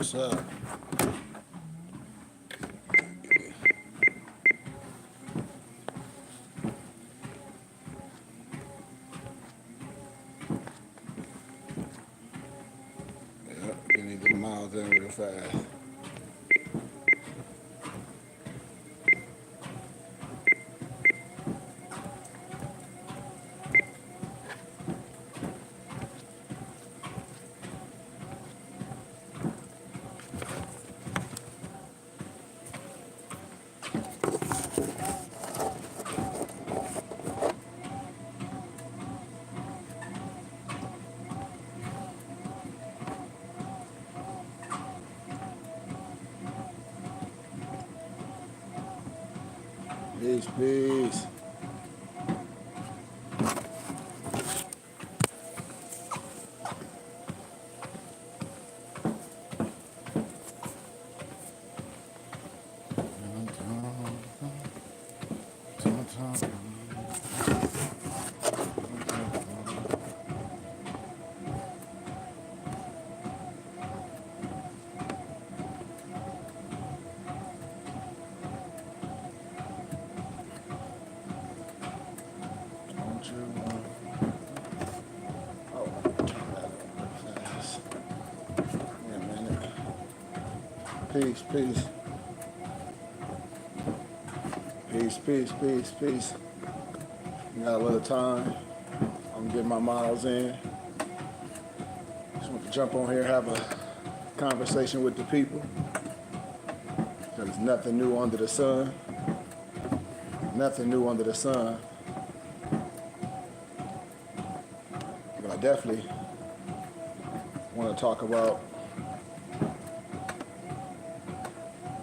What's up? Yep, getting the miles in real fast. Peace, peace. Don't you want? Oh, turn that on real fast. Wait a minute. Peace, peace. Peace, peace, peace, peace. We got a little time. I'm getting my miles in. Just want to jump on here, have a conversation with the people. There's nothing new under the sun. Nothing new under the sun. But I definitely want to talk about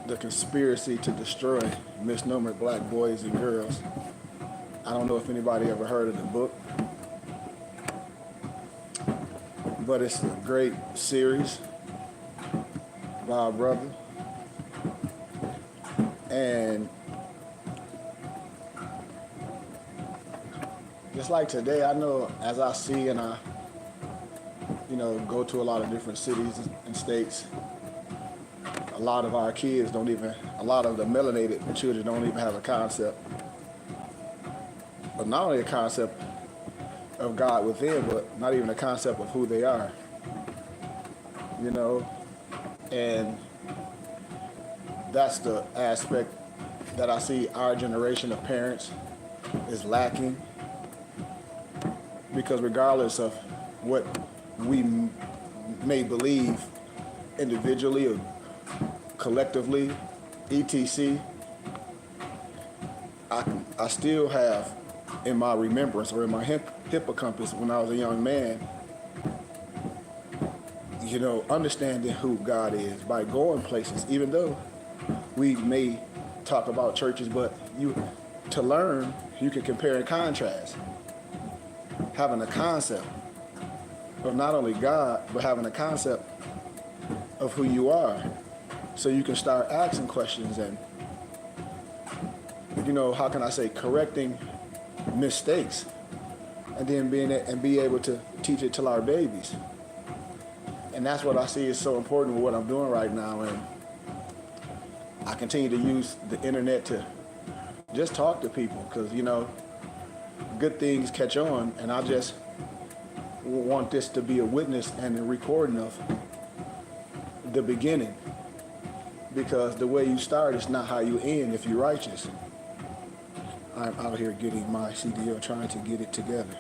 the conspiracy to destroy misnomer black boys and girls. I don't know if anybody ever heard of the book, but it's a great series by our brother. And just like today, I know as I see and I, go to a lot of different cities and states, a lot of our kids don't even, a lot of the melanated children don't even have a concept, but not only a concept of God within, but not even a concept of who they are, and that's the aspect that I see our generation of parents is lacking, because regardless of what we may believe individually or collectively, etc., I still have in my remembrance or in my hippocampus when I was a young man, understanding who God is by going places, even though we may talk about churches, but to learn, you can compare and contrast. Having a concept of not only God, but having a concept of who you are. So you can start asking questions and, how can I say, correcting mistakes, and then be able to teach it to our babies. And that's what I see is so important with what I'm doing right now. And I continue to use the internet to just talk to people because, good things catch on. And I just want this to be a witness and a recording of the beginning, because the way you start is not how you end if you're righteous. I'm out here getting my CDO, trying to get it together.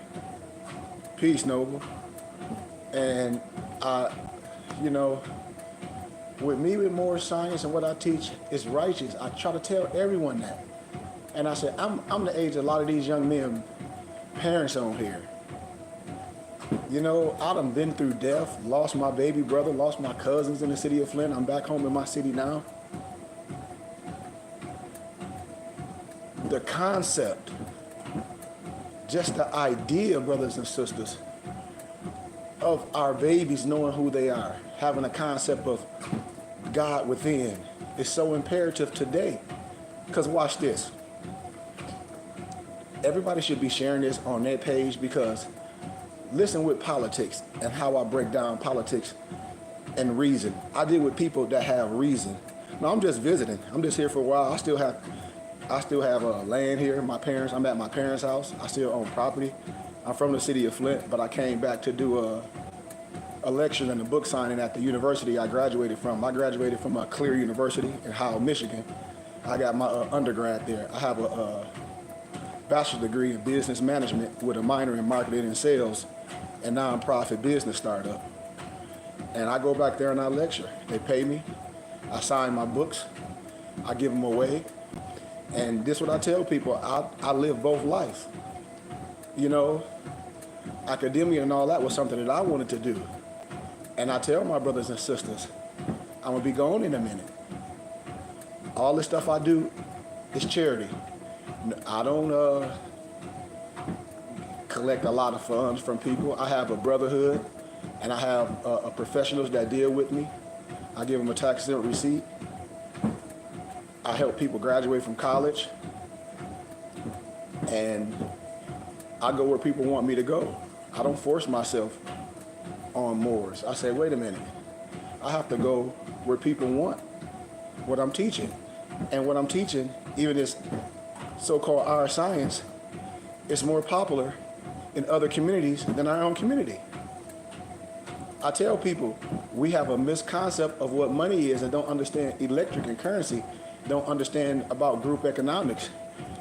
Peace, Noble. And with me with more science and what I teach is righteous. I try to tell everyone that. And I said, I'm the age of a lot of these young men, parents on here. I done been through death, lost my baby brother, lost my cousins in the city of Flint. I'm back home in my city now. The concept, just the idea, brothers and sisters, of our babies knowing who they are, having a concept of God within is so imperative today. Because watch this. Everybody should be sharing this on their page, because listen with politics and how I break down politics and reason. I deal with people that have reason. No, I'm just visiting. I'm just here for a while. I still have land here. I'm at my parents' house. I still own property. I'm from the city of Flint, but I came back to do a lecture and a book signing at the university I graduated from. I graduated from a Clear University in Howell, Michigan. I got my undergrad there. I have a bachelor's degree in business management with a minor in marketing and sales and nonprofit business startup. And I go back there and I lecture. They pay me. I sign my books. I give them away. And this is what I tell people. I live both lives. You know, academia and all that was something that I wanted to do. And I tell my brothers and sisters, I'm going to be gone in a minute. All the stuff I do is charity. I don't collect a lot of funds from people. I have a brotherhood, and I have professionals that deal with me. I give them a tax-exempt receipt. I help people graduate from college, and I go where people want me to go. I don't force myself on Moors. I say, wait a minute. I have to go where people want what I'm teaching. And what I'm teaching, even this so-called our science, is more popular in other communities than our own community. I tell people we have a misconcept of what money is and don't understand electric and currency, don't understand about group economics,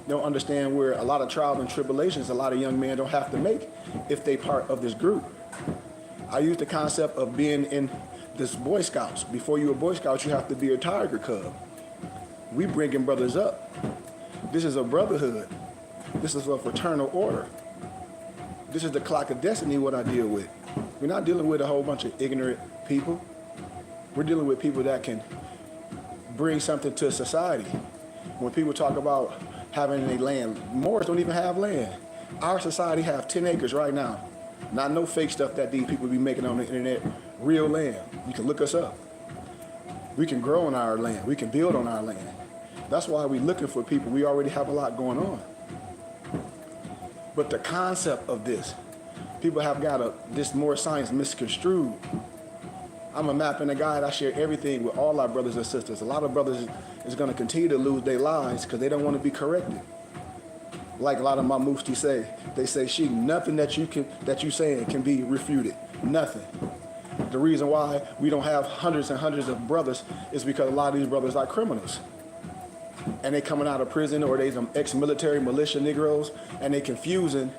don't understand where a lot of trials and tribulations a lot of young men don't have to make if they part of this group. I use the concept of being in this Boy Scouts. Before you're a Boy Scout, you have to be a Tiger Cub. We bringing brothers up. This is a brotherhood. This is a fraternal order. This is the clock of destiny, what I deal with. We're not dealing with a whole bunch of ignorant people. We're dealing with people that can bring something to society. When people talk about having a land, Moors don't even have land. Our society have 10 acres right now. Not no fake stuff that these people be making on the internet. Real land. You can look us up. We can grow on our land. We can build on our land. That's why we're looking for people. We already have a lot going on. But the concept of this, people have got this more science misconstrued. I'm a map and a guide. I share everything with all our brothers and sisters. A lot of brothers is going to continue to lose their lives because they don't want to be corrected. Like a lot of my mufti say, they say, "Sheikh, nothing that you saying can be refuted. Nothing." The reason why we don't have hundreds and hundreds of brothers is because a lot of these brothers are criminals. And they coming out of prison, or they some ex-military militia Negroes, and they confusing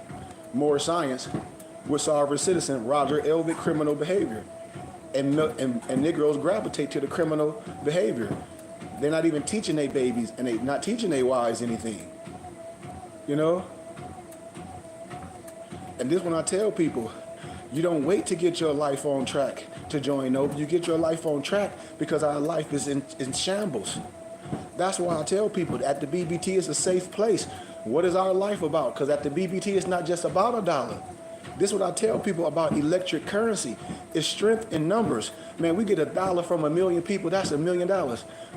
more science with sovereign citizen Roger Elvick criminal behavior. And Negroes gravitate to the criminal behavior. They're not even teaching their babies, and they not teaching their wives anything. You know? And this when I tell people, you don't wait to get your life on track to join Noble. You get your life on track because our life is in shambles. That's why I tell people that the BBT is a safe place. What is our life about? Because at the BBT, it's not just about a dollar. This is what I tell people about electric currency. It's strength in numbers. Man, we get $1 from 1 million people. That's $1 million.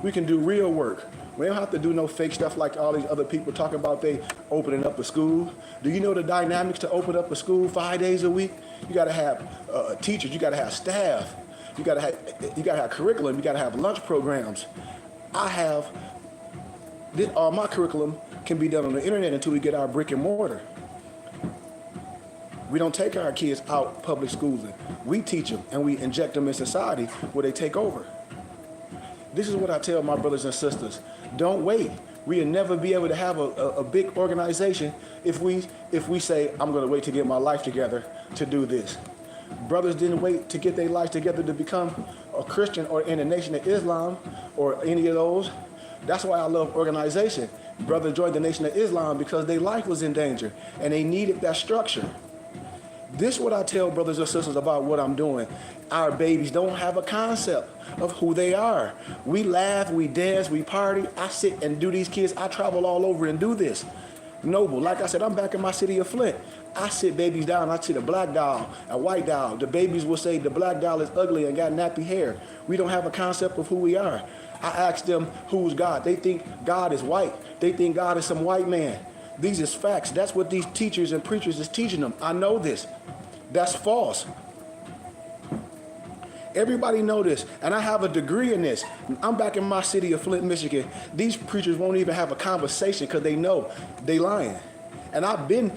We can do real work. We don't have to do no fake stuff like all these other people talking about they opening up a school. Do you know the dynamics to open up a school 5 days a week? You got to have teachers. You got to have staff. You got to have curriculum. You got to have lunch programs. All my curriculum can be done on the internet until we get our brick and mortar. We don't take our kids out public schooling. We teach them and we inject them in society where they take over. This is what I tell my brothers and sisters. Don't wait. We'll never be able to have a big organization if we say, I'm going to wait to get my life together to do this. Brothers didn't wait to get their life together to become a Christian or in the Nation of Islam or any of those. That's why I love organization. Brothers joined the Nation of Islam because their life was in danger and they needed that structure. This is what I tell brothers and sisters about what I'm doing. Our babies don't have a concept of who they are. We laugh, we dance, we party. I sit and do these kids. I travel all over and do this. Noble, like I said, I'm back in my city of Flint. I sit babies down. I sit a black doll, a white doll. The babies will say the black doll is ugly and got nappy hair. We don't have a concept of who we are. I ask them, who's God? They think God is white. They think God is some white man. These is facts. That's what these teachers and preachers is teaching them. I know this. That's false. Everybody know this, and I have a degree in this. I'm back in my city of Flint, Michigan. These preachers won't even have a conversation because they know they lying. And I've been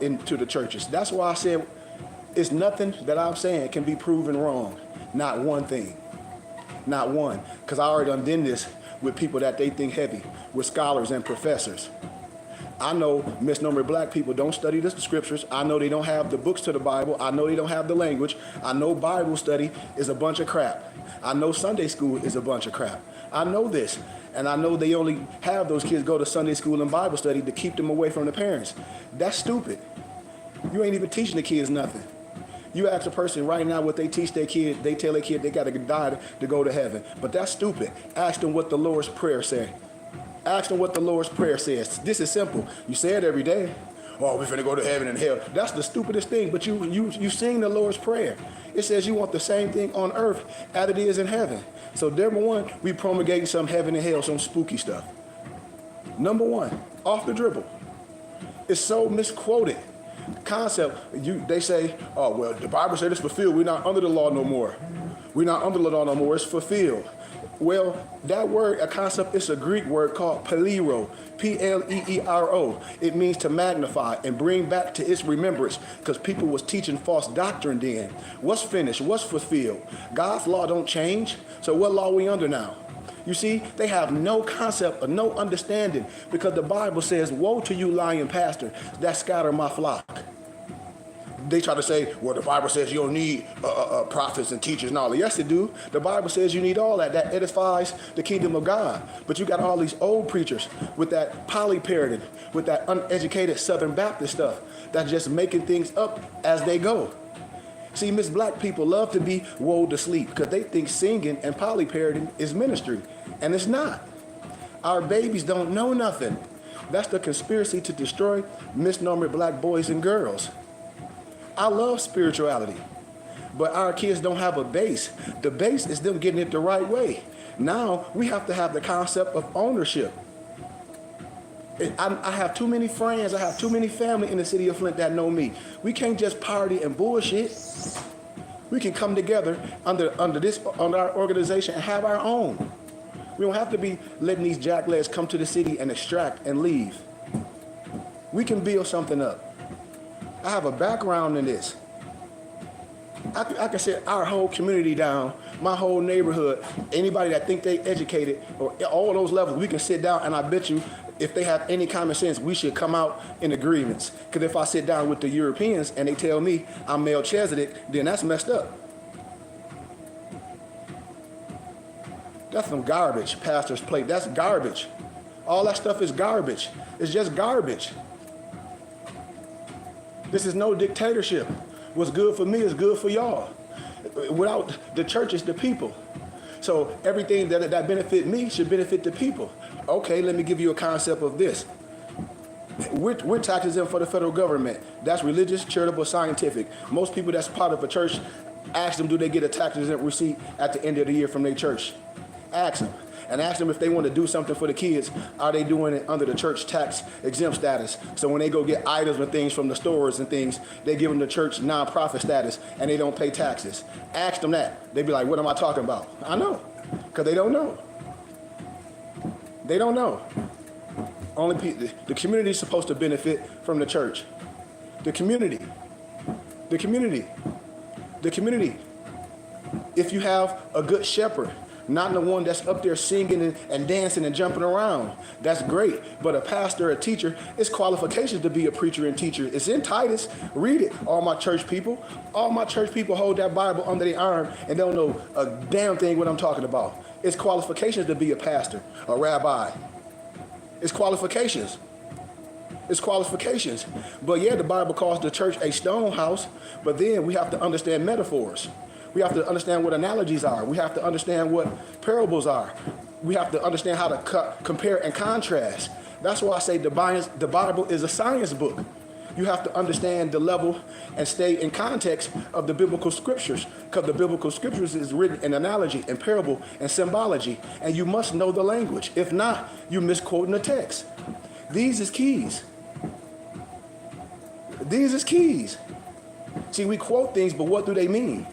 into the churches. That's why I said it's nothing that I'm saying can be proven wrong. Not one thing. Not one. Because I already done this with people that they think heavy, with scholars and professors. I know misnomer black people don't study the scriptures. I know they don't have the books to the Bible. I know they don't have the language. I know Bible study is a bunch of crap. I know Sunday school is a bunch of crap. I know this. And I know they only have those kids go to Sunday school and Bible study to keep them away from the parents. That's stupid. You ain't even teaching the kids nothing. You ask a person right now what they teach their kid, they tell their kid they got to die to go to heaven. But that's stupid. Ask them what the Lord's Prayer says. Ask them what the Lord's Prayer says. This is simple. You say it every day. Oh, we're finna go to heaven and hell. That's the stupidest thing. But you sing the Lord's Prayer. It says you want the same thing on earth as it is in heaven. So number one, we promulgating some heaven and hell, some spooky stuff. Number one, off the dribble. It's so misquoted. Concept, they say, oh, well, the Bible said it's fulfilled. We're not under the law no more. We're not under the law no more. It's fulfilled. Well, that word, a concept, is a Greek word called pelero, P-L-E-E-R-O. It means to magnify and bring back to its remembrance, because people was teaching false doctrine then. What's finished? What's fulfilled? God's law don't change. So what law are we under now? You see, they have no concept or no understanding, because the Bible says, woe to you lying pastor that scatter my flock. They try to say, well, the Bible says you don't need prophets and teachers and all that. Yes, it do. The Bible says you need all that. That edifies the kingdom of God. But you got all these old preachers with that poly-parroting, with that uneducated Southern Baptist stuff, that's just making things up as they go. See, Miss Black people love to be woed to sleep because they think singing and poly-parroting is ministry, and it's not. Our babies don't know nothing. That's the conspiracy to destroy misnomer black boys and girls. I love spirituality, but our kids don't have a base. The base is them getting it the right way. Now we have to have the concept of ownership. I have too many friends, I have too many family in the city of Flint that know me. We can't just party and bullshit. We can come together under our organization and have our own. We don't have to be letting these jacklegs come to the city and extract and leave. We can build something up. I have a background in this. I can sit our whole community down, my whole neighborhood, anybody that think they educated, or all those levels, we can sit down, and I bet you if they have any common sense, we should come out in agreements. Because if I sit down with the Europeans and they tell me I'm Melchizedek, then that's messed up. That's some garbage, pastor's plate. That's garbage. All that stuff is garbage. It's just garbage. This is no dictatorship. What's good for me is good for y'all. Without the church, it's the people. So everything that benefit me should benefit the people. Okay, let me give you a concept of this. We're tax exempt for the federal government. That's religious, charitable, scientific. Most people that's part of a church, ask them, do they get a tax exempt receipt at the end of the year from their church? Ask them. And ask them if they want to do something for the kids, are they doing it under the church tax exempt status? So when they go get items and things from the stores and things, they give them the church nonprofit status and they don't pay taxes. Ask them that. They be like, what am I talking about? I know, because they don't know. They don't know. The community is supposed to benefit from the church. The community. If you have a good shepherd, not the one that's up there singing and dancing and jumping around, that's great. But a pastor, a teacher, it's qualifications to be a preacher and teacher. It's in Titus. Read it. All my church people hold that Bible under their arm and don't know a damn thing what I'm talking about. It's qualifications to be a pastor, a rabbi. It's qualifications. It's qualifications. But yeah, the Bible calls the church a stone house, but then we have to understand metaphors. We have to understand what analogies are. We have to understand what parables are. We have to understand how to compare and contrast. That's why I say the Bible is a science book. You have to understand the level and stay in context of the biblical scriptures, because the biblical scriptures is written in analogy and parable and symbology, and you must know the language. If not, you're misquoting the text. These is keys. These is keys. See, we quote things, but what do they mean?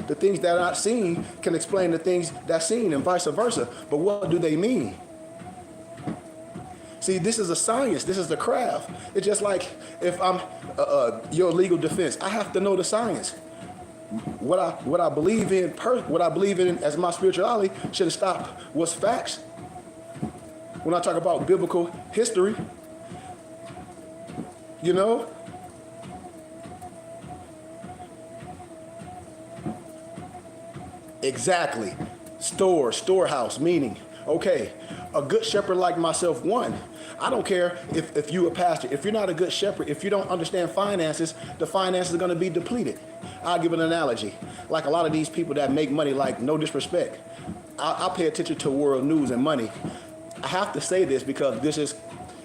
The things that are not seen can explain the things that's seen and vice versa. But what do they mean? See, this is a science. This is the craft. It's just like if I'm your legal defense, I have to know the science. What I believe in, what I believe in as my spirituality shouldn't stop what's facts. When I talk about biblical history, you know, exactly. Storehouse, meaning, okay, a good shepherd like myself, one, I don't care if you're a pastor. If you're not a good shepherd, if you don't understand finances, the finances are going to be depleted. I'll give an analogy. Like a lot of these people that make money, like, no disrespect, I pay attention to world news and money. I have to say this because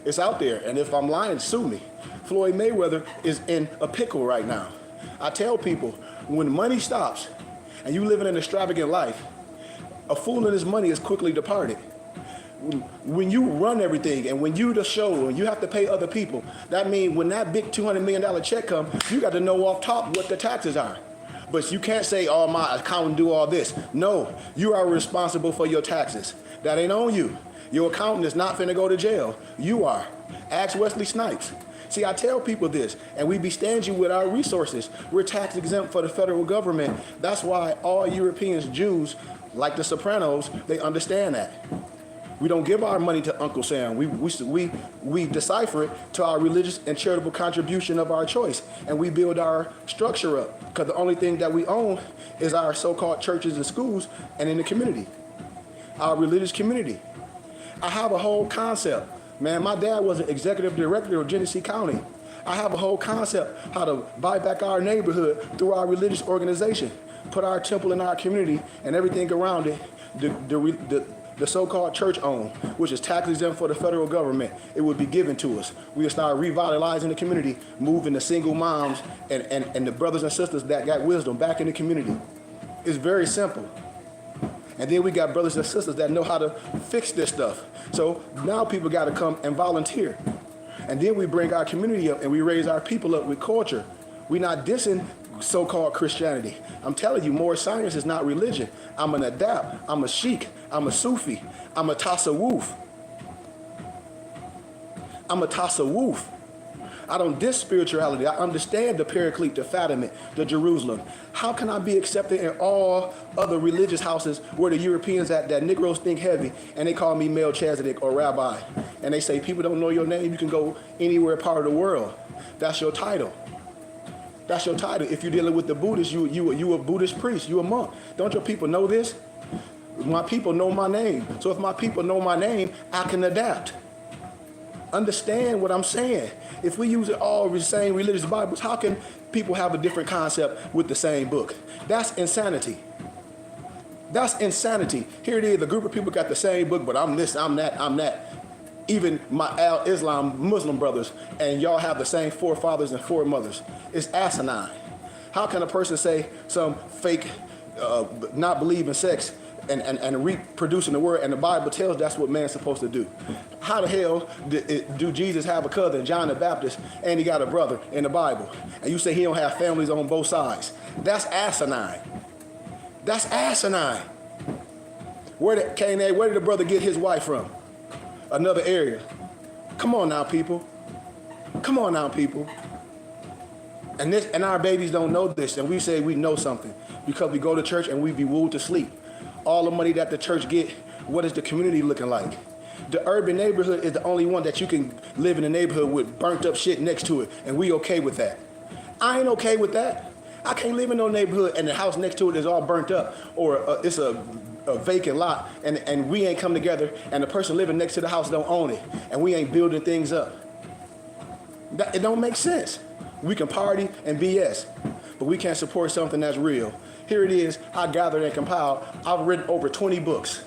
it's out there. And if I'm lying, sue me. Floyd Mayweather is in a pickle right now. I tell people, when money stops and you live in an extravagant life, a fool and his money is quickly departed. When you run everything and when you the show and you have to pay other people, that means when that big $200 million check comes, you got to know off top what the taxes are. But you can't say, oh, my accountant do all this. No, you are responsible for your taxes. That ain't on you. Your accountant is not finna go to jail. You are. Ask Wesley Snipes. See, I tell people this, and we be stingy with our resources. We're tax exempt for the federal government. That's why all Europeans, Jews, like the Sopranos, they understand that. We don't give our money to Uncle Sam. We decipher it to our religious and charitable contribution of our choice, and we build our structure up. Because the only thing that we own is our so-called churches and schools and in the community, our religious community. I have a whole concept. Man, my dad was an executive director of Genesee County. I have a whole concept how to buy back our neighborhood through our religious organization, put our temple in our community and everything around it, the so-called church owned, which is tax exempt for the federal government, it would be given to us. We'll start revitalizing the community, moving the single moms and the brothers and sisters that got wisdom back in the community. It's very simple. And then we got brothers and sisters that know how to fix this stuff. So now people got to come and volunteer. And then we bring our community up and we raise our people up with culture. We're not dissing so-called Christianity. I'm telling you, more science is not religion. I'm an adapt. I'm a sheikh. I'm a Sufi. I'm a tasawwuf. I'm a tasawwuf. I don't diss spirituality. I understand the Paraclete, the Fatimid, the Jerusalem. How can I be accepted in all other religious houses where the Europeans that Negroes think heavy and they call me Melchizedek or Rabbi? And they say, people don't know your name, you can go anywhere part of the world. That's your title. That's your title. If you're dealing with the Buddhists, you a Buddhist priest, you a monk. Don't your people know this? My people know my name. So if my people know my name, I can adapt. Understand what I'm saying. If we use all the same religious Bibles, how can people have a different concept with the same book? That's insanity. That's insanity. Here it is, a group of people got the same book, but I'm this, I'm that, I'm that. Even my Al-Islam Muslim brothers, and y'all have the same forefathers and foremothers. It's asinine. How can a person say some fake, not believe in sex and reproducing the word, and the Bible tells that's what man's supposed to do? How the hell do Jesus have a cousin, John the Baptist, and he got a brother in the Bible? And you say he don't have families on both sides. That's asinine. That's asinine. Where did the brother get his wife from? Another area. Come on now, people. Come on now, people. And our babies don't know this, and we say we know something because we go to church and we be wooed to sleep. All the money that the church get, what is the community looking like? The urban neighborhood is the only one that you can live in a neighborhood with burnt up shit next to it, and we okay with that. I ain't okay with that. I can't live in no neighborhood and the house next to it is all burnt up, or it's a vacant lot, and we ain't come together, and the person living next to the house don't own it, and we ain't building things up. It don't make sense. We can party and BS, but we can't support something that's real. Here it is, I gathered and compiled. I've written over 20 books.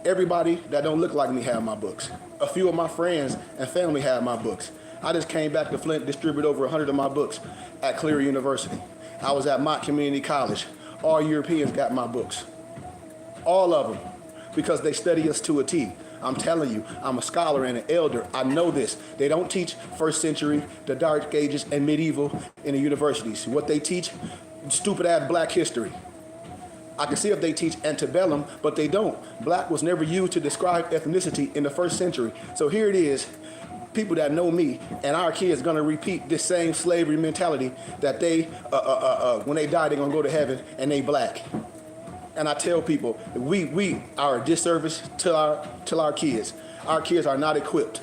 Everybody that don't look like me have my books. A few of my friends and family have my books. I just came back to Flint, distributed over 100 of my books at Cleary University. I was at Mott Community College. All Europeans got my books. All of them, because they study us to a T. I'm telling you, I'm a scholar and an elder. I know this. They don't teach first century, the Dark Ages, and medieval in the universities. What they teach, stupid ass black history. I can see if they teach antebellum, but they don't. Black was never used to describe ethnicity in the first century. So here it is, people that know me and our kids gonna repeat this same slavery mentality that they, when they die, they're gonna go to heaven and they black. And I tell people, we are a disservice to our kids. Our kids are not equipped.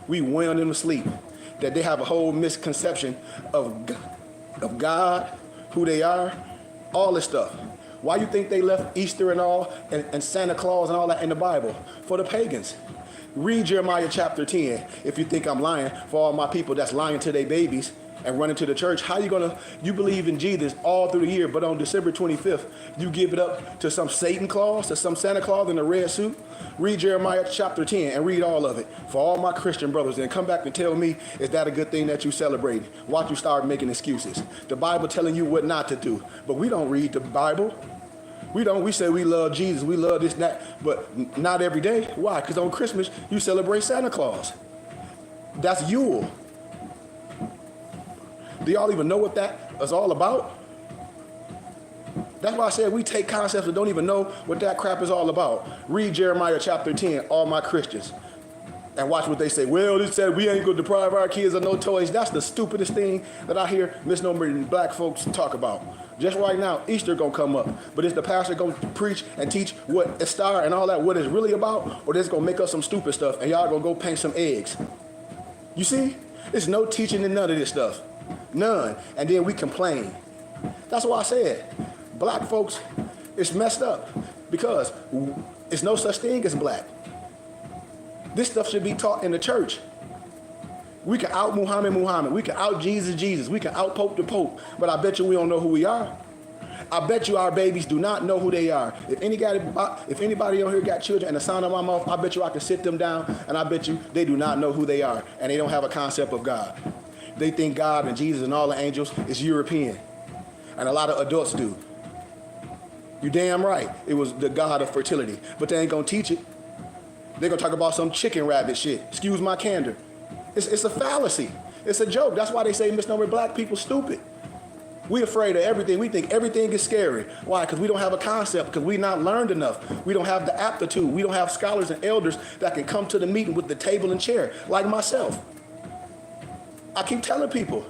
We wham them to sleep. That they have a whole misconception of God, who they are, all this stuff. Why you think they left Easter and all, and Santa Claus and all that in the Bible? For the pagans. Read Jeremiah chapter 10 if you think I'm lying, for all my people that's lying to their babies and running to the church. How you believe in Jesus all through the year, but on December 25th, you give it up to some Satan Claus, to some Santa Claus in a red suit? Read Jeremiah chapter 10 and read all of it for all my Christian brothers, and come back and tell me, is that a good thing that you celebrate? Watch you start making excuses. The Bible telling you what not to do, but we don't read the Bible. We say we love Jesus, we love this and that, but not every day. Why? Because on Christmas, you celebrate Santa Claus. That's Yule. Do y'all even know what that is all about? That's why I said we take concepts and don't even know what that crap is all about. Read Jeremiah chapter 10, all my Christians, and watch what they say. Well, it said we ain't going to deprive our kids of no toys. That's the stupidest thing that I hear misnomer and black folks talk about. Just right now, Easter gonna come up, but is the pastor gonna preach and teach what Estar and all that, what it's really about, or they're gonna make up some stupid stuff and y'all gonna go paint some eggs? You see, there's no teaching in none of this stuff, none. And then we complain. That's why I said, black folks, it's messed up because it's no such thing as black. This stuff should be taught in the church. We can out Muhammad. We can out Jesus. We can out Pope the Pope. But I bet you we don't know who we are. I bet you our babies do not know who they are. If anybody on here got children and the sound of my mouth, I bet you I can sit them down and I bet you they do not know who they are. And they don't have a concept of God. They think God and Jesus and all the angels is European. And a lot of adults do. You damn right. It was the God of fertility. But they ain't gonna teach it. They're gonna talk about some chicken rabbit shit. Excuse my candor. It's a fallacy. It's a joke. That's why they say misnomer black people stupid. We're afraid of everything. We think everything is scary. Why? Because we don't have a concept, because we not learned enough. We don't have the aptitude. We don't have scholars and elders that can come to the meeting with the table and chair, like myself. I keep telling people,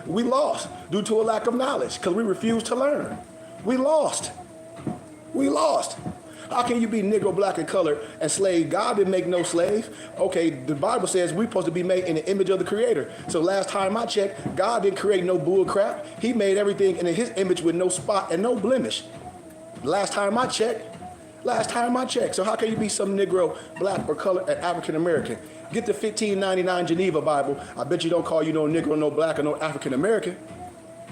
we lost due to a lack of knowledge, because we refuse to learn. We lost. We lost. How can you be Negro, black, and colored and slave? God didn't make no slave. Okay, the Bible says we're supposed to be made in the image of the Creator. So last time I checked, God didn't create no bull crap. He made everything in his image with no spot and no blemish. Last time I checked. So how can you be some Negro, black, or colored and African American? Get the 1599 Geneva Bible. I bet you don't call you no Negro, no black, or no African American.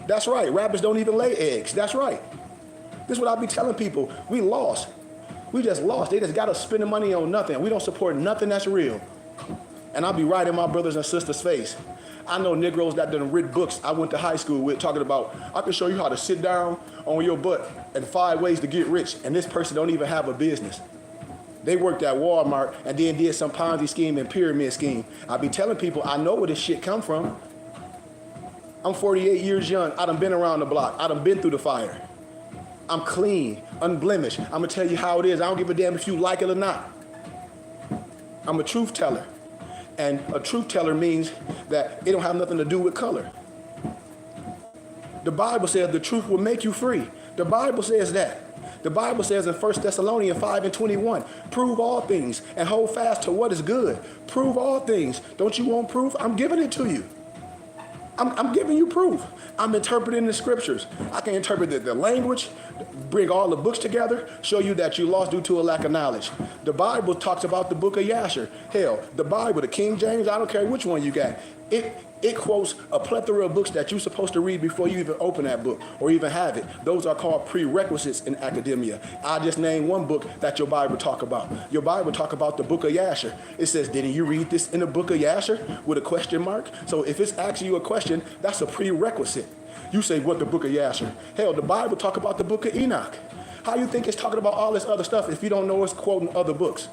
That's right. Rabbits don't even lay eggs. That's right. This is what I be telling people. We lost. We just lost. They just got us spending money on nothing. We don't support nothing that's real. And I'll be right in my brothers and sisters' face. I know Negroes that done read books I went to high school with talking about, I can show you how to sit down on your butt and 5 ways to get rich. And this person don't even have a business. They worked at Walmart and then did some Ponzi scheme and pyramid scheme. I be telling people I know where this shit come from. I'm 48 years young. I done been around the block. I done been through the fire. I'm clean, unblemished. I'm gonna tell you how it is. I don't give a damn if you like it or not. I'm a truth teller. And a truth teller means that it don't have nothing to do with color. The Bible says the truth will make you free. The Bible says that. The Bible says in 1 Thessalonians 5:21, prove all things and hold fast to what is good. Prove all things. Don't you want proof? I'm giving it to you. I'm giving you proof. I'm interpreting the scriptures. I can interpret the language, bring all the books together, show you that you lost due to a lack of knowledge. The Bible talks about the book of Yasher. Hell, the Bible, the King James, I don't care which one you got. It quotes a plethora of books that you're supposed to read before you even open that book or even have it. Those are called prerequisites in academia. I just named one book that your Bible talk about. Your Bible talk about the book of Yasher. It says, didn't you read this in the book of Yasher with a question mark? So if it's asking you a question, that's a prerequisite. You say, what, the book of Yasher? Hell, the Bible talk about the book of Enoch. How you think it's talking about all this other stuff if you don't know it's quoting other books?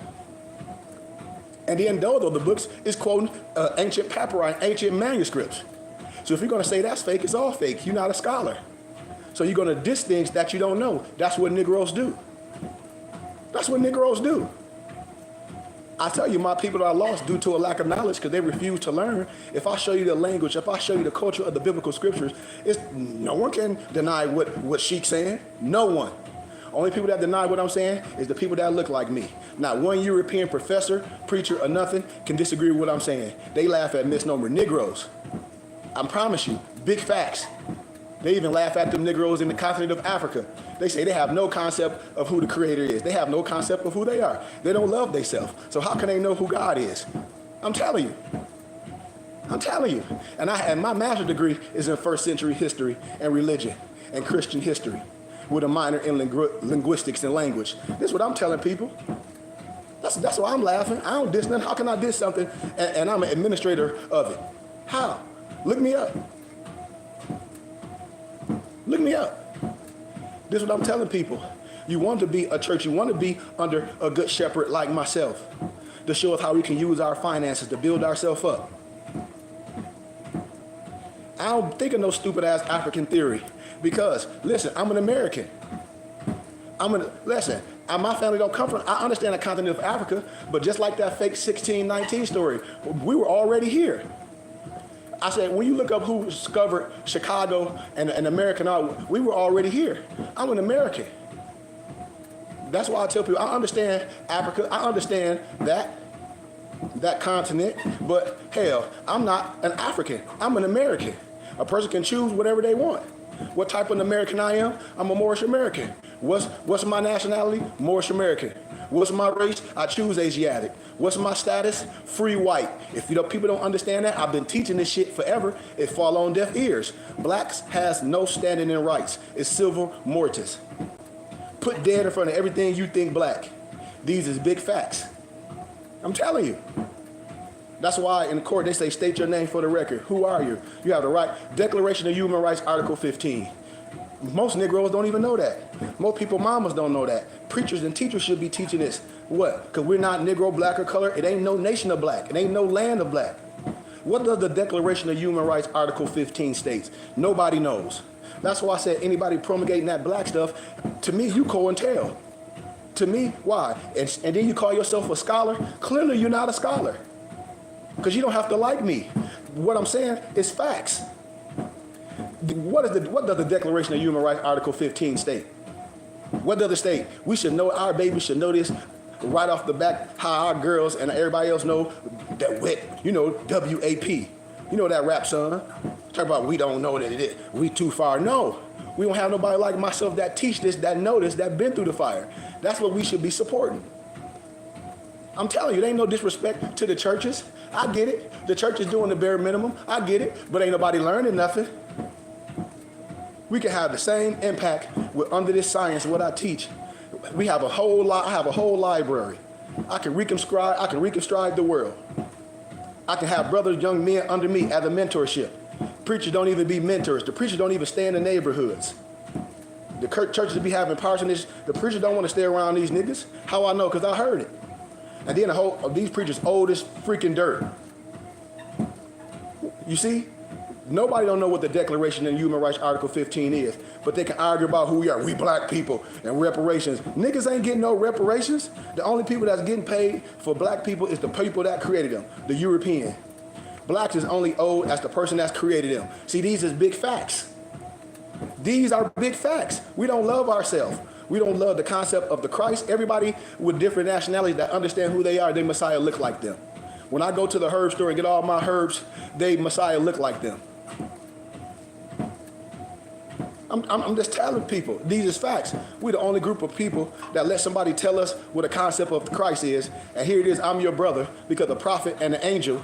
And then those other books is quoting ancient papyri, ancient manuscripts. So if you're going to say that's fake, it's all fake. You're not a scholar. So you're going to diss things that you don't know. That's what Negroes do. That's what Negroes do. I tell you, my people are lost due to a lack of knowledge because they refuse to learn. If I show you the language, if I show you the culture of the biblical scriptures, no one can deny what Sheik's saying. No one. Only people that deny what I'm saying is the people that look like me. Not one European professor, preacher, or nothing can disagree with what I'm saying. They laugh at misnomer Negroes. I promise you, big facts. They even laugh at them Negroes in the continent of Africa. They say they have no concept of who the Creator is. They have no concept of who they are. They don't love themselves. So how can they know who God is? I'm telling you. I'm telling you. And my master's degree is in first century history and religion and Christian history with a minor in linguistics and language. This is what I'm telling people. That's why I'm laughing. I don't diss nothing. How can I diss something and I'm an administrator of it? How? Look me up. Look me up. This is what I'm telling people. You want to be a church. You want to be under a good shepherd like myself to show us how we can use our finances to build ourselves up. I don't think of no stupid-ass African theory because, listen, I'm an American. Listen, my family don't come from, I understand the continent of Africa, but just like that fake 1619 story, we were already here. I said, when you look up who discovered Chicago and American art, we were already here. I'm an American. That's why I tell people, I understand Africa, I understand that continent, but hell, I'm not an African, I'm an American. A person can choose whatever they want. What type of American I am? I'm a Moorish American. What's my nationality? Moorish American. What's my race? I choose Asiatic. What's my status? Free white. If people don't understand that, I've been teaching this shit forever. It fall on deaf ears. Blacks has no standing in rights. It's civil mortis. Put dead in front of everything you think black. These is big facts. I'm telling you. That's why in court they say state your name for the record. Who are you? You have the right. Declaration of Human Rights, Article 15. Most Negroes don't even know that. Most people, mamas don't know that. Preachers and teachers should be teaching this. What? Because we're not Negro, black, or color. It ain't no nation of black. It ain't no land of black. What does the Declaration of Human Rights, Article 15 states? Nobody knows. That's why I said anybody promulgating that black stuff, to me, you COINTEL. To me, why? And then you call yourself a scholar? Clearly you're not a scholar. Because you don't have to like me. What I'm saying is facts. What does the Declaration of Human Rights, Article 15 state? What does it state? We should know, our babies should know this right off the back, how our girls and everybody else know that WIT, WAP. You know that rap song? Talk about we don't know that it is. We too far. No. We don't have nobody like myself that teach this, that know this, that been through the fire. That's what we should be supporting. I'm telling you, there ain't no disrespect to the churches. I get it. The church is doing the bare minimum. I get it. But ain't nobody learning nothing. We can have the same impact under this science, what I teach. We have I have a whole library. I can reconstruct the world. I can have brothers, young men under me as a mentorship. Preachers don't even be mentors. The preachers don't even stay in the neighborhoods. The churches be having parsonage. The preachers don't want to stay around these niggas. How I know? Because I heard it. And then these preachers old as freaking dirt. You see? Nobody don't know what the Declaration of Human Rights Article 15 is, but they can argue about who we are. We black people and reparations. Niggas ain't getting no reparations. The only people that's getting paid for black people is the people that created them, the European. Blacks is only owed as the person that's created them. See, these is big facts. These are big facts. We don't love ourselves. We don't love the concept of the Christ. Everybody with different nationalities that understand who they are, their Messiah look like them. When I go to the herb store and get all my herbs, they Messiah look like them. I'm just telling people, these is facts. We're the only group of people that let somebody tell us what the concept of Christ is. And here it is, I'm your brother, because the prophet and the angel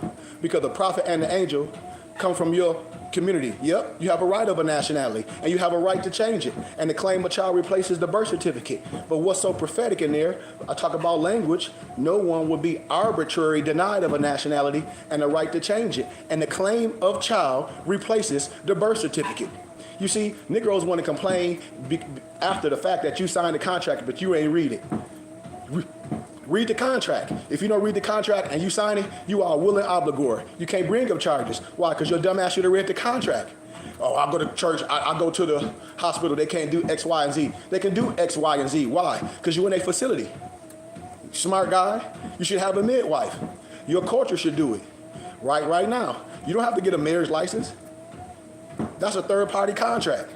come from your community. Yep, you have a right of a nationality, and you have a right to change it. And the claim a child replaces the birth certificate. But what's so prophetic in there, I talk about language, no one would be arbitrarily denied of a nationality and a right to change it. And the claim of child replaces the birth certificate. You see, Negroes want to complain after the fact that you signed the contract, but you ain't read it. Read the contract. If you don't read the contract and you sign it, you are a willing obligor. You can't bring up charges. Why? Because your dumb ass should have read the contract. Oh, I go to church, I go to the hospital, they can't do X, Y, and Z. They can do X, Y, and Z. Why? Because you're in a facility. Smart guy, you should have a midwife. Your culture should do it. Right now. You don't have to get a marriage license. That's a third-party contract.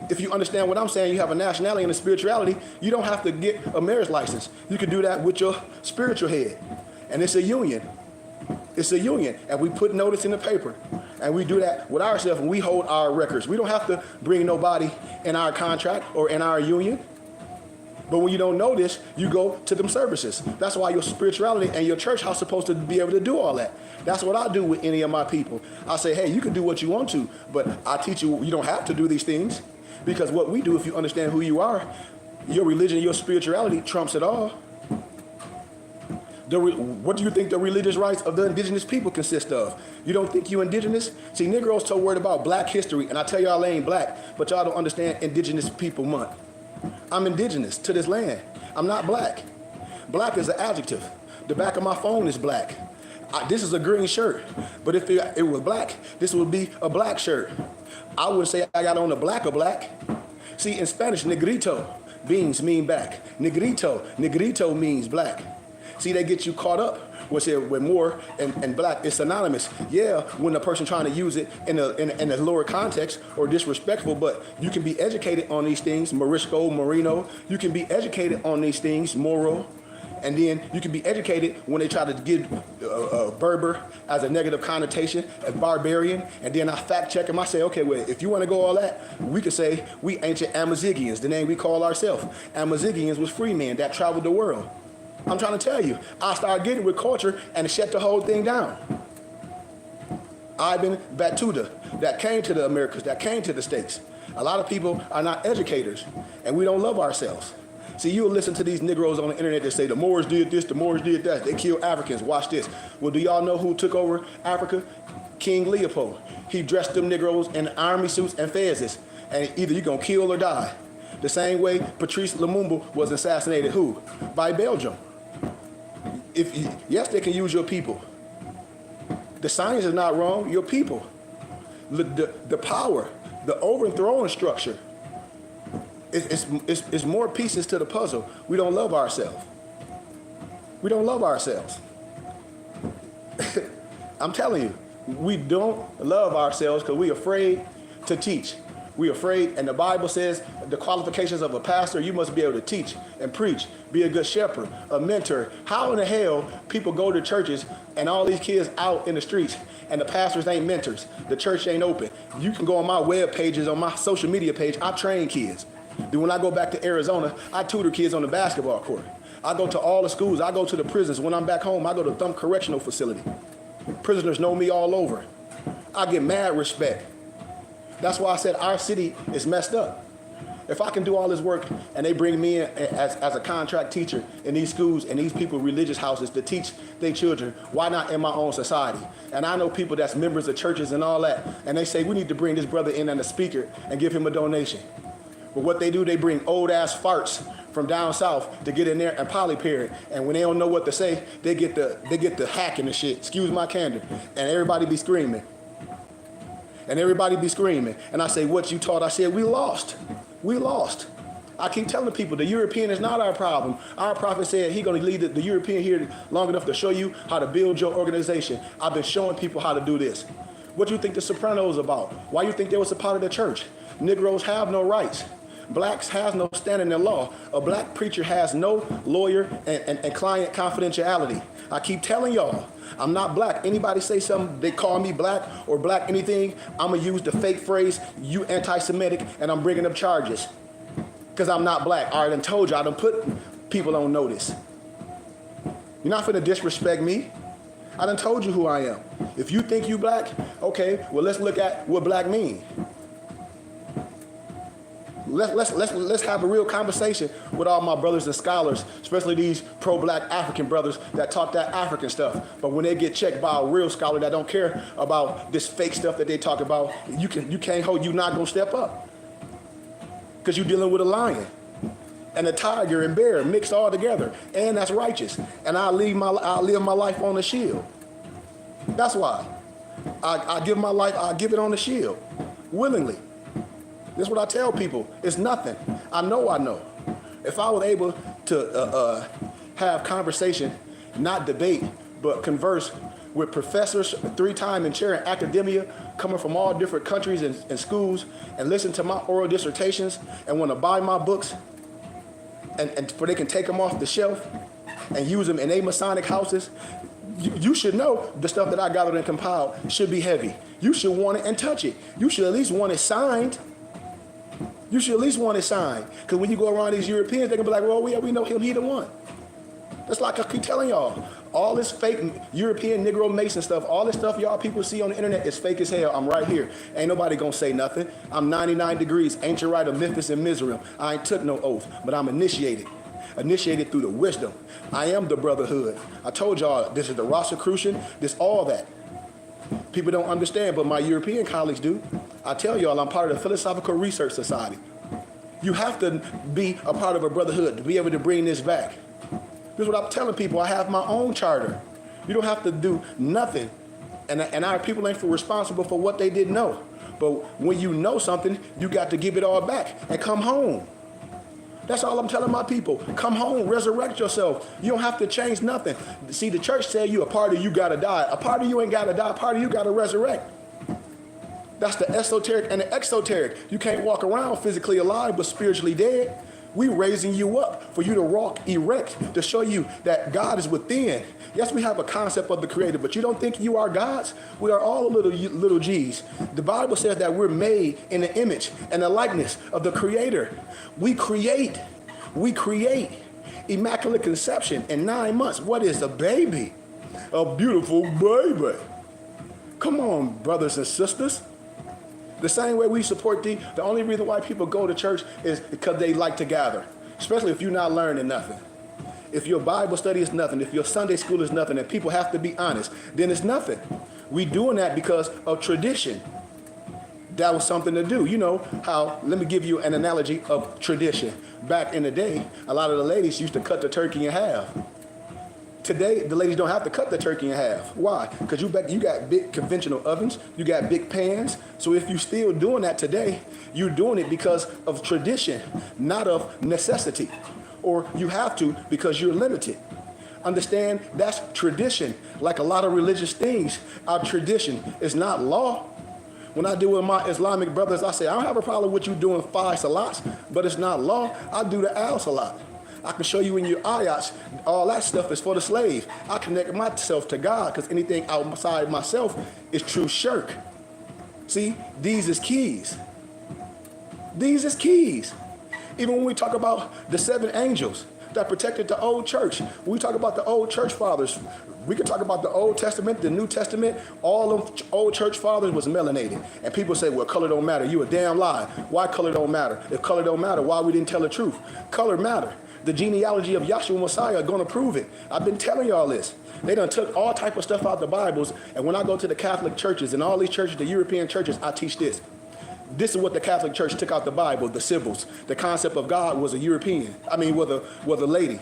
If you understand what I'm saying, you have a nationality and a spirituality, you don't have to get a marriage license. You can do that with your spiritual head. And it's a union. It's a union. And we put notice in the paper. And we do that with ourselves, and we hold our records. We don't have to bring nobody in our contract or in our union. But when you don't know this, you go to them services. That's why your spirituality and your church house is supposed to be able to do all that. That's what I do with any of my people. I say, hey, you can do what you want to, but I teach you, you don't have to do these things. Because what we do, if you understand who you are, your religion, your spirituality trumps it all. What do you think the religious rights of the indigenous people consist of? You don't think you indigenous? See, Negroes so worried about black history, and I tell y'all I ain't black, but y'all don't understand Indigenous People Month. I'm indigenous to this land. I'm not black. Black is an adjective. The back of my phone is black. This is a green shirt, but if it was black, this would be a black shirt. I wouldn't say I got on a black or black. See, in Spanish, negrito mean black. Negrito means black. See, they get you caught up with more and black. It's synonymous. Yeah, when a person trying to use it in a lower context or disrespectful, but you can be educated on these things, Morisco, Merino. You can be educated on these things, Moro. And then you can be educated when they try to give Berber as a negative connotation, as barbarian. And then I fact check them. I say, okay, well, if you want to go all that, we could say we ancient Amazigians, the name we call ourselves. Amazigians was free men that traveled the world. I'm trying to tell you, I started getting with culture and shut the whole thing down. Ibn Battuta, that came to the Americas, that came to the States. A lot of people are not educators, and we don't love ourselves. See, you'll listen to these Negroes on the internet that say the Moors did this, the Moors did that. They killed Africans. Watch this. Well, do y'all know who took over Africa? King Leopold. He dressed them Negroes in army suits and fezzes. And either you're going to kill or die. The same way Patrice Lumumba was assassinated, who? By Belgium. Yes, they can use your people. The science is not wrong. Your people. The power, the overthrowing structure. It's more pieces to the puzzle. We don't love ourselves. We don't love ourselves. I'm telling you, we don't love ourselves because we're afraid to teach. We're afraid, and the Bible says the qualifications of a pastor, you must be able to teach and preach, be a good shepherd, a mentor. How in the hell people go to churches and all these kids out in the streets and the pastors ain't mentors, the church ain't open? You can go on my web pages, on my social media page, I train kids. Then when I go back to Arizona, I tutor kids on the basketball court. I go to all the schools, I go to the prisons. When I'm back home, I go to Thumb Correctional Facility. Prisoners know me all over. I get mad respect. That's why I said our city is messed up. If I can do all this work and they bring me in as a contract teacher in these schools and these people religious houses to teach their children, why not in my own society? And I know people that's members of churches and all that, and they say we need to bring this brother in and a speaker and give him a donation. But what they do, they bring old ass farts from down south to get in there and polypare it. And when they don't know what to say, they get the hacking and shit. Excuse my candor. And everybody be screaming. And everybody be screaming. And I say, what you taught? I said, we lost. We lost. I keep telling people the European is not our problem. Our prophet said he's going to lead the European here long enough to show you how to build your organization. I've been showing people how to do this. What do you think the Sopranos about? Why you think they was a part of the church? Negroes have no rights. Blacks has no standing in law. A black preacher has no lawyer and client confidentiality. I keep telling y'all, I'm not black. Anybody say something, they call me black or black anything, I'm going to use the fake phrase, you anti-Semitic, and I'm bringing up charges. Because I'm not black. I done told you, I done put people on notice. You're not finna disrespect me. I done told you who I am. If you think you black, okay, well let's look at what black mean. Let's have a real conversation with all my brothers and scholars, especially these pro-black African brothers that talk that African stuff. But when they get checked by a real scholar that don't care about this fake stuff that they talk about, you can't hold, you not gonna step up. Because you're dealing with a lion. and a tiger and bear mixed all together, and that's righteous. And I'll live my life on the shield. That's why I give my life. I give it on the shield, willingly. This is what I tell people. It's nothing. I know. If I was able to have conversation, not debate, but converse with professors 3 times in chair in academia, coming from all different countries and schools, and listen to my oral dissertations, and want to buy my books, and for they can take them off the shelf and use them in their Masonic houses, you should know the stuff that I gathered and compiled should be heavy. You should want it and touch it. You should at least want it signed. Because when you go around these Europeans, they can be like, well, we know him, he the one. That's like I keep telling y'all. All this fake European Negro Mason stuff, all this stuff y'all people see on the internet is fake as hell. I'm right here. Ain't nobody gonna say nothing. I'm 99 degrees, ancient rite of Memphis and Mizraim. I ain't took no oath, but I'm initiated. Initiated through the wisdom. I am the brotherhood. I told y'all this is the Rosicrucian, this all that. People don't understand, but my European colleagues do. I tell y'all I'm part of the Philosophical Research Society. You have to be a part of a brotherhood to be able to bring this back. This is what I'm telling people. I have my own charter. You don't have to do nothing. And our people ain't responsible for what they didn't know. But when you know something, you got to give it all back and come home. That's all I'm telling my people. Come home, resurrect yourself. You don't have to change nothing. See, the church tell you a part of you got to die. A part of you ain't got to die. A part of you got to resurrect. That's the esoteric and the exoteric. You can't walk around physically alive but spiritually dead. We raising you up for you to walk erect, to show you that God is within. Yes, we have a concept of the Creator, but you don't think you are gods? We are all little G's. The Bible says that we're made in the image and the likeness of the Creator. We create. Immaculate conception in 9 months. What is a baby? A beautiful baby. Come on, brothers and sisters. The same way we support the only reason why people go to church is because they like to gather, especially if you're not learning nothing. If your Bible study is nothing, if your Sunday school is nothing, and people have to be honest, then it's nothing. We doing that because of tradition. That was something to do. You know how, let me give you an analogy of tradition. Back in the day, a lot of the ladies used to cut the turkey in half. Today, the ladies don't have to cut the turkey in half. Why? Because you got big conventional ovens, you got big pans. So if you're still doing that today, you're doing it because of tradition, not of necessity. Or you have to because you're limited. Understand, that's tradition. Like a lot of religious things, our tradition is not law. When I deal with my Islamic brothers, I say, I don't have a problem with you doing 5 salats, but it's not law. I do the al salat. I can show you in your ayats, all that stuff is for the slave. I connect myself to God because anything outside myself is true shirk. See, these is keys. These is keys. Even when we talk about the 7 angels that protected the old church, when we talk about the old church fathers, we could talk about the Old Testament, the New Testament. All of old church fathers was melanated. And people say, well, color don't matter. You a damn lie. Why color don't matter? If color don't matter, why we didn't tell the truth? Color matter. The genealogy of Yahshua Messiah are going to prove it. I've been telling y'all this. They done took all type of stuff out the Bibles, and when I go to the Catholic churches and all these churches, the European churches, I teach this. This is what the Catholic Church took out the Bible, the symbols. The concept of God was a European. Was a lady.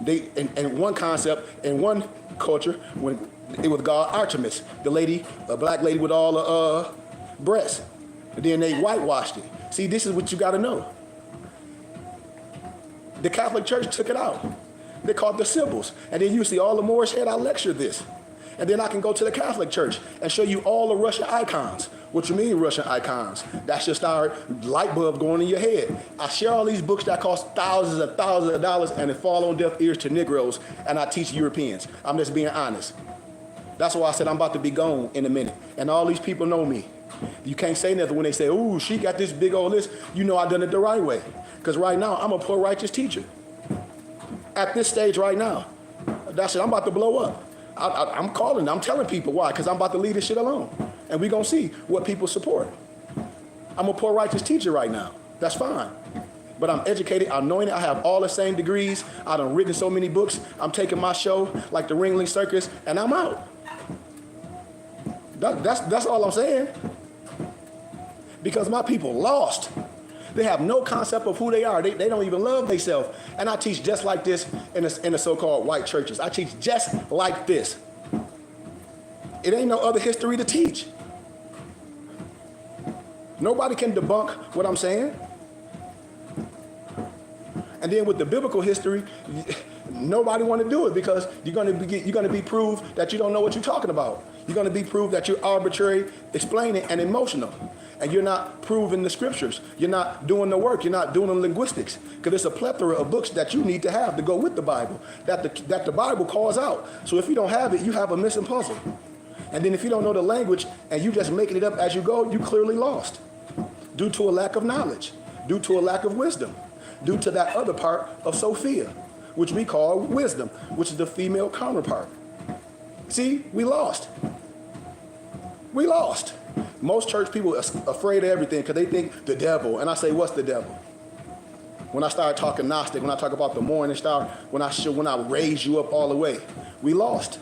And one concept in one culture, when it was God Artemis, the lady, a black lady with all the breasts. And then they whitewashed it. See, this is what you got to know. The Catholic Church took it out. They called the symbols. And then you see all the Moorish head, I lecture this. And then I can go to the Catholic Church and show you all the Russian icons. What you mean Russian icons? That's just our light bulb going in your head. I share all these books that cost thousands of dollars and it fall on deaf ears to Negroes, and I teach Europeans. I'm just being honest. That's why I said I'm about to be gone in a minute. And all these people know me. You can't say nothing when they say, ooh, she got this big old list. You know I done it the right way. Because right now, I'm a poor righteous teacher. At this stage right now, that's it. I'm about to blow up. I'm telling people why, because I'm about to leave this shit alone. And we're going to see what people support. I'm a poor righteous teacher right now. That's fine. But I'm educated, I'm anointed, I have all the same degrees. I done written so many books. I'm taking my show like the Ringling Circus, and I'm out. That's all I'm saying. Because my people lost. They have no concept of who they are. They don't even love themselves. And I teach just like this in the so-called white churches. I teach just like this. It ain't no other history to teach. Nobody can debunk what I'm saying. And then with the biblical history, nobody want to do it because you're going to be proved that you don't know what you're talking about. You're going to be proved that you're arbitrary, explaining, and emotional. And you're not proving the scriptures. You're not doing the work. You're not doing the linguistics. Because there's a plethora of books that you need to have to go with the Bible, that the Bible calls out. So if you don't have it, you have a missing puzzle. And then if you don't know the language and you just making it up as you go, you clearly lost. Due to a lack of knowledge, due to a lack of wisdom, due to that other part of Sophia, which we call wisdom, which is the female counterpart. See, we lost. We lost. Most church people are afraid of everything because they think the devil. And I say, what's the devil? When I start talking Gnostic, when I talk about the morning star, when I raise you up all the way, we lost.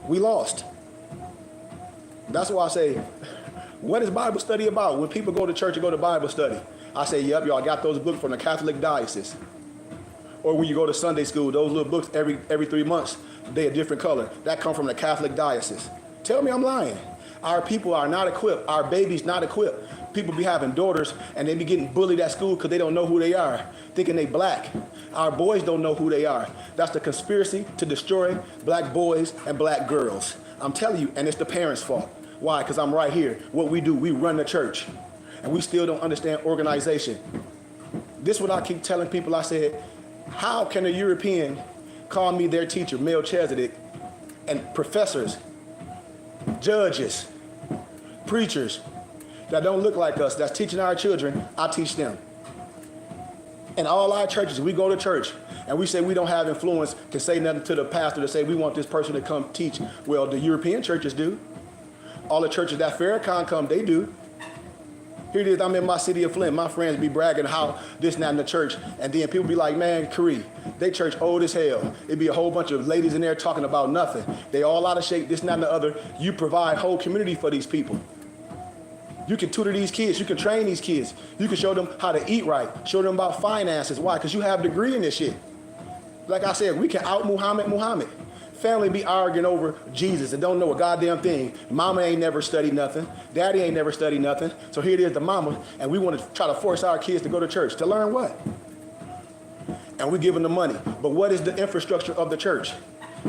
We lost. That's why I say, what is Bible study about? When people go to church and go to Bible study, I say, yep, y'all got those books from the Catholic diocese. Or when you go to Sunday school, those little books every 3 months, they a different color. That come from the Catholic diocese. Tell me I'm lying. Our people are not equipped. Our babies not equipped. People be having daughters and they be getting bullied at school because they don't know who they are, thinking they black. Our boys don't know who they are. That's the conspiracy to destroy black boys and black girls. I'm telling you, and it's the parents' fault. Why? Because I'm right here. What we do, we run the church. And we still don't understand organization. This is what I keep telling people. I said, how can a European call me their teacher, Melchizedek, and professors, judges, preachers that don't look like us, that's teaching our children, I teach them. In all our churches, we go to church and we say we don't have influence, can say nothing to the pastor to say we want this person to come teach. Well, the European churches do. All the churches that Farrakhan come, they do. Here it is, I'm in my city of Flint. My friends be bragging how this and that in the church. And then people be like, man, Cree, they church old as hell. It'd be a whole bunch of ladies in there talking about nothing. They all out of shape, this and that and the other. You provide whole community for these people. You can tutor these kids. You can train these kids. You can show them how to eat right. Show them about finances. Why? Because you have a degree in this shit. Like I said, we can out Muhammad. Family be arguing over Jesus and don't know a goddamn thing. Mama ain't never studied nothing. Daddy ain't never studied nothing. So here it is, the mama, and we want to try to force our kids to go to church. To learn what? And we give them the money. But what is the infrastructure of the church?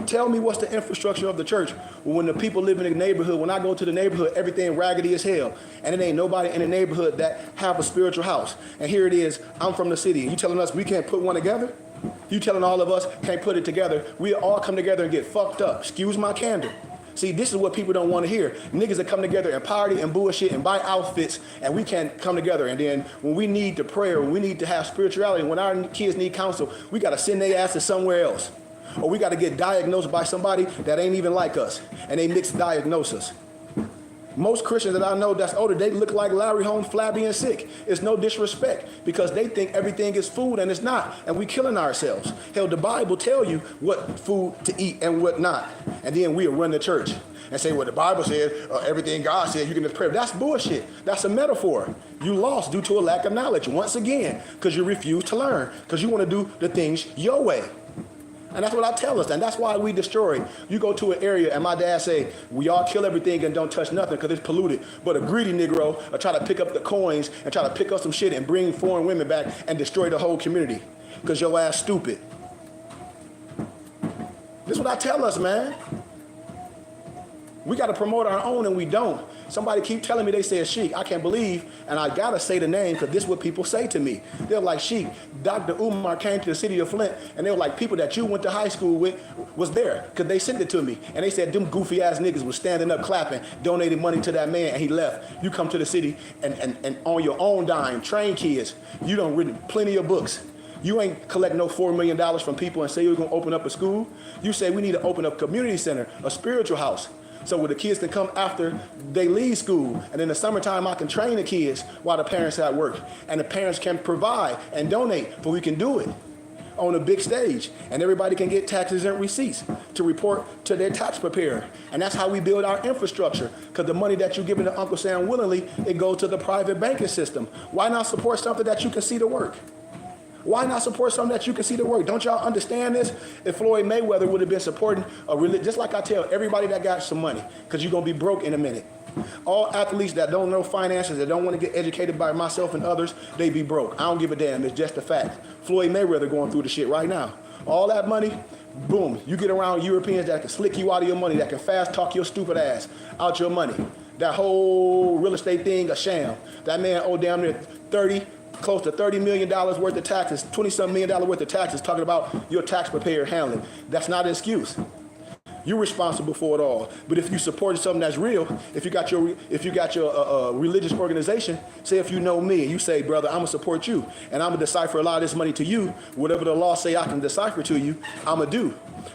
Tell me what's the infrastructure of the church. When the people live in the neighborhood, when I go to the neighborhood, everything raggedy as hell. And it ain't nobody in the neighborhood that have a spiritual house. And here it is, I'm from the city. You telling us we can't put one together? You telling all of us can't put it together. We all come together and get fucked up. Excuse my candor. See, this is what people don't want to hear. Niggas that come together and party and bullshit and buy outfits, and we can't come together. And then when we need to pray or we need to have spirituality, when our kids need counsel, we got to send their asses somewhere else. Or we got to get diagnosed by somebody that ain't even like us, and they mix diagnosis. Most Christians that I know that's older, they look like Larry Holmes, flabby and sick. It's no disrespect because they think everything is food and it's not, and we killing ourselves. Hell, the Bible tell you what food to eat and what not, and then we'll run the church and say, well, the Bible said, everything God said, you can just pray. That's bullshit. That's a metaphor. You lost due to a lack of knowledge once again because you refuse to learn because you want to do the things your way. And that's what I tell us, and that's why we destroy. You go to an area, and my dad say, we all kill everything and don't touch nothing because it's polluted. But a greedy Negro will try to pick up the coins and try to pick up some shit and bring foreign women back and destroy the whole community because your ass stupid. This is what I tell us, man. We got to promote our own, and we don't. Somebody keep telling me they said Sheik. I can't believe, and I got to say the name because this is what people say to me. They're like, Sheik, Dr. Umar came to the city of Flint, and they were like, people that you went to high school with was there because they sent it to me. And they said them goofy-ass niggas was standing up clapping, donating money to that man, and he left. You come to the city and on your own dime, train kids. You done written plenty of books. You ain't collect no $4 million from people and say you're going to open up a school. You say we need to open up a community center, a spiritual house. So where the kids can come after they leave school. And in the summertime, I can train the kids while the parents are at work. And the parents can provide and donate, but we can do it. on a big stage, and everybody can get taxes and receipts to report to their tax preparer. And that's how we build our infrastructure, because the money that you're giving to Uncle Sam willingly, it goes to the private banking system. Why not support something that you can see the work? Why not support something that you can see the work? Don't y'all understand this? If Floyd Mayweather would have been supporting a religion, just like I tell everybody that got some money, because you're going to be broke in a minute. All athletes that don't know finances, that don't want to get educated by myself and others, they be broke. I don't give a damn. It's just a fact. Floyd Mayweather going through the shit right now. All that money, boom. You get around Europeans that can slick you out of your money, that can fast talk your stupid ass out your money. That whole real estate thing, a sham. That man owed damn near close to $30 million worth of taxes, $20-some million worth of taxes, talking about your tax preparer handling. That's not an excuse. You're responsible for it all. But if you supported something that's real, if you got your religious organization, say if you know me and you say, brother, I'm gonna support you and I'm gonna decipher a lot of this money to you, whatever the law say I can decipher to you, I'm gonna do.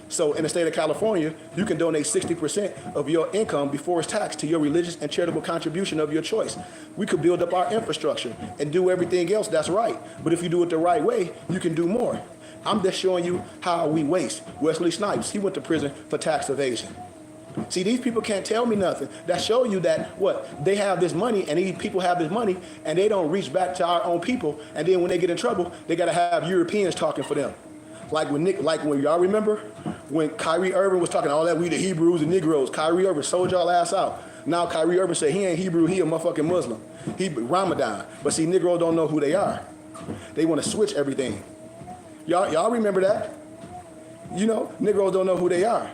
So in the state of California, you can donate 60% of your income before it's taxed to your religious and charitable contribution of your choice. We could build up our infrastructure and do everything else that's right. But if you do it the right way, you can do more. I'm just showing you how we waste. Wesley Snipes, he went to prison for tax evasion. See, these people can't tell me nothing. That show you that, what, they have this money, and these people have this money, and they don't reach back to our own people, and then when they get in trouble, they got to have Europeans talking for them. Like when y'all remember when Kyrie Irving was talking all that, we the Hebrews and Negroes, Kyrie Irving sold y'all ass out. Now Kyrie Irving said he ain't Hebrew, he a motherfucking Muslim. He Ramadan. But see, Negroes don't know who they are. They want to switch everything. Y'all remember that? You know, Negroes don't know who they are.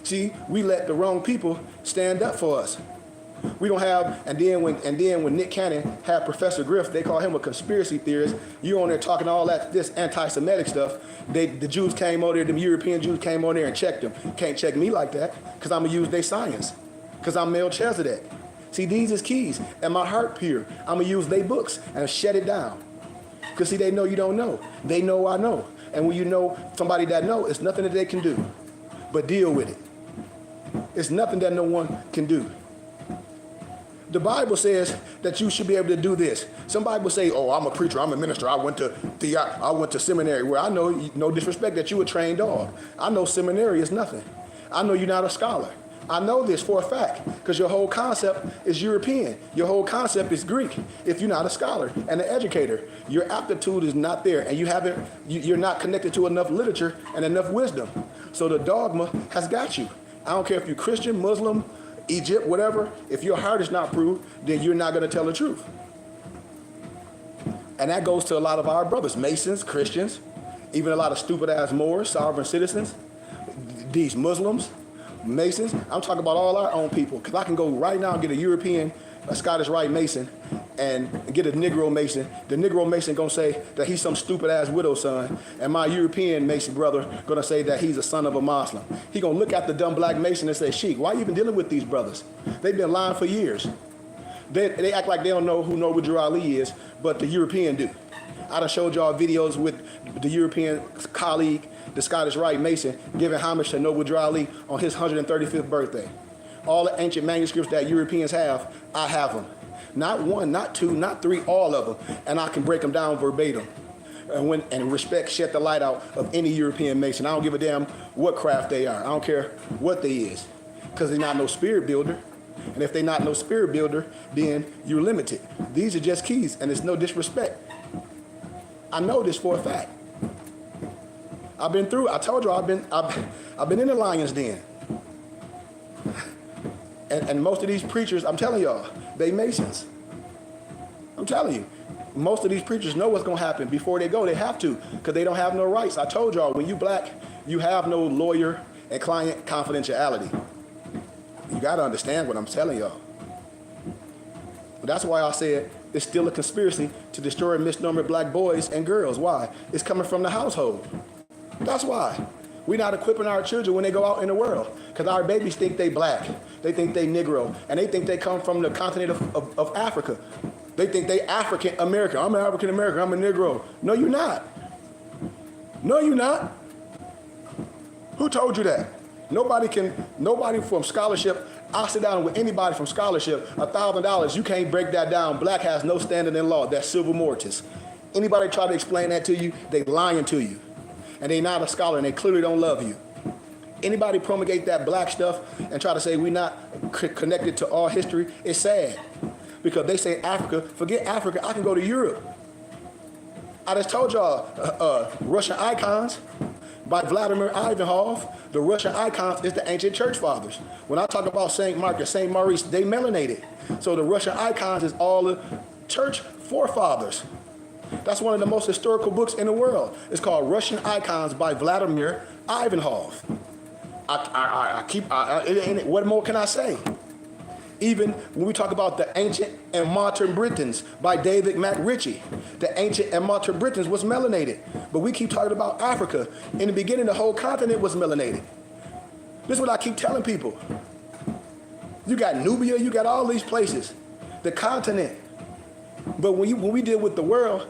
See, we let the wrong people stand up for us. We don't have, and then when Nick Cannon had Professor Griff, they call him a conspiracy theorist. You on there talking all this anti-Semitic stuff. The Jews came over there, the European Jews came on there and checked them. Can't check me like that, because I'm gonna use their science, because I'm Melchizedek. See, these is keys, and my heart pure. I'm gonna use their books and shut it down. Because see, they know you don't know. They know I know. And when you know somebody that know, it's nothing that they can do but deal with it. It's nothing that no one can do. The Bible says that you should be able to do this. Somebody will say, oh, I'm a preacher, I'm a minister, I went to seminary. Where I know, no disrespect, that you a trained dog. I know seminary is nothing. I know you're not a scholar. I know this for a fact, because your whole concept is European. Your whole concept is Greek. If you're not a scholar and an educator, your aptitude is not there, and you're not connected to enough literature and enough wisdom. So the dogma has got you. I don't care if you're Christian, Muslim, Egypt, whatever. If your heart is not proved, then you're not going to tell the truth. And that goes to a lot of our brothers, Masons, Christians, even a lot of stupid-ass Moors, sovereign citizens, these Muslims, Masons. I'm talking about all our own people, because I can go right now and get a European, a Scottish Rite Mason, and get a Negro Mason. The Negro Mason gonna say that he's some stupid ass widow son, and my European Mason brother gonna say that he's a son of a Muslim. He gonna look at the dumb black Mason and say, Sheik, why you even dealing with these brothers? They've been lying for years. They act like they don't know who Norbert Ali is, but the European do. I done showed y'all videos with the European colleague, the Scottish Rite Mason, giving homage to Noble Drew Ali on his 135th birthday. All the ancient manuscripts that Europeans have, I have them. Not one, not two, not three, all of them. And I can break them down verbatim. And respect shed the light out of any European Mason. I don't give a damn what craft they are. I don't care what they is, because they're not no spirit builder. And if they're not no spirit builder, then you're limited. These are just keys, and it's no disrespect. I know this for a fact. I've been through. I told you I've been in the lion's den. And most of these preachers, I'm telling y'all, they Masons. I'm telling you, most of these preachers know what's going to happen before they go. They have to, because they don't have no rights. I told y'all, when you black, you have no lawyer and client confidentiality. You got to understand what I'm telling y'all. That's why I said it's still a conspiracy to destroy and misnomer black boys and girls. Why? It's coming from the household. That's why. We're not equipping our children when they go out in the world, because our babies think they black. They think they Negro, and they think they come from the continent of Africa. They think they African American. I'm an African American, I'm a Negro. No, you're not. No, you're not. Who told you that? Nobody from scholarship, I'll sit down with anybody from scholarship, $1,000, you can't break that down. Black has no standing in law, that's civil mortis. Anybody try to explain that to you, they lying to you. And they not a scholar and they clearly don't love you. Anybody promulgate that black stuff and try to say we're not connected to all history, it's sad. Because they say Africa, forget Africa, I can go to Europe. I just told y'all, Russian icons by Vladimir Ivanov. The Russian icons is the ancient church fathers. When I talk about St. Mark and St. Maurice, they melanated. So the Russian icons is all the church forefathers. That's one of the most historical books in the world. It's called Russian Icons by Vladimir Ivanov. What more can I say? Even when we talk about the ancient and modern Britons by David McRitchie, the ancient and modern Britons was melanated. But we keep talking about Africa. In the beginning, the whole continent was melanated. This is what I keep telling people. You got Nubia, you got all these places, the continent. But when we deal with the world,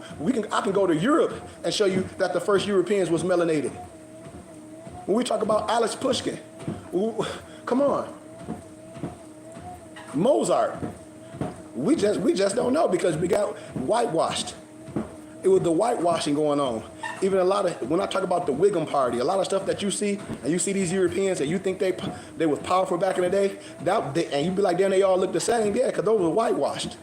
I can go to Europe and show you that the first Europeans was melanated. When we talk about Alex Pushkin, come on. Mozart, we just don't know because we got whitewashed. It was the whitewashing going on. Even when I talk about the Whigham Party, a lot of stuff that you see, and you see these Europeans and you think they was powerful back in the day, and you be like, damn, they all look the same, yeah, because those were whitewashed.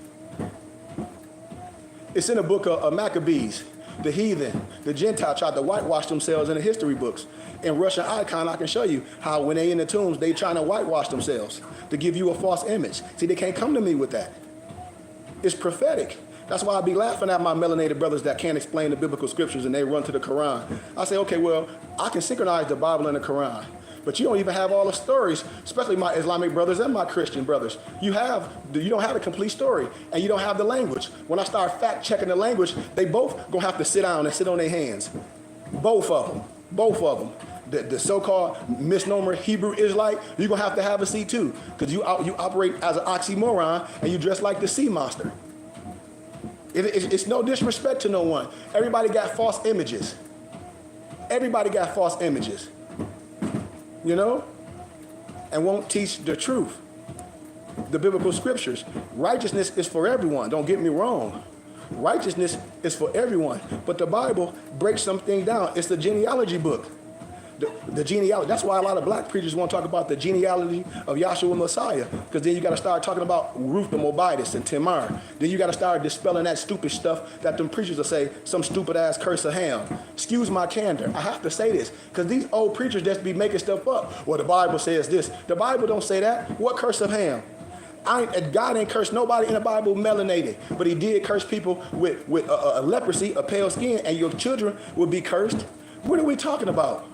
It's in the book of Maccabees. The heathen, the Gentile tried to whitewash themselves in the history books. In Russian icon, I can show you how when they in the tombs, they trying to whitewash themselves to give you a false image. See, they can't come to me with that. It's prophetic. That's why I be laughing at my melanated brothers that can't explain the biblical scriptures and they run to the Quran. I say, okay, well, I can synchronize the Bible and the Quran. But you don't even have all the stories, especially my Islamic brothers and my Christian brothers. You don't have the complete story, and you don't have the language. When I start fact checking the language, they both gonna have to sit down and sit on their hands. Both of them. The so-called misnomer Hebrew Israelite, you're gonna have to have a seat too, because you operate as an oxymoron and you dress like the sea monster. It's no disrespect to no one. Everybody got false images. You know, and won't teach the truth, the biblical scriptures. Righteousness is for everyone, don't get me wrong. Righteousness is for everyone, but the Bible breaks something down. It's the genealogy book. The genealogy, that's why a lot of black preachers want to talk about the genealogy of Yahshua Messiah, because then you got to start talking about Ruth the Moabitess and Tamar. Then you got to start dispelling that stupid stuff that them preachers will say, some stupid ass curse of Ham. Excuse my candor, I have to say this, because these old preachers just be making stuff up. Well, the Bible says this. The Bible don't say that. What curse of Ham? God ain't cursed nobody in the Bible melanated, but he did curse people with leprosy, a pale skin, and your children will be cursed. What are we talking about?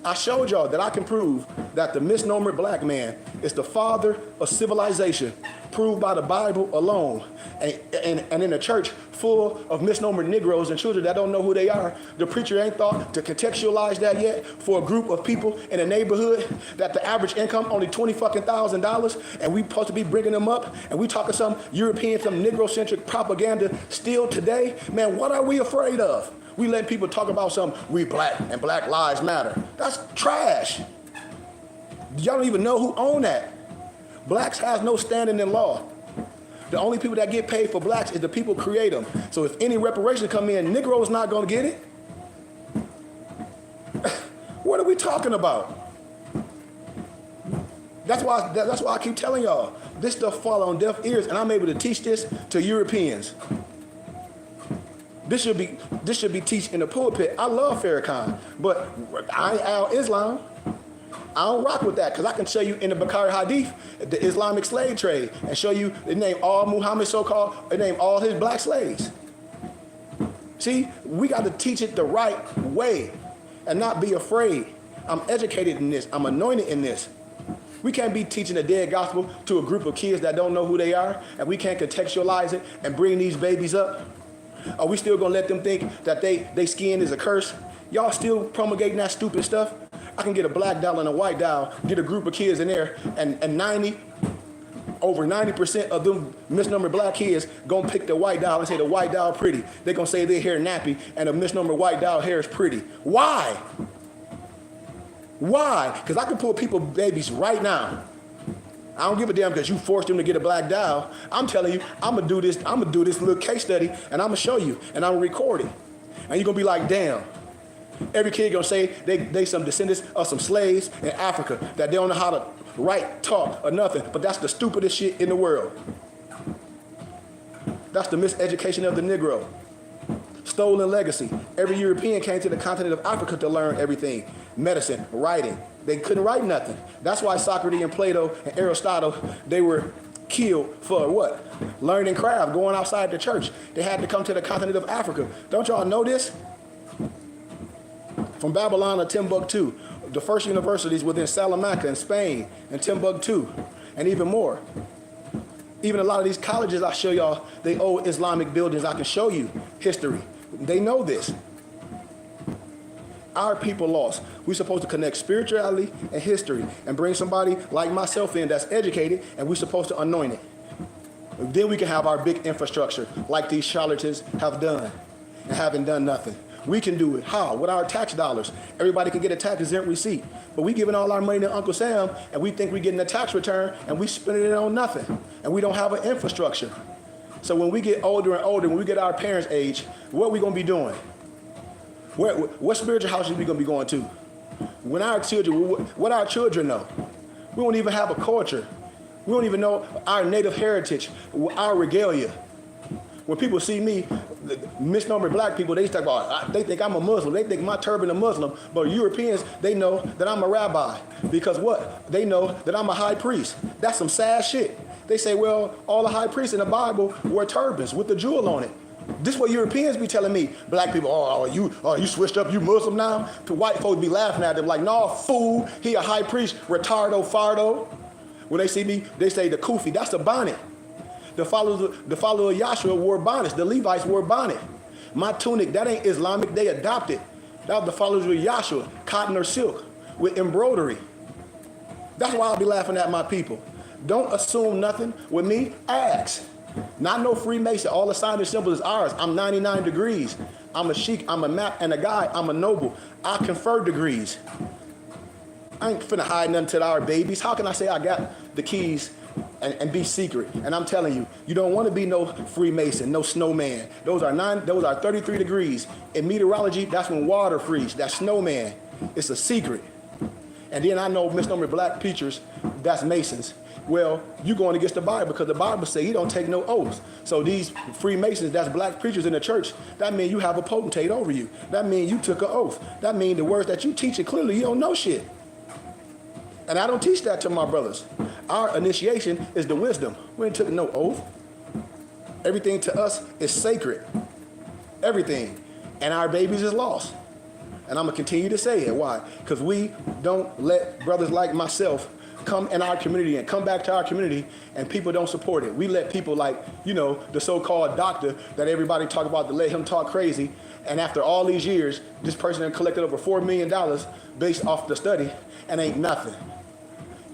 I showed y'all that I can prove that the misnomer black man is the father of civilization, proved by the Bible alone. And in a church full of misnomer Negroes and children that don't know who they are, the preacher ain't thought to contextualize that yet for a group of people in a neighborhood that the average income only $20,000, and we supposed to be bringing them up, and we talking some European, some Negro-centric propaganda still today. Man, what are we afraid of? We let people talk about we black and Black Lives Matter. That's trash. Y'all don't even know who own that. Blacks has no standing in law. The only people that get paid for blacks is the people who create them. So if any reparations come in, Negro is not going to get it. What are we talking about? That's why I keep telling y'all, this stuff fall on deaf ears, and I'm able to teach this to Europeans. This should be teach in the pulpit. I love Farrakhan, but I ain't al-Islam. I don't rock with that, because I can show you in the Bukhari Hadith, the Islamic slave trade, and show you the name all Muhammad so-called, the name all his black slaves. See, we got to teach it the right way and not be afraid. I'm educated in this. I'm anointed in this. We can't be teaching the dead gospel to a group of kids that don't know who they are, and we can't contextualize it and bring these babies up. Are we still going to let them think that they skin is a curse? Y'all still promulgating that stupid stuff? I can get a black doll and a white doll, get a group of kids in there, and over 90% of them misnomer black kids going to pick the white doll and say the white doll pretty. They're going to say their hair nappy and the misnomer white doll hair is pretty. Why? Why? Because I can pull people babies right now. I don't give a damn because you forced them to get a black dial. I'm telling you, I'm gonna do this little case study, and I'm gonna show you, and I'm gonna record it. And you're gonna be like, damn. Every kid gonna say they some descendants of some slaves in Africa that they don't know how to write, talk, or nothing. But that's the stupidest shit in the world. That's the miseducation of the Negro. Stolen legacy. Every European came to the continent of Africa to learn everything. Medicine, writing. They couldn't write nothing. That's why Socrates and Plato and Aristotle, they were killed for what? Learning craft, going outside the church. They had to come to the continent of Africa. Don't y'all know this? From Babylon to Timbuktu, the first universities within Salamanca in Spain, and Timbuktu, and even more. Even a lot of these colleges I show y'all, they old Islamic buildings. I can show you history. They know this. Our people lost. We're supposed to connect spirituality and history and bring somebody like myself in that's educated, and we're supposed to anoint it. Then we can have our big infrastructure like these charlatans have done and haven't done nothing. We can do it. How? With our tax dollars. Everybody can get a tax exempt receipt. But we giving all our money to Uncle Sam, and we think we're getting a tax return, and we spending it on nothing. And we don't have an infrastructure. So when we get older and older, when we get our parents' age, what are we going to be doing? What spiritual house are we going to be going to? When our children, what our children know? We don't even have a culture. We don't even know our native heritage, our regalia. When people see me, misnomer black people, they talk about, they think I'm a Muslim. They think my turban a Muslim. But Europeans, they know that I'm a rabbi. Because what? They know that I'm a high priest. That's some sad shit. They say, well, all the high priests in the Bible wear turbans with the jewel on it. This is what Europeans be telling me. Black people, you switched up, you Muslim now? The white folks be laughing at them like, no, fool, he a high priest, retardo, fardo. When they see me, they say the kufi, that's the bonnet. The followers of Yahshua wore bonnets. The Levites wore bonnet. My tunic, that ain't Islamic. They adopted. That was the followers of Yahshua, cotton or silk with embroidery. That's why I'll be laughing at my people. Don't assume nothing with me. Ask. Not no Freemason. All the sign and symbols is ours. I'm 99 degrees. I'm a sheik. I'm a map and a guy. I'm a noble. I confer degrees. I ain't finna hide nothing to our babies. How can I say I got the keys and be secret? And I'm telling you, you don't want to be no Freemason, no snowman. Those are 33 degrees. In meteorology, that's when water freezes. That's snowman. It's a secret. And then I know misnomer black preachers, that's Masons. Well, you're going against the Bible because the Bible says you don't take no oaths. So these Freemasons, that's black preachers in the church, that means you have a potentate over you. That means you took an oath. That means the words that you teach, clearly you don't know shit. And I don't teach that to my brothers. Our initiation is the wisdom. We ain't took no oath. Everything to us is sacred. Everything. And our babies is lost. And I'm going to continue to say it. Why? Because we don't let brothers like myself come in our community and come back to our community, and people don't support it. We let people like, the so-called doctor that everybody talk about to let him talk crazy. And after all these years, this person has collected over $4 million based off the study, and ain't nothing.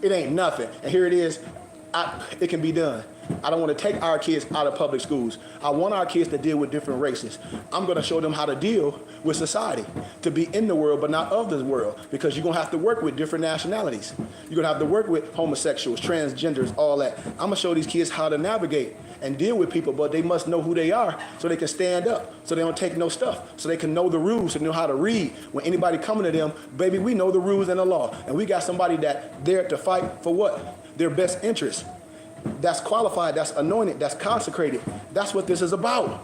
It ain't nothing. And here it is. It can be done. I don't want to take our kids out of public schools. I want our kids to deal with different races. I'm going to show them how to deal with society, to be in the world but not of this world, because you're going to have to work with different nationalities. You're going to have to work with homosexuals, transgenders, all that. I'm going to show these kids how to navigate and deal with people, but they must know who they are so they can stand up, so they don't take no stuff, so they can know the rules, so they know how to read. When anybody coming to them, baby, we know the rules and the law. And we got somebody that there to fight for what? Their best interest. That's qualified, that's anointed, that's consecrated. That's what this is about.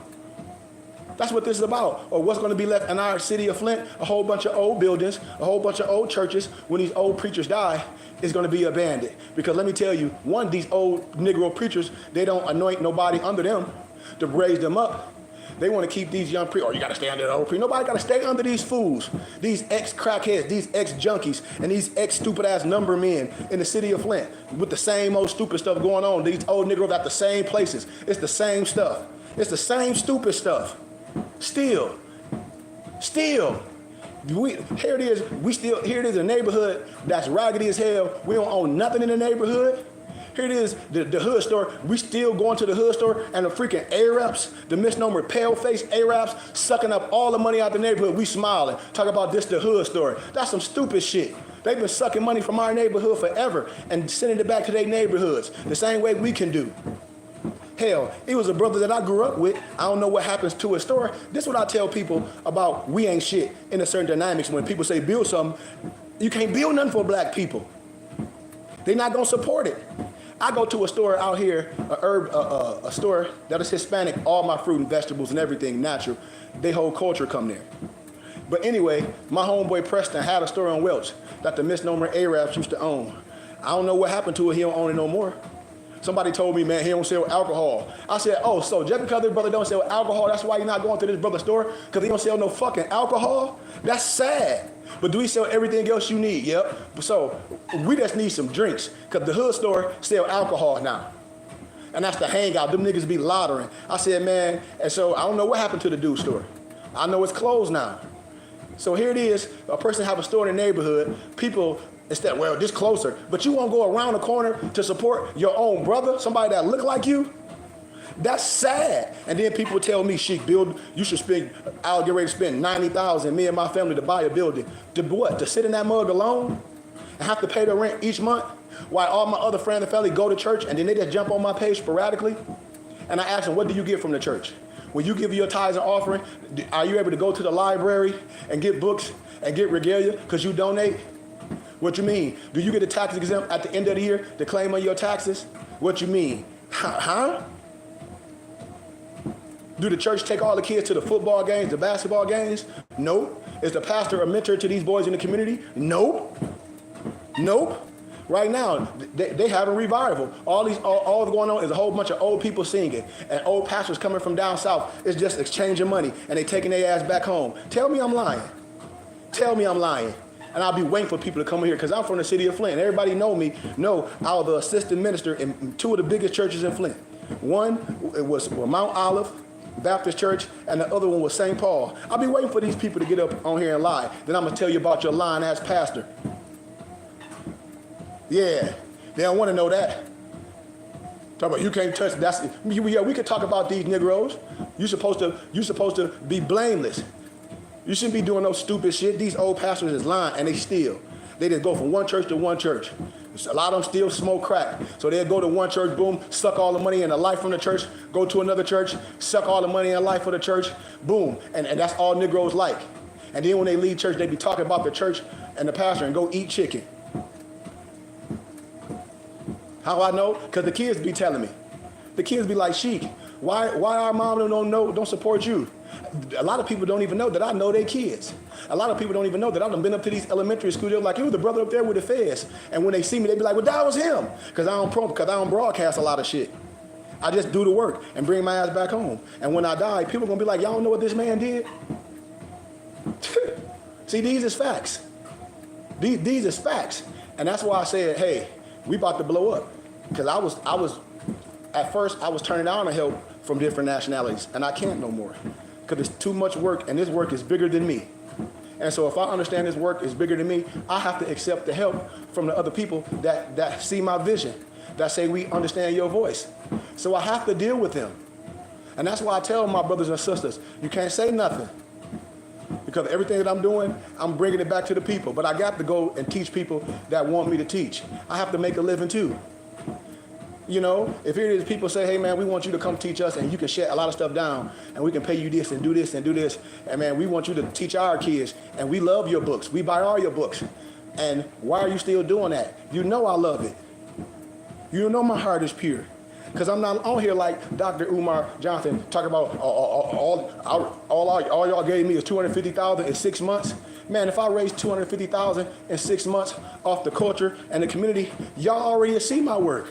That's what this is about. Or what's going to be left in our city of Flint, a whole bunch of old buildings, a whole bunch of old churches. When these old preachers die, is going to be abandoned. Because let me tell you, one, these old Negro preachers, they don't anoint nobody under them to raise them up. They want to keep these young preachers, you got to stay under the old preacher. Nobody got to stay under these fools, these ex-crackheads, these ex-junkies, and these ex-stupid-ass number men in the city of Flint with the same old stupid stuff going on. These old Negroes at the same places. It's the same stuff. It's the same stupid stuff. Still. Here it is, a neighborhood that's raggedy as hell. We don't own nothing in the neighborhood. Here it is, the hood store. We still going to the hood store and the freaking Arabs, the misnomer pale-faced Arabs, sucking up all the money out the neighborhood. We smiling, talk about this the hood store. That's some stupid shit. They've been sucking money from our neighborhood forever and sending it back to their neighborhoods the same way we can do. Hell, it was a brother that I grew up with. I don't know what happens to a store. This is what I tell people about we ain't shit in a certain dynamics. When people say build something, you can't build nothing for black people. They're not gonna support it. I go to a store out here, a store that is Hispanic, all my fruit and vegetables and everything natural. They whole culture come there. But anyway, my homeboy Preston had a store on Welch that the misnomer Arabs used to own. I don't know what happened to it, he don't own it no more. Somebody told me, man, he don't sell alcohol. I said, oh, so just because this brother don't sell alcohol, that's why you're not going to this brother's store? Because he don't sell no fucking alcohol? That's sad. But do we sell everything else you need? Yep. So we just need some drinks because the hood store sell alcohol now. And that's the hangout. Them niggas be lottering. I said, man, and so I don't know what happened to the dude store. I know it's closed now. So here it is. A person have a store in the neighborhood. People, instead, well, this closer. But you won't go around the corner to support your own brother, somebody that look like you? That's sad. And then people tell me, Sheik, you should spend, I'll get ready to spend $90,000, me and my family, to buy a building. To what? To sit in that mug alone and have to pay the rent each month while all my other friends and family go to church and then they just jump on my page sporadically? And I ask them, what do you get from the church? When you give your tithes and offering, are you able to go to the library and get books and get regalia because you donate? What you mean? Do you get a tax exempt at the end of the year to claim on your taxes? What you mean? Huh? Do the church take all the kids to the football games, the basketball games? Nope. Is the pastor a mentor to these boys in the community? Nope. Nope. Right now, they having revival. All that's going on is a whole bunch of old people singing and old pastors coming from down south. It's just exchanging money and they taking their ass back home. Tell me I'm lying. Tell me I'm lying. And I'll be waiting for people to come here because I'm from the city of Flint. Everybody know me. No, I was the assistant minister in two of the biggest churches in Flint. One it was Mount Olive Baptist Church, and the other one was St. Paul. I'll be waiting for these people to get up on here and lie. Then I'm going to tell you about your lying ass pastor. Yeah, they don't want to know that. Talk about you can't touch that's yeah, we could talk about these Negroes. You're supposed to be blameless. You shouldn't be doing no stupid shit. These old pastors is lying and they steal. They just go from one church to one church. A lot of them still smoke crack. So they'll go to one church, boom, suck all the money and the life from the church, go to another church, suck all the money and life from the church, boom. And that's all Negroes like. And then when they leave church, they be talking about the church and the pastor and go eat chicken. How I know? Because the kids be telling me. The kids be like, Sheik, why our mom don't support you? A lot of people don't even know that I know their kids. A lot of people don't even know that I've been up to these elementary schools. They're like, it was the brother up there with the feds. And when they see me, they be like, well, that was him. Because I don't broadcast a lot of shit. I just do the work and bring my ass back home. And when I die, people are going to be like, y'all don't know what this man did? See, these is facts. These is facts. And that's why I said, hey, we about to blow up. Because at first, I was turning down the help from different nationalities. And I can't no more. Because it's too much work, and this work is bigger than me. And so if I understand this work is bigger than me, I have to accept the help from the other people that see my vision, that say we understand your voice. So I have to deal with them. And that's why I tell my brothers and sisters, you can't say nothing. Because everything that I'm doing, I'm bringing it back to the people. But I got to go and teach people that want me to teach. I have to make a living too. You know, if here it is, people say, hey, man, we want you to come teach us and you can shut a lot of stuff down and we can pay you this and do this and do this. And, man, we want you to teach our kids and we love your books. We buy all your books. And why are you still doing that? You know I love it. You know my heart is pure. Because I'm not on here like Dr. Umar Johnson talking about all y'all gave me is $250,000 in 6 months. Man, if I raise $250,000 in 6 months off the culture and the community, y'all already see my work.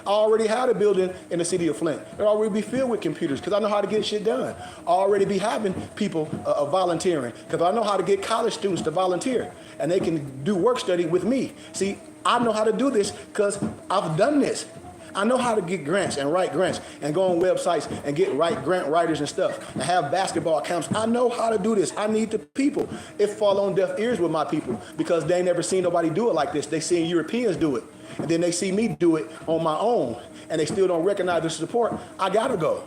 I already had a building in the city of Flint. It already be filled with computers because I know how to get shit done. I already be having people volunteering because I know how to get college students to volunteer and they can do work study with me. See, I know how to do this because I've done this. I know how to get grants and write grants and go on websites and write grant writers and stuff and have basketball camps. I know how to do this. I need the people. It fall on deaf ears with my people because they never seen nobody do it like this. They seen Europeans do it. And then they see me do it on my own and they still don't recognize the support. I gotta go.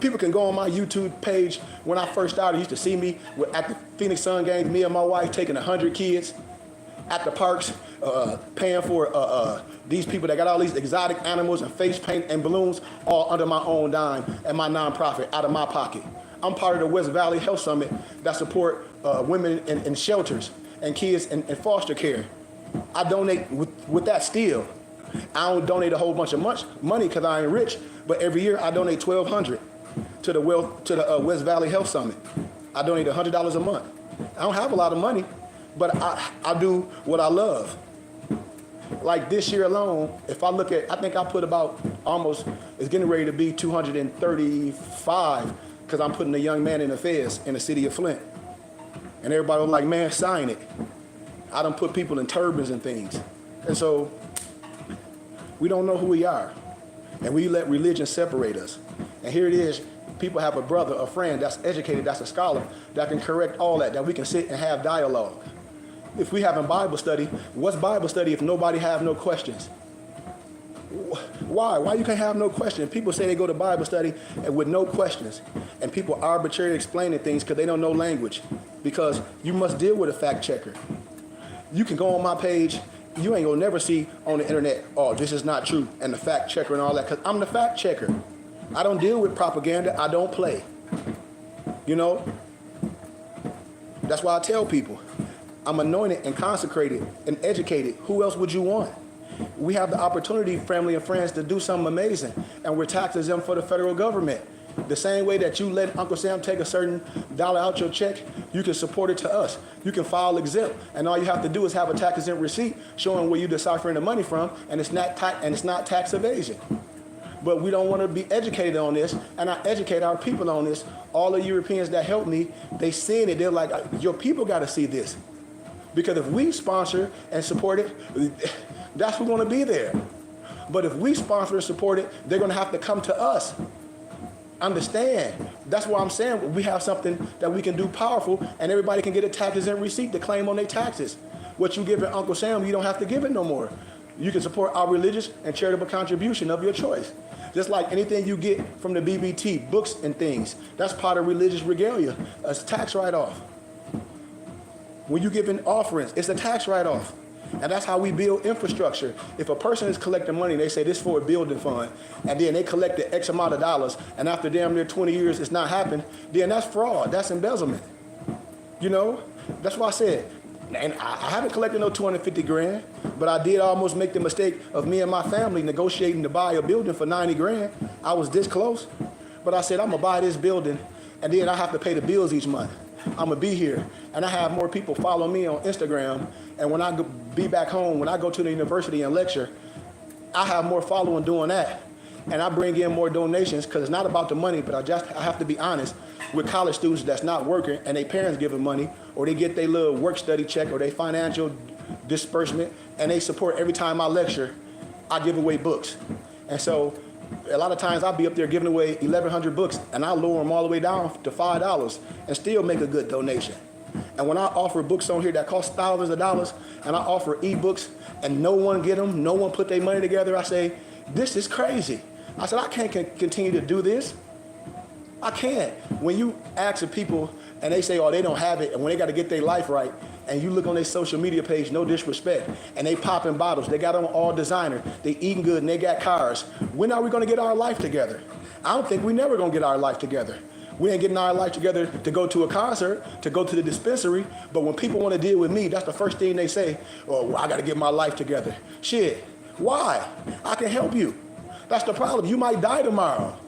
People can go on my YouTube page. When I first started, you used to see me at the Phoenix Sun games, me and my wife taking 100 kids at the parks, paying for these people that got all these exotic animals and face paint and balloons all under my own dime and my nonprofit out of my pocket. I'm part of the West Valley Health Summit that support women in shelters and kids in foster care. I donate with that still. I don't donate a whole bunch of money because I ain't rich, but every year I donate $1,200 to the West Valley Health Summit. I donate $100 a month. I don't have a lot of money, but I do what I love. Like this year alone, if I look at, I think I put about almost, it's getting ready to be 235 because I'm putting a young man in the feds in the city of Flint. And everybody was like, man, sign it. I done put people in turbans and things. And so we don't know who we are. And we let religion separate us. And here it is, people have a brother, a friend that's educated, that's a scholar, that can correct all that we can sit and have dialogue. If we having Bible study, what's Bible study if nobody have no questions? Why? Why you can't have no questions? People say they go to Bible study and with no questions. And people arbitrarily explaining things because they don't know language. Because you must deal with a fact checker. You can go on my page, you ain't gonna never see on the internet, oh, this is not true, and the fact checker and all that, because I'm the fact checker. I don't deal with propaganda, I don't play. You know? That's why I tell people, I'm anointed and consecrated and educated. Who else would you want? We have the opportunity, family and friends, to do something amazing, and we're tax exempt for the federal government. The same way that you let Uncle Sam take a certain dollar out your check, you can support it to us. You can file exempt, and all you have to do is have a tax exempt receipt showing where you're deciphering the money from, and it's not tax evasion. But we don't want to be educated on this, and I educate our people on this. All the Europeans that help me, they seen it. They're like, your people got to see this. Because if we sponsor and support it, that's who's going to be there. But if we sponsor and support it, they're going to have to come to us. Understand. That's why I'm saying we have something that we can do powerful, and everybody can get a tax exempt receipt to claim on their taxes. What you give in Uncle Sam, you don't have to give it no more. You can support our religious and charitable contribution of your choice. Just like anything you get from the BBT, books and things, that's part of religious regalia, a tax write-off. When you give in offerings, it's a tax write-off. And that's how we build infrastructure. If a person is collecting money, they say this for a building fund, and then they collected X amount of dollars, and after damn near 20 years it's not happened, then that's fraud, that's embezzlement. You know, that's why I said, and I haven't collected no 250 grand, but I did almost make the mistake of me and my family negotiating to buy a building for 90 grand. I was this close, but I said, I'm gonna buy this building, and then I have to pay the bills each month. I'm gonna be here, and I have more people follow me on Instagram, and when I be back home, when I go to the university and lecture, I have more following doing that, and I bring in more donations because it's not about the money, but I have to be honest with college students that's not working and their parents give them money, or they get their little work study check or their financial disbursement, and they support every time I lecture, I give away books. And so a lot of times I'll be up there giving away 1,100 books, and I'll lower them all the way down to $5 and still make a good donation. And when I offer books on here that cost thousands of dollars, and I offer ebooks, and no one get them, no one put their money together, I say, this is crazy. I said, I can't continue to do this. I can't. When you ask the people, and they say, oh, they don't have it, and when they got to get their life right, and you look on their social media page, no disrespect, and they popping bottles, they got on all designer, they eating good, and they got cars. When are we going to get our life together? I don't think we never going to get our life together. We ain't getting our life together to go to a concert, to go to the dispensary, but when people want to deal with me, that's the first thing they say, oh, well, I got to get my life together. Shit, why? I can help you. That's the problem. You might die tomorrow.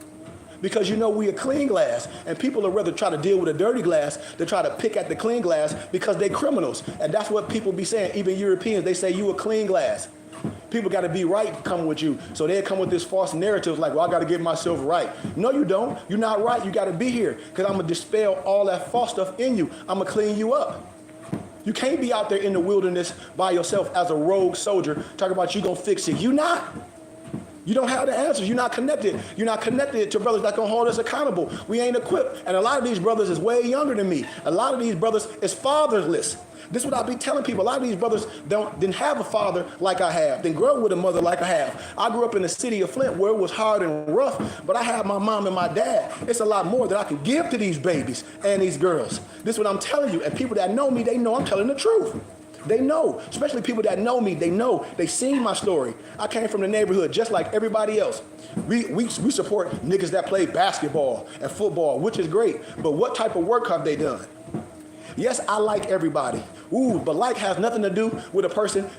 Because you know we a clean glass, and people would rather try to deal with a dirty glass than try to pick at the clean glass because they criminals. And that's what people be saying, even Europeans, they say you a clean glass. People got to be right coming with you. So they come with this false narrative like, well, I got to get myself right. No, you don't. You're not right. You got to be here because I'm going to dispel all that false stuff in you. I'm going to clean you up. You can't be out there in the wilderness by yourself as a rogue soldier talking about you going to fix it. You not. You don't have the answers. You're not connected. You're not connected to brothers that can hold us accountable. We ain't equipped. And a lot of these brothers is way younger than me. A lot of these brothers is fatherless. This is what I be telling people. A lot of these brothers didn't have a father like I have, didn't grow up with a mother like I have. I grew up in the city of Flint where it was hard and rough, but I have my mom and my dad. It's a lot more that I can give to these babies and these girls. This is what I'm telling you. And people that know me, they know I'm telling the truth. They know, especially people that know me, they know, they seen my story. I came from the neighborhood just like everybody else. We support niggas that play basketball and football, which is great, but what type of work have they done? Yes, I like everybody. Ooh, but like has nothing to do with a person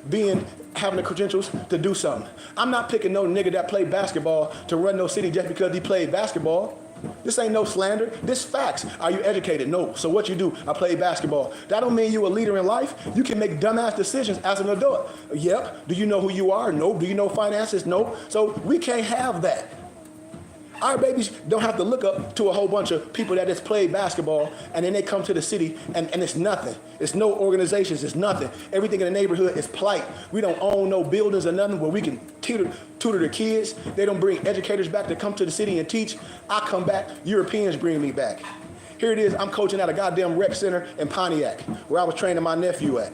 having the credentials to do something. I'm not picking no nigga that played basketball to run no city just because he played basketball. This ain't no slander. This facts. Are you educated? No. So what you do? I play basketball. That don't mean you a leader in life. You can make dumbass decisions as an adult. Yep. Do you know who you are? No. Do you know finances? No. So we can't have that. Our babies don't have to look up to a whole bunch of people that just play basketball and then they come to the city and it's nothing. It's no organizations. It's nothing. Everything in the neighborhood is plight. We don't own no buildings or nothing where we can tutor the kids. They don't bring educators back to come to the city and teach. I come back. Europeans bring me back. Here it is. I'm coaching at a goddamn rec center in Pontiac where I was training my nephew at.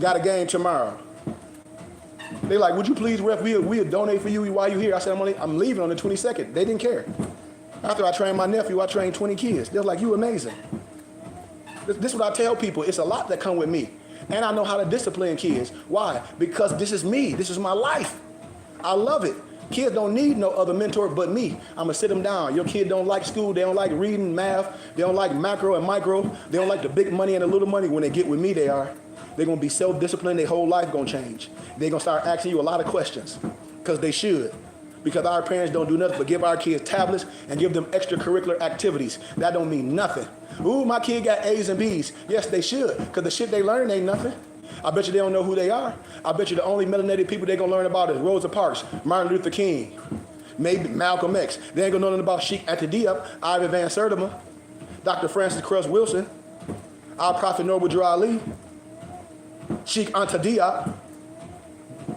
Got a game tomorrow. They like, would you please, ref, we'll donate for you while you're here. I said, I'm leaving on the 22nd. They didn't care. After I trained my nephew, I trained 20 kids. They're like, you amazing. This is what I tell people. It's a lot that come with me. And I know how to discipline kids. Why? Because this is me. This is my life. I love it. Kids don't need no other mentor but me. I'm going to sit them down. Your kid don't like school. They don't like reading, math. They don't like macro and micro. They don't like the big money and the little money. When they get with me, they are. They're going to be self-disciplined. Their whole life going to change. They're going to start asking you a lot of questions because they should. Because our parents don't do nothing but give our kids tablets and give them extracurricular activities. That don't mean nothing. Ooh, my kid got A's and B's. Yes, they should, because the shit they learn ain't nothing. I bet you they don't know who they are. I bet you the only melanated people they're going to learn about is Rosa Parks, Martin Luther King, maybe Malcolm X. They ain't going to know nothing about Sheikh Anta Diop, Ivan Van Sertima, Dr. Francis Cress Wilson, our Prophet Noble Drew Ali, Sheikh Anta Diop.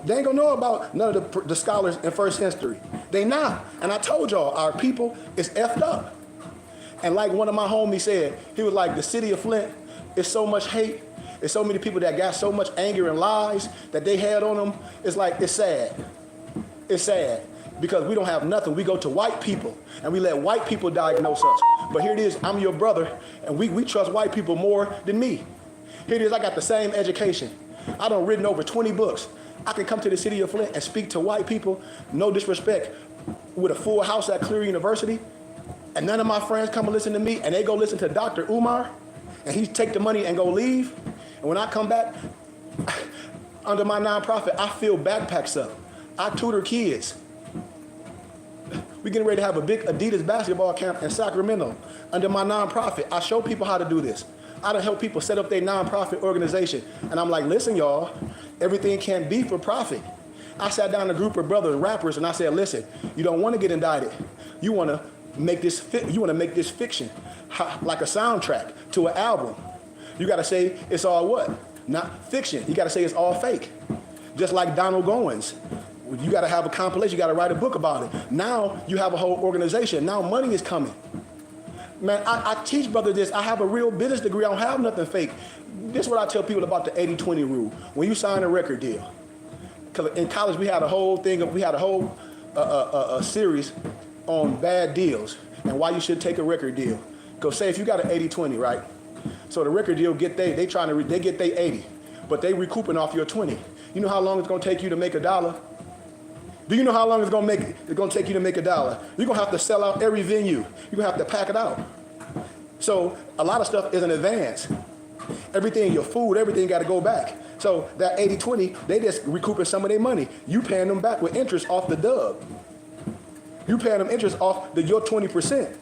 They ain't gonna know about none of the scholars in first history. They not. And I told y'all, our people is effed up. And like one of my homies said, he was like, the city of Flint is so much hate. There's so many people that got so much anger and lies that they had on them. It's like, it's sad. It's sad. Because we don't have nothing. We go to white people and we let white people diagnose us. But here it is, I'm your brother, and we trust white people more than me. Here it is, I got the same education. I done written over 20 books. I can come to the city of Flint and speak to white people, no disrespect, with a full house at Clear University, and none of my friends come and listen to me, and they go listen to Dr. Umar, and he take the money and go leave. And when I come back, under my nonprofit, I fill backpacks up. I tutor kids. We're getting ready to have a big Adidas basketball camp in Sacramento. Under my nonprofit, I show people how to do this. I done help people set up their nonprofit organization. And I'm like, listen, y'all, everything can't be for profit. I sat down a group of brothers, rappers, and I said, listen, you don't want to get indicted. You want to make this fiction, like a soundtrack to an album. You got to say it's all what? Not fiction. You got to say it's all fake. Just like Donald Goins. You got to have a compilation. You got to write a book about it. Now you have a whole organization. Now money is coming. Man, I teach brother this. I have a real business degree. I don't have nothing fake. This is what I tell people about the 80-20 rule. When you sign a record deal, in college we had a whole thing. We had a whole series on bad deals and why you should take a record deal. Because say if you got an 80-20, right? So the record deal they get their 80, but they recouping off your 20. You know how long it's gonna take you to make $1? Do you know how long it's gonna take you to make $1? You're gonna have to sell out every venue. You're gonna have to pack it out. So a lot of stuff is in advance. Everything, your food, everything gotta go back. So that 80-20, they just recouping some of their money. You paying them back with interest off the dub. You paying them interest off your 20%.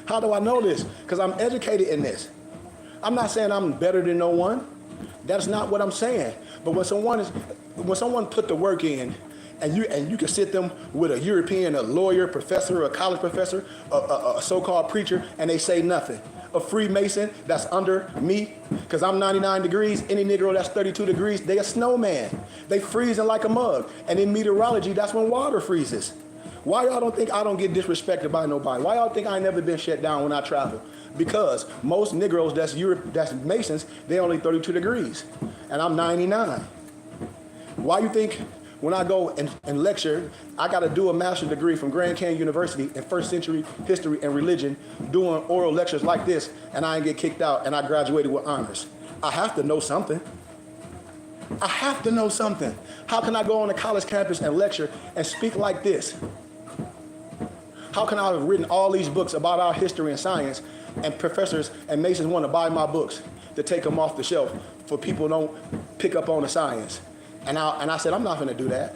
How do I know this? Because I'm educated in this. I'm not saying I'm better than no one. That's not what I'm saying. But when someone put the work in, and you can sit them with a European, a lawyer, professor, a college professor, a so-called preacher, and they say nothing. a Freemason that's under me, because I'm 99 degrees, any Negro that's 32 degrees, they a snowman. They freezing like a mug. And in meteorology, that's when water freezes. Why y'all don't think I don't get disrespected by nobody? Why y'all think I ain't never been shut down when I travel? Because most Negroes that's Masons, they only 32 degrees. And I'm 99. Why you think when I go and lecture, I got to do a master's degree from Grand Canyon University in first century history and religion, doing oral lectures like this, and I ain't get kicked out, and I graduated with honors? I have to know something. I have to know something. How can I go on a college campus and lecture and speak like this? How can I have written all these books about our history and science, and professors and Masons want to buy my books to take them off the shelf for people don't pick up on the science? And I said, I'm not going to do that.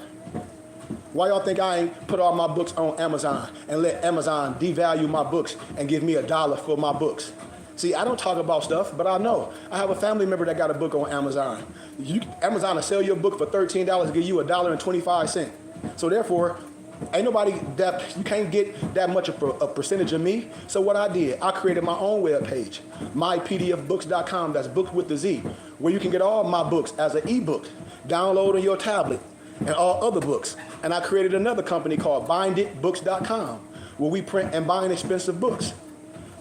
Why y'all think I ain't put all my books on Amazon and let Amazon devalue my books and give me $1 for my books? See, I don't talk about stuff, but I know. I have a family member that got a book on Amazon. Amazon will sell your book for $13 and give you $1.25. So therefore, ain't nobody that, you can't get that much of a percentage of me. So what I did, I created my own web page, mypdfbooks.com, that's books with the Z, where you can get all my books as an ebook, download on your tablet, and all other books. And I created another company called binditbooks.com, where we print and bind expensive books.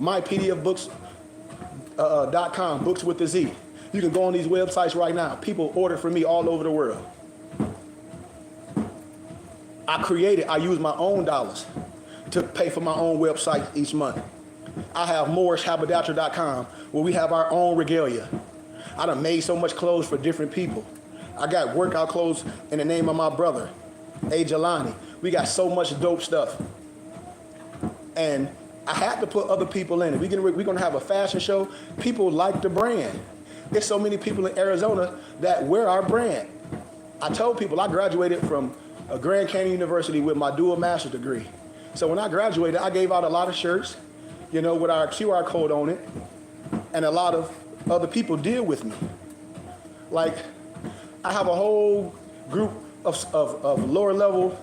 mypdfbooks.com, books with the Z. You can go on these websites right now. People order from me all over the world. I use my own dollars to pay for my own website each month. I have morrishaberdasher.com, where we have our own regalia. I done made so much clothes for different people. I got workout clothes in the name of my brother, A. Jelani. We got so much dope stuff. And I had to put other people in it. We're gonna have a fashion show. People like the brand. There's so many people in Arizona that wear our brand. I told people I graduated from a Grand Canyon University with my dual master's degree. So when I graduated, I gave out a lot of shirts, with our QR code on it, and a lot of other people deal with me. Like, I have a whole group of lower level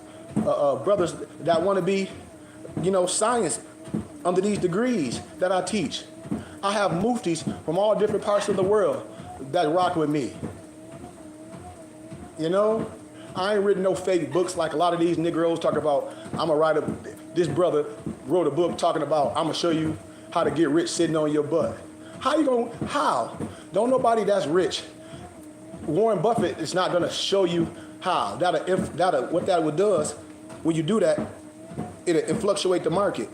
brothers that want to be, science under these degrees that I teach. I have muftis from all different parts of the world that rock with me. I ain't written no fake books like a lot of these Negroes talk about. This brother wrote a book talking about, I'm gonna show you how to get rich sitting on your butt. How? Don't nobody that's rich. Warren Buffett is not gonna show you how. What that does, when you do that, it'll fluctuate the market.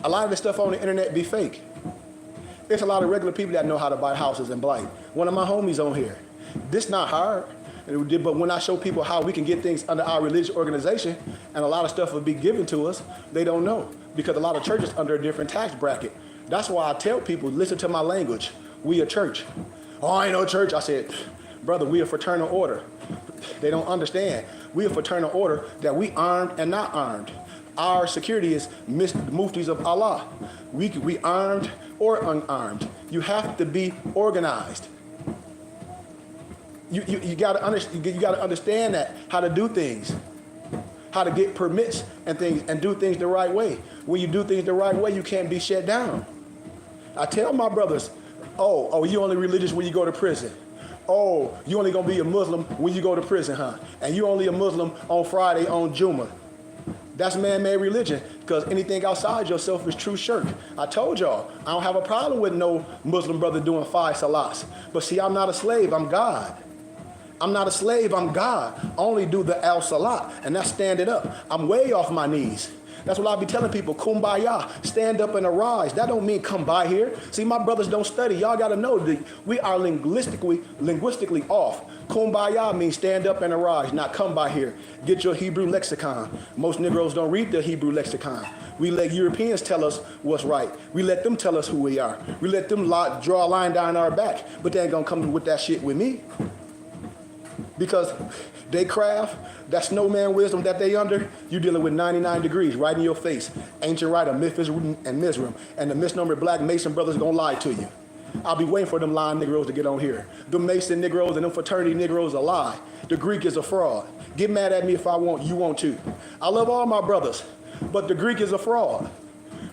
A lot of the stuff on the internet be fake. There's a lot of regular people that know how to buy houses in Blight. One of my homies on here. This not hard, but when I show people how we can get things under our religious organization, and a lot of stuff will be given to us, they don't know, because a lot of churches under a different tax bracket. That's why I tell people, listen to my language. We a church. Oh, I ain't no church. I said, brother, we a fraternal order. They don't understand. We a fraternal order that we armed and not armed. Our security is muftis of Allah. We armed or unarmed. You have to be organized. You gotta understand that, how to do things, how to get permits and things, and do things the right way. When you do things the right way, you can't be shut down. I tell my brothers, oh, you only religious when you go to prison. Oh, you only gonna be a Muslim when you go to prison, huh? And you only a Muslim on Friday on Juma. That's man-made religion, because anything outside yourself is true shirk. I told y'all, I don't have a problem with no Muslim brother doing 5 salats. But see, I'm not a slave, I'm God. I'm not a slave, I'm God. I only do the al-salat, and that's standing up. I'm way off my knees. That's what I be telling people, kumbaya, stand up and arise. That don't mean come by here. See, my brothers don't study. Y'all gotta know that we are linguistically off. Kumbaya means stand up and arise, not come by here. Get your Hebrew lexicon. Most Negroes don't read the Hebrew lexicon. We let Europeans tell us what's right. We let them tell us who we are. We let them draw a line down our back, but they ain't gonna come with that shit with me. Because they craft, that snowman wisdom that they under, you dealing with 99 degrees right in your face. Ancient writer, Memphis and Mizraim, and the misnomer black Mason brothers gonna lie to you. I'll be waiting for them lying Negroes to get on here. The Mason Negroes and them fraternity Negroes are lie. The Greek is a fraud. Get mad at me if you want to. I love all my brothers, but the Greek is a fraud.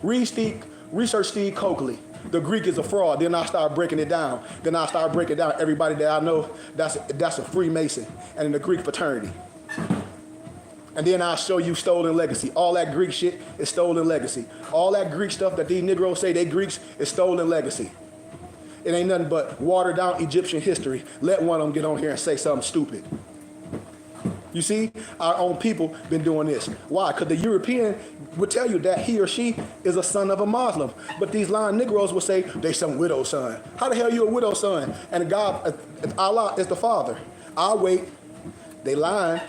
Research Steve Coakley. The Greek is a fraud. Then I start breaking it down. Everybody that I know, that's a Freemason and in the Greek fraternity. And then I'll show you stolen legacy. All that Greek shit is stolen legacy. All that Greek stuff that these Negroes say they Greeks is stolen legacy. It ain't nothing but watered down Egyptian history. Let one of them get on here and say something stupid. You see, our own people been doing this. Why? Because the European would tell you that he or she is a son of a Muslim. But these lying Negroes will say they some widow son. How the hell you a widow son? And God, Allah is the father. I'll wait. They lying.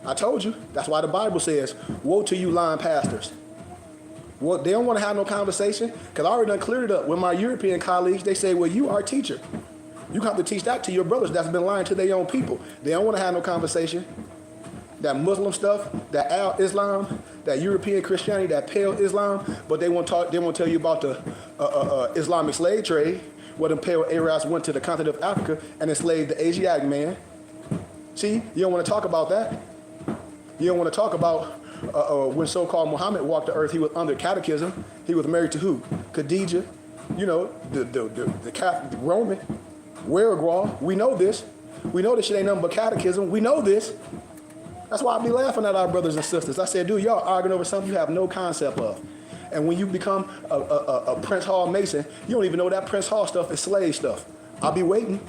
I told you. That's why the Bible says, woe to you lying pastors. Well, they don't want to have no conversation because I already done cleared it up with my European colleagues. They say, well, you are a teacher. You have to teach that to your brothers that's been lying to their own people. They don't want to have no conversation. That Muslim stuff, that Al-Islam, that European Christianity, that Pale Islam, but they won't talk. They won't tell you about the Islamic slave trade, where the Pale Arabs went to the continent of Africa and enslaved the Asiatic man. See, you don't want to talk about that. You don't want to talk about when so-called Muhammad walked the earth. He was under catechism. He was married to who? Khadijah. You know, the Catholic Roman. Wherewithal. We know this. We know this shit ain't nothing but catechism. We know this. That's why I be laughing at our brothers and sisters. I said, dude, y'all arguing over something you have no concept of. And when you become a Prince Hall Mason, you don't even know that Prince Hall stuff is slave stuff. I'll be waiting.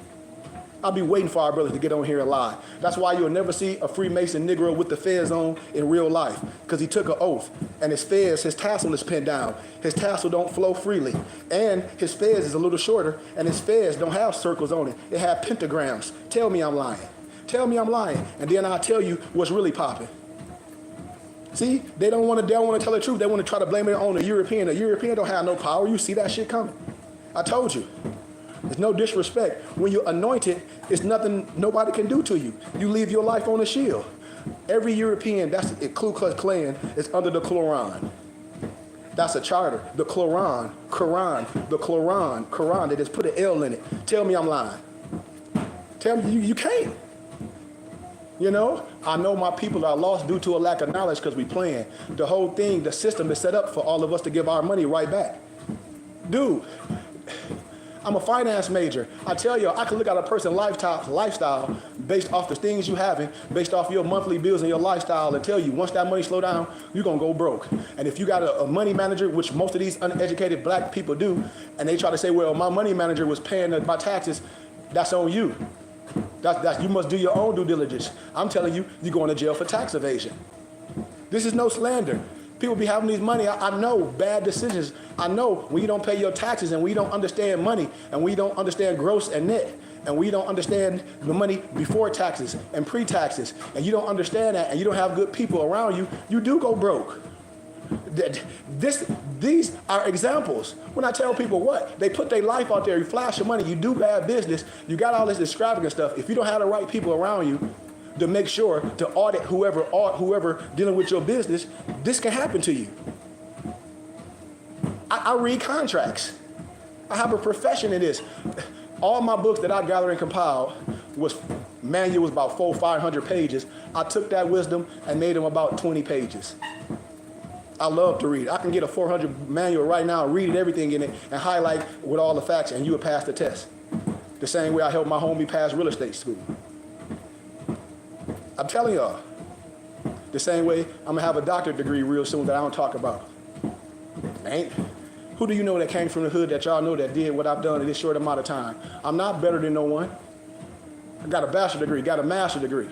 I'll be waiting for our brothers to get on here and lie. That's why you'll never see a Freemason Negro with the fez on in real life, because he took an oath. And his fez, his tassel is pinned down. His tassel don't flow freely. And his fez is a little shorter, and his fez don't have circles on it. It have pentagrams. Tell me I'm lying. Tell me I'm lying. And then I'll tell you what's really popping. See, they don't want to tell the truth. They want to try to blame it on the European. The European don't have no power. You see that shit coming. I told you. There's no disrespect. When you're anointed, it's nothing nobody can do to you. You leave your life on a shield. Every European, that's the Ku Klux Klan, is under the Quran. That's a charter. The Quran, the Quran. They just put an L in it. Tell me I'm lying. Tell me you can't. You know, I know my people are lost due to a lack of knowledge because we playing. The whole thing, the system is set up for all of us to give our money right back. Dude, I'm a finance major. I tell you, I can look at a person's lifestyle based off the things you having, based off your monthly bills and your lifestyle, and tell you once that money slow down, you're going to go broke. And if you got a money manager, which most of these uneducated black people do, and they try to say, well, my money manager was paying my taxes, that's on you. You must do your own due diligence. I'm telling you, you're going to jail for tax evasion. This is no slander. People be having these money. I know bad decisions. I know when you don't pay your taxes and we don't understand money and we don't understand gross and net and we don't understand the money before taxes and pre-taxes and you don't understand that and you don't have good people around you, you do go broke. These are examples. When I tell people what, they put their life out there, you flash your money, you do bad business, you got all this extravagant stuff. If you don't have the right people around you to make sure to audit whoever dealing with your business, this can happen to you. I read contracts. I have a profession in this. All my books that I gathered and compiled was manuals about 400-500 pages. I took that wisdom and made them about 20 pages. I love to read. I can get a 400 manual right now, read everything in it, and highlight with all the facts, and you would pass the test. The same way I helped my homie pass real estate school. I'm telling y'all. The same way I'm going to have a doctorate degree real soon that I don't talk about. Who do you know that came from the hood that y'all know that did what I've done in this short amount of time? I'm not better than no one. I got a bachelor's degree, got a master's degree,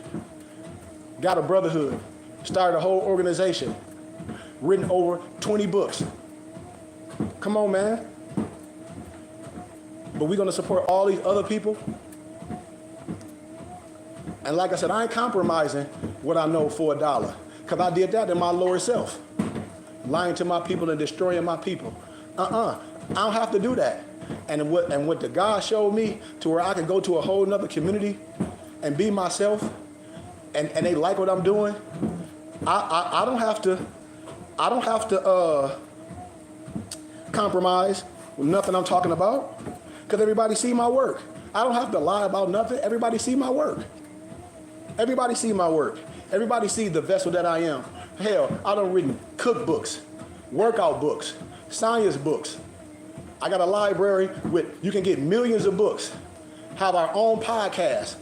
got a brotherhood, started a whole organization, written over 20 books. Come on, man. But we're going to support all these other people? And like I said, I ain't compromising what I know for $1, because I did that in my lower self. Lying to my people and destroying my people. I don't have to do that. And what the God showed me to where I can go to a whole nother community and be myself, and they like what I'm doing, I don't have to compromise with nothing I'm talking about, because everybody see my work. I don't have to lie about nothing. Everybody see my work. Everybody see my work. Everybody see the vessel that I am. Hell, I done written cookbooks, workout books, science books. I got a library with, you can get millions of books. Have our own podcast,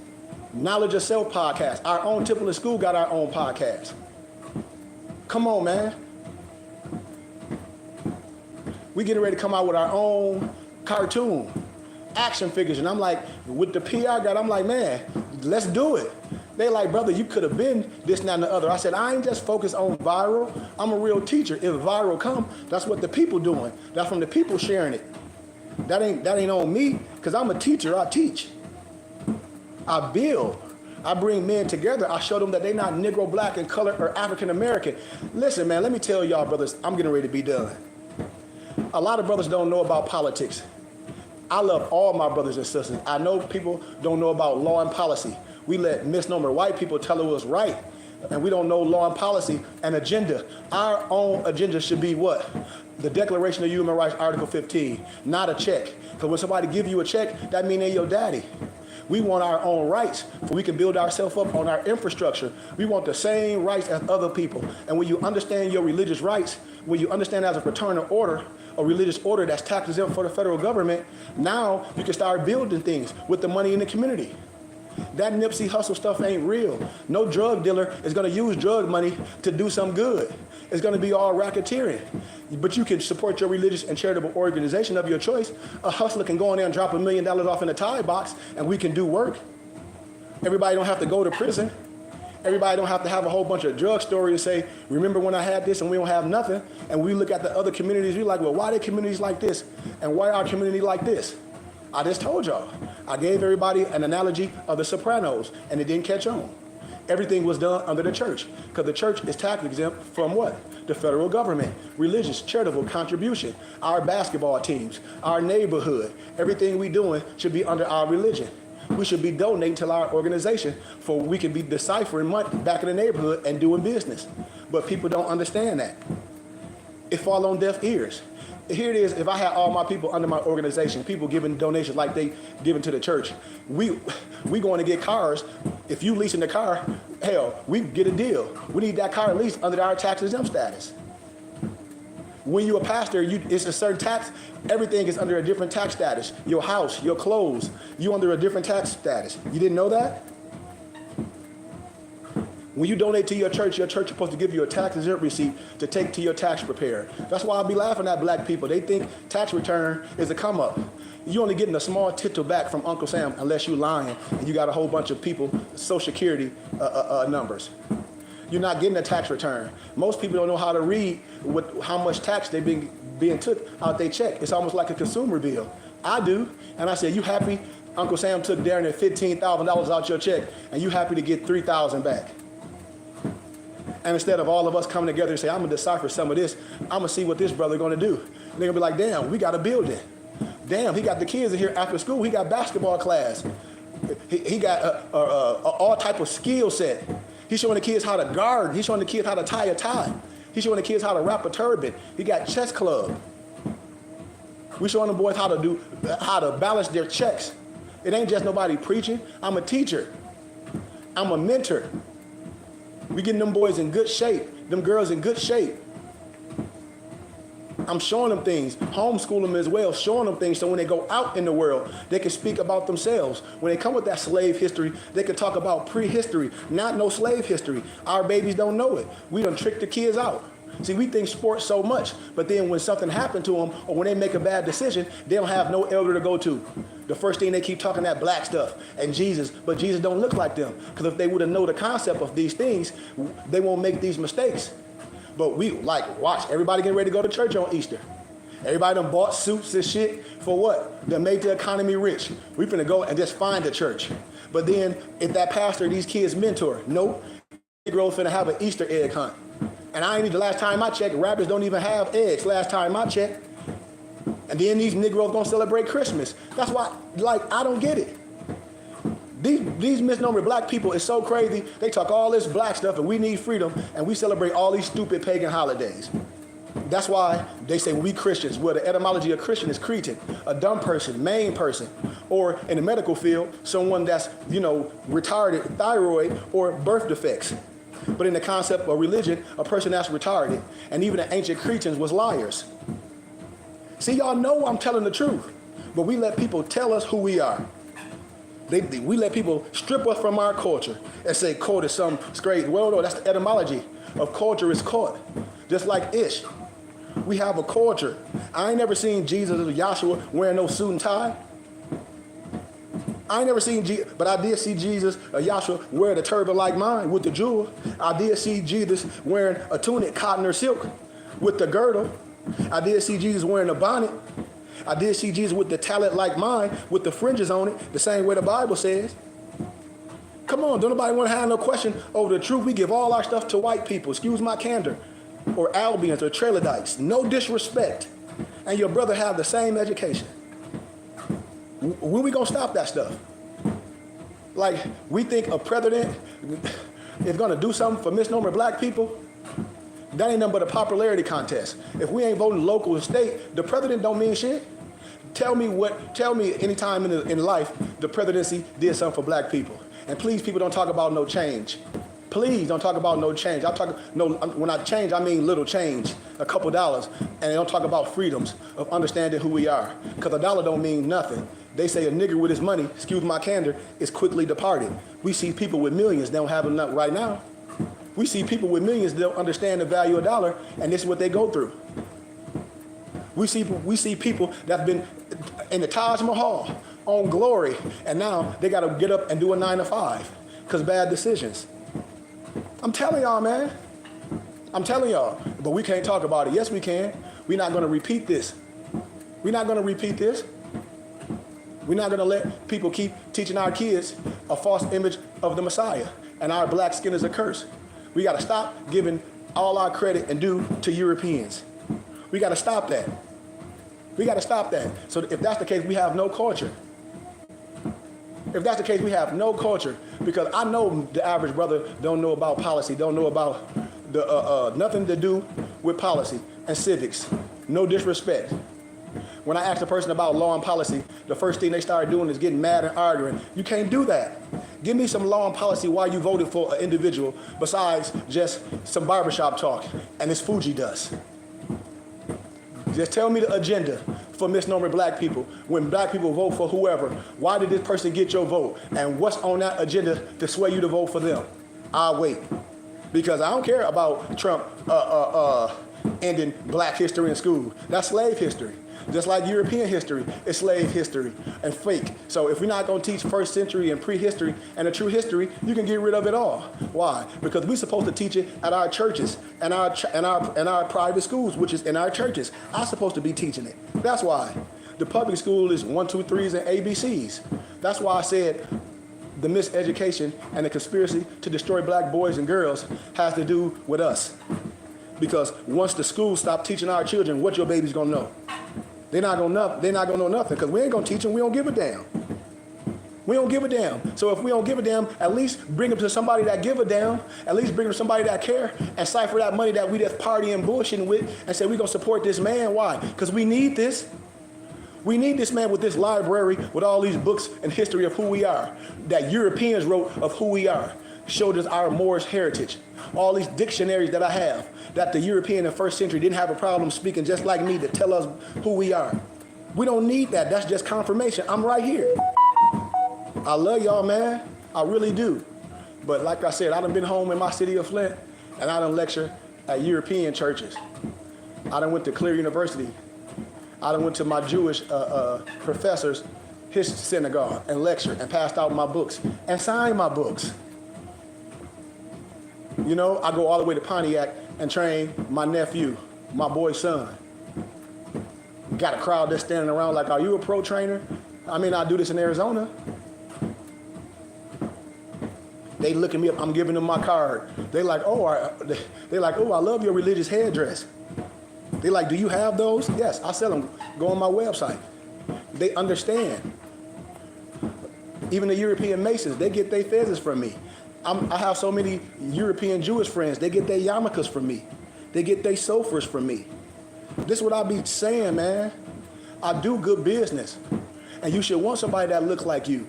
Knowledge of Self podcast. Our own Temple School got our own podcast. Come on, man. We getting ready to come out with our own cartoon, action figures. And I'm like, with the PR I got, I'm like, man, let's do it. They like, brother, you could have been this, that, and the other. I said, I ain't just focused on viral. I'm a real teacher. If viral come, that's what the people doing. That's from the people sharing it. That ain't on me, because I'm a teacher. I teach. I build. I bring men together. I show them that they're not Negro, Black, and colored, or African American. Listen, man, let me tell y'all, brothers, I'm getting ready to be done. A lot of brothers don't know about politics. I love all my brothers and sisters. I know people don't know about law and policy. We let misnomer white people tell us right, and we don't know law and policy and agenda. Our own agenda should be what? The Declaration of Human Rights, Article 15, not a check. Because when somebody give you a check, that means they're your daddy. We want our own rights, so we can build ourselves up on our infrastructure. We want the same rights as other people. And when you understand your religious rights, when you understand as a fraternal order, a religious order that's tax exempt for the federal government, now you can start building things with the money in the community. That Nipsey Hussle stuff ain't real. No drug dealer is going to use drug money to do some good. It's going to be all racketeering. But you can support your religious and charitable organization of your choice. A hustler can go in there and drop $1 million off in a Tide box, and we can do work. Everybody don't have to go to prison. Everybody don't have to have a whole bunch of drug stories and say, remember when I had this and we don't have nothing? And we look at the other communities, we're like, well, why are they communities like this? And why our community like this? I just told y'all. I gave everybody an analogy of the Sopranos, and it didn't catch on. Everything was done under the church, because the church is tax exempt from what? The federal government, religious, charitable contribution, our basketball teams, our neighborhood. Everything we doing should be under our religion. We should be donating to our organization for we can be deciphering money back in the neighborhood and doing business. But people don't understand that. It falls on deaf ears. Here it is, if I had all my people under my organization, people giving donations like they giving to the church, we going to get cars. If you leasing the car, hell, we get a deal. We need that car leased under our tax exempt status. When you're a pastor, it's a certain tax. Everything is under a different tax status. Your house, your clothes, you under a different tax status. You didn't know that? When you donate to your church is supposed to give you a tax exempt receipt to take to your tax preparer. That's why I be laughing at black people. They think tax return is a come up. You only getting a small tittle back from Uncle Sam unless you lying and you got a whole bunch of people, Social Security numbers. You're not getting a tax return. Most people don't know how to read how much tax they've been being took out their check. It's almost like a consumer bill. I do, and I said, you happy? Uncle Sam took Darren at $15,000 out your check, and you happy to get $3,000 back. And instead of all of us coming together and say, I'm gonna decipher some of this, I'm gonna see what this brother gonna do. And they're gonna be like, damn, we got a building. Damn, he got the kids in here after school. He got basketball class. He got all type of skill set. He's showing the kids how to garden. He's showing the kids how to tie a tie. He's showing the kids how to wrap a turban. He got chess club. We're showing the boys how to balance their checks. It ain't just nobody preaching. I'm a teacher. I'm a mentor. We getting them boys in good shape, them girls in good shape. I'm showing them things, homeschooling them as well, showing them things so when they go out in the world, they can speak about themselves. When they come with that slave history, they can talk about prehistory, not no slave history. Our babies don't know it. We done tricked the kids out. See, we think sports so much, but then when something happened to them or when they make a bad decision, they don't have no elder to go to. The first thing they keep talking that black stuff and Jesus, but Jesus don't look like them. Because if they would have known the concept of these things, they won't make these mistakes. But we watch, everybody getting ready to go to church on Easter. Everybody done bought suits and shit for what? They made the economy rich. We finna go and just find a church. But then if that pastor, these kids mentor, nope, Negroes finna have an Easter egg hunt. And I ain't need the last time I checked, rabbits don't even have eggs last time I checked. And then these Negroes gonna celebrate Christmas. That's why, I don't get it. These misnomer black people is so crazy. They talk all this black stuff and we need freedom and we celebrate all these stupid pagan holidays. That's why they say we Christians. Well, the etymology of Christian is Cretan, a dumb person, main person, or in the medical field, someone that's, retarded, thyroid, or birth defects. But in the concept of religion, a person that's retarded, and even the ancient Cretans was liars. See, y'all know I'm telling the truth, but we let people tell us who we are. We let people strip us from our culture and say court is some straight. Well, no, that's the etymology of culture is court. Just like ish. We have a culture. I ain't never seen Jesus or Yahshua wearing no suit and tie. I ain't never seen Jesus, but I did see Jesus or Yahshua wear the turban like mine with the jewel. I did see Jesus wearing a tunic, cotton or silk, with the girdle. I did see Jesus wearing a bonnet. I did see Jesus with the talent like mine, with the fringes on it, the same way the Bible says. Come on, don't nobody want to have no question over the truth. We give all our stuff to white people, excuse my candor, or Albions or Trailodytes. No disrespect. And your brother have the same education. When we gonna stop that stuff? Like, we think a president is gonna do something for misnomer black people? That ain't nothing but a popularity contest. If we ain't voting local and state, the president don't mean shit. Tell me any time in life the presidency did something for black people. And please, people, don't talk about no change. Please don't talk about no change. When I change, I mean little change, a couple dollars. And they don't talk about freedoms of understanding who we are. Because a dollar don't mean nothing. They say a nigger with his money, excuse my candor, is quickly departed. We see people with millions, they don't have enough right now. We see people with millions that don't understand the value of a dollar, and this is what they go through. We see people that have been in the Taj Mahal on glory, and now they got to get up and do a 9 to 5 because bad decisions. I'm telling y'all, man. I'm telling y'all. But we can't talk about it. Yes, we can. We're not going to repeat this. We're not going to repeat this. We're not going to let people keep teaching our kids a false image of the Messiah, and our black skin is a curse. We got to stop giving all our credit and due to Europeans. We got to stop that. We got to stop that. So if that's the case, we have no culture. If that's the case, we have no culture, because I know the average brother don't know about policy, don't know about the nothing to do with policy and civics. No disrespect. When I ask a person about law and policy, the first thing they start doing is getting mad and arguing. You can't do that. Give me some law and policy why you voted for an individual besides just some barbershop talk and it's Fuji dust. Just tell me the agenda for misnomer black people. When black people vote for whoever, why did this person get your vote? And what's on that agenda to sway you to vote for them? I'll wait. Because I don't care about Trump ending black history in school. That's slave history. Just like European history is slave history and fake. So if we're not going to teach first century and prehistory and the true history, you can get rid of it all. Why? Because we're supposed to teach it at our churches and our private schools, which is in our churches. I'm supposed to be teaching it. That's why. The public school is 1, 2, 3s and ABCs. That's why I said the miseducation and the conspiracy to destroy black boys and girls has to do with us. Because once the schools stop teaching our children, what your baby's gonna know? They're not gonna know nothing, because we ain't gonna teach them. We don't give a damn. We don't give a damn. So if we don't give a damn, at least bring them to somebody that give a damn. At least bring them to somebody that care, and cipher that money that we just partying bullshitting with, and say we're gonna support this man. Why? Because we need this. We need this man with this library, with all these books and history of who we are, that Europeans wrote of who we are, showed us our Moorish heritage. All these dictionaries that I have, that the European in the first century didn't have a problem speaking just like me to tell us who we are. We don't need that. That's just confirmation. I'm right here. I love y'all, man. I really do. But like I said, I done been home in my city of Flint, and I done lecture at European churches. I done went to Clear University. I done went to my Jewish professors, his synagogue, and lectured and passed out my books and signed my books. You know, I go all the way to Pontiac and train my nephew, my boy's son. Got a crowd that's standing around like, are you a pro trainer? I mean, I do this in Arizona. They looking me up, I'm giving them my card. They like, oh, I love your religious headdress. They like, do you have those? Yes, I sell them. Go on my website. They understand. Even the European Masons, they get their fezzes from me. I have so many European Jewish friends. They get their yarmulkes from me. They get their sofas from me. This is what I be saying, man. I do good business. And you should want somebody that looks like you.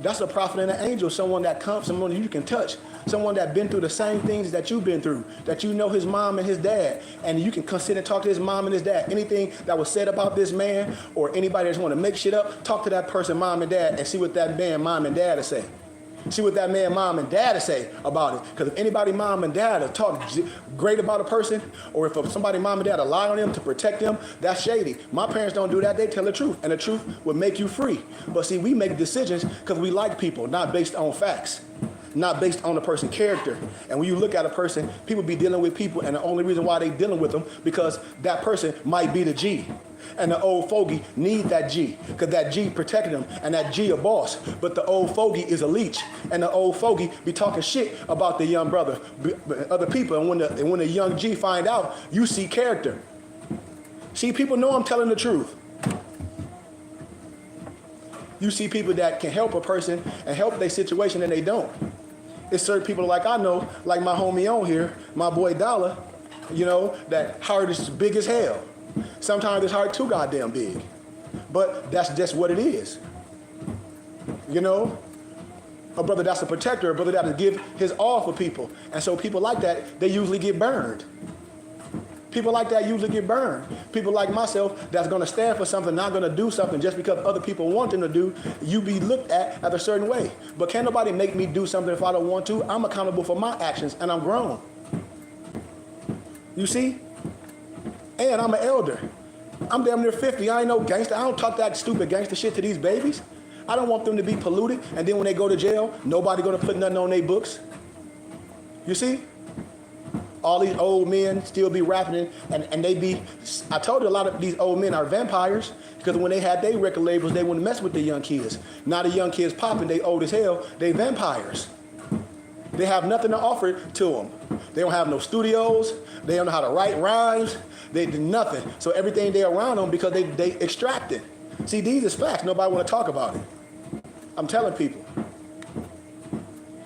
That's a prophet and an angel, someone that comes, someone you can touch, someone that's been through the same things that you've been through, that you know his mom and his dad, and you can come sit and talk to his mom and his dad. Anything that was said about this man or anybody that's want to make shit up, talk to that person, mom and dad, and see what that man, mom and dad will say. See what that man, mom, and dad will say about it. Because if anybody, mom, and dad will talk great about a person, or if somebody, mom, and dad will lie on them to protect them, that's shady. My parents don't do that. They tell the truth, and the truth will make you free. But see, we make decisions because we like people, not based on facts, not based on a person's character. And when you look at a person, people be dealing with people, and the only reason why they dealing with them because that person might be the G. And the old fogey need that G, because that G protected him, and that G a boss. But the old fogey is a leech, and the old fogey be talking shit about the young brother, other people. And when the young G find out, you see character. See, people know I'm telling the truth. You see people that can help a person and help their situation, and they don't. It's certain people like I know, like my homie on here, my boy Dollar, you know, that heart is big as hell. Sometimes his heart too goddamn big. But that's just what it is. You know? A brother that's a protector, a brother that'll give his all for people. And so people like that, they usually get burned. People like that usually get burned. People like myself that's going to stand for something, not going to do something just because other people want them to do, you be looked at a certain way. But can't nobody make me do something if I don't want to. I'm accountable for my actions, and I'm grown. You see? And I'm an elder. I'm damn near 50. I ain't no gangster. I don't talk that stupid gangster shit to these babies. I don't want them to be polluted, and then when they go to jail, nobody going to put nothing on their books. You see? All these old men still be rapping, and they be, I told you a lot of these old men are vampires, because when they had their record labels, they wouldn't mess with the young kids. Now the young kids popping, they old as hell, they vampires. They have nothing to offer to them. They don't have no studios, they don't know how to write rhymes, they do nothing. So everything they around them because they extract it. See, these is facts, nobody want to talk about it. I'm telling people.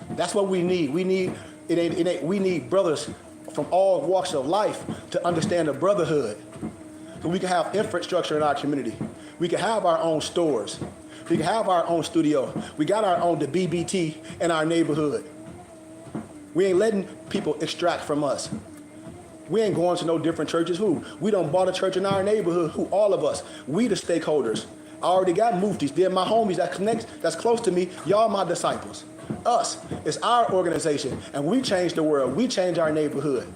That's what we need. We need brothers from all walks of life to understand the brotherhood. So we can have infrastructure in our community. We can have our own stores. We can have our own studio. We got our own the BBT in our neighborhood. We ain't letting people extract from us. We ain't going to no different churches. Who? We done bought a church in our neighborhood. Who? All of us. We the stakeholders. I already got muftis. They're my homies that's close to me. Y'all my disciples. Us. It's our organization. And we change the world. We change our neighborhood.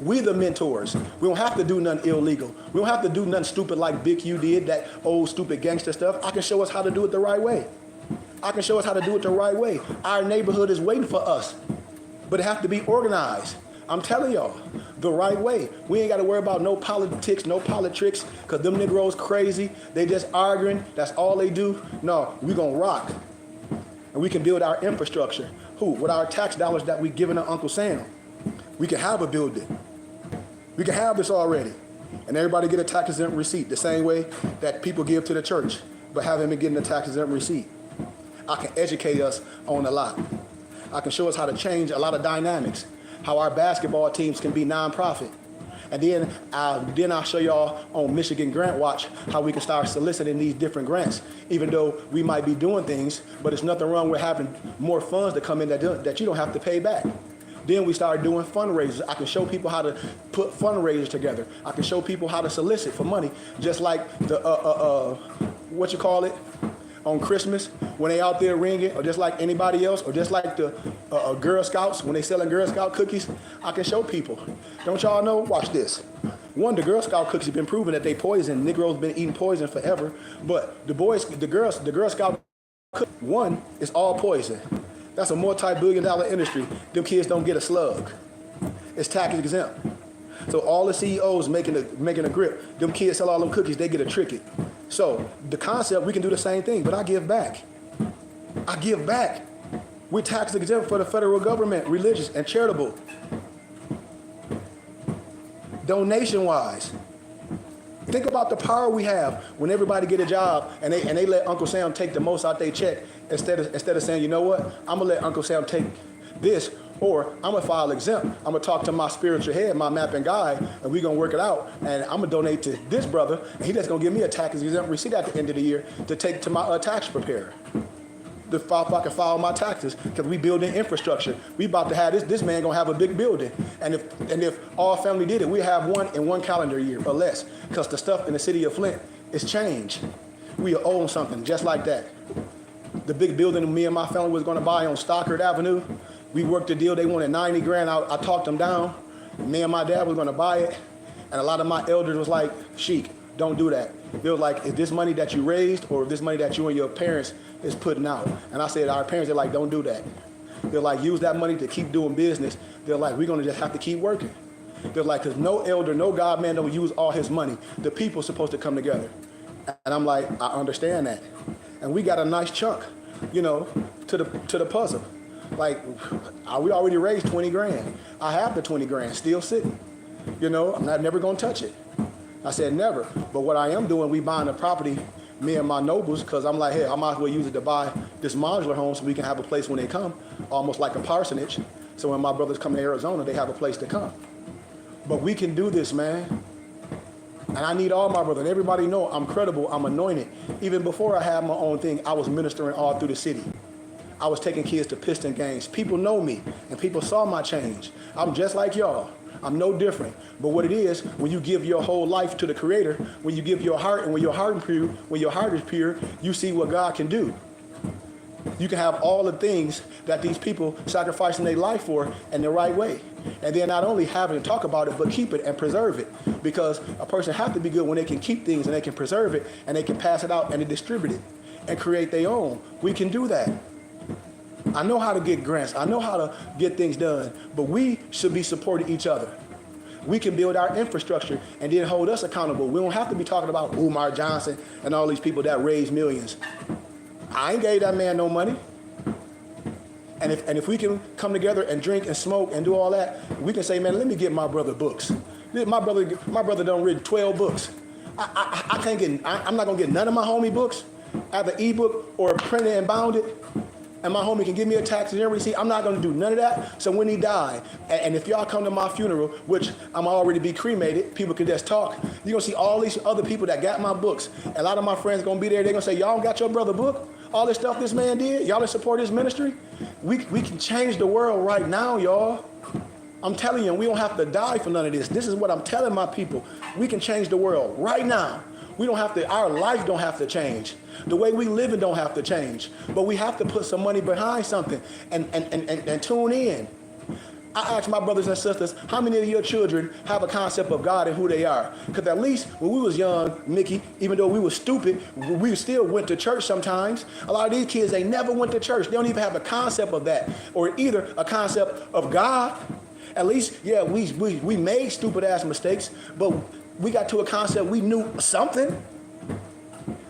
We the mentors. We don't have to do nothing illegal. We don't have to do nothing stupid like Big U did, that old stupid gangster stuff. I can show us how to do it the right way. I can show us how to do it the right way. Our neighborhood is waiting for us. But it has to be organized. I'm telling y'all, the right way. We ain't got to worry about no politics, no politics, because them Negroes crazy. They just arguing. That's all they do. No, we going to rock. And we can build our infrastructure. Who? With our tax dollars that we giving to Uncle Sam. We can have a building. We can have this already. And everybody get a tax exempt receipt the same way that people give to the church, but have them getting a tax exempt receipt. I can educate us on a lot. I can show us how to change a lot of dynamics, how our basketball teams can be nonprofit. And then I'll show y'all on Michigan Grant Watch how we can start soliciting these different grants, even though we might be doing things, but there's nothing wrong with having more funds to come in that you don't have to pay back. Then we started doing fundraisers. I can show people how to put fundraisers together. I can show people how to solicit for money, just like the, what you call it, on Christmas when they out there ringing, or just like anybody else, or just like the Girl Scouts when they selling Girl Scout cookies. I can show people. Don't y'all know? Watch this. One, the Girl Scout cookies have been proven that they poison. Negroes been eating poison forever. But the Girl Scout cookie, one, is all poison. That's a multi-billion-dollar industry. Them kids don't get a slug. It's tax exempt. So all the CEOs making a grip. Them kids sell all them cookies, they get a ticket. So the concept, we can do the same thing, but I give back. I give back. We're tax exempt for the federal government, religious and charitable. Donation-wise. Think about the power we have when everybody get a job and they let Uncle Sam take the most out their check instead of saying, you know what, I'm going to let Uncle Sam take this, or I'm going to file exempt. I'm going to talk to my spiritual head, my mapping guy, and we're going to work it out. And I'm going to donate to this brother, and he just going to give me a tax exempt receipt at the end of the year to take to my tax preparer. if I can file my taxes, because we building infrastructure. We about to have this man gonna have a big building. And if all family did it, we have one in 1 calendar year or less, because the stuff in the city of Flint is changed. We own something just like that. The big building me and my family was gonna buy on Stockard Avenue, we worked a deal, they wanted 90 grand, I talked them down. Me and my dad was gonna buy it, and a lot of my elders was like, Sheik, don't do that. They was like, is this money that you raised, or is this money that you and your parents is putting out? And I said, our parents, they're like, don't do that. They're like, use that money to keep doing business. They're like, we're gonna just have to keep working. They're like, because no elder, no God man don't use all his money. The people's supposed to come together. And I'm like, I understand that. And we got a nice chunk, you know, to the puzzle. Like, we already raised 20 grand. I have the 20 grand still sitting. You know, I'm never gonna touch it. I said never. But what I am doing, we buying the property, me and my nobles, because I'm like, hey, I might as well use it to buy this modular home so we can have a place when they come, almost like a parsonage. So when my brothers come to Arizona, they have a place to come. But we can do this, man. And I need all my brothers. And everybody know I'm credible, I'm anointed. Even before I had my own thing, I was ministering all through the city. I was taking kids to Piston games. People know me, and people saw my change. I'm just like y'all. I'm no different. But what it is, when you give your whole life to the Creator, when you give your heart, and when your heart is pure, you see what God can do. You can have all the things that these people sacrificing their life for in the right way. And then not only have it and talk about it, but keep it and preserve it. Because a person has to be good when they can keep things and they can preserve it and they can pass it out and distribute it and create their own. We can do that. I know how to get grants. I know how to get things done. But we should be supporting each other. We can build our infrastructure and then hold us accountable. We don't have to be talking about Umar Johnson and all these people that raise millions. I ain't gave that man no money. And if we can come together and drink and smoke and do all that, we can say, man, let me get my brother books. My brother done read 12 books. I'm not gonna get none of my homie books, either ebook or printed and bounded. And my homie can give me a tax and receipt. I'm not gonna do none of that. So when he died, and if y'all come to my funeral, which I'm already be cremated, people can just talk, you're gonna see all these other people that got my books. A lot of my friends gonna be there, they're gonna say, y'all got your brother book? All this stuff this man did? Y'all that support his ministry? We can change the world right now, y'all. I'm telling you, we don't have to die for none of this. This is what I'm telling my people. We can change the world right now. We don't have to, our life don't have to change. The way we live it don't have to change. But we have to put some money behind something and tune in. I ask my brothers and sisters, how many of your children have a concept of God and who they are? Because at least when we was young, Mickey, even though we were stupid, we still went to church sometimes. A lot of these kids, they never went to church. They don't even have a concept of that, or either a concept of God. At least, yeah, we made stupid ass mistakes, but we got to a concept we knew something.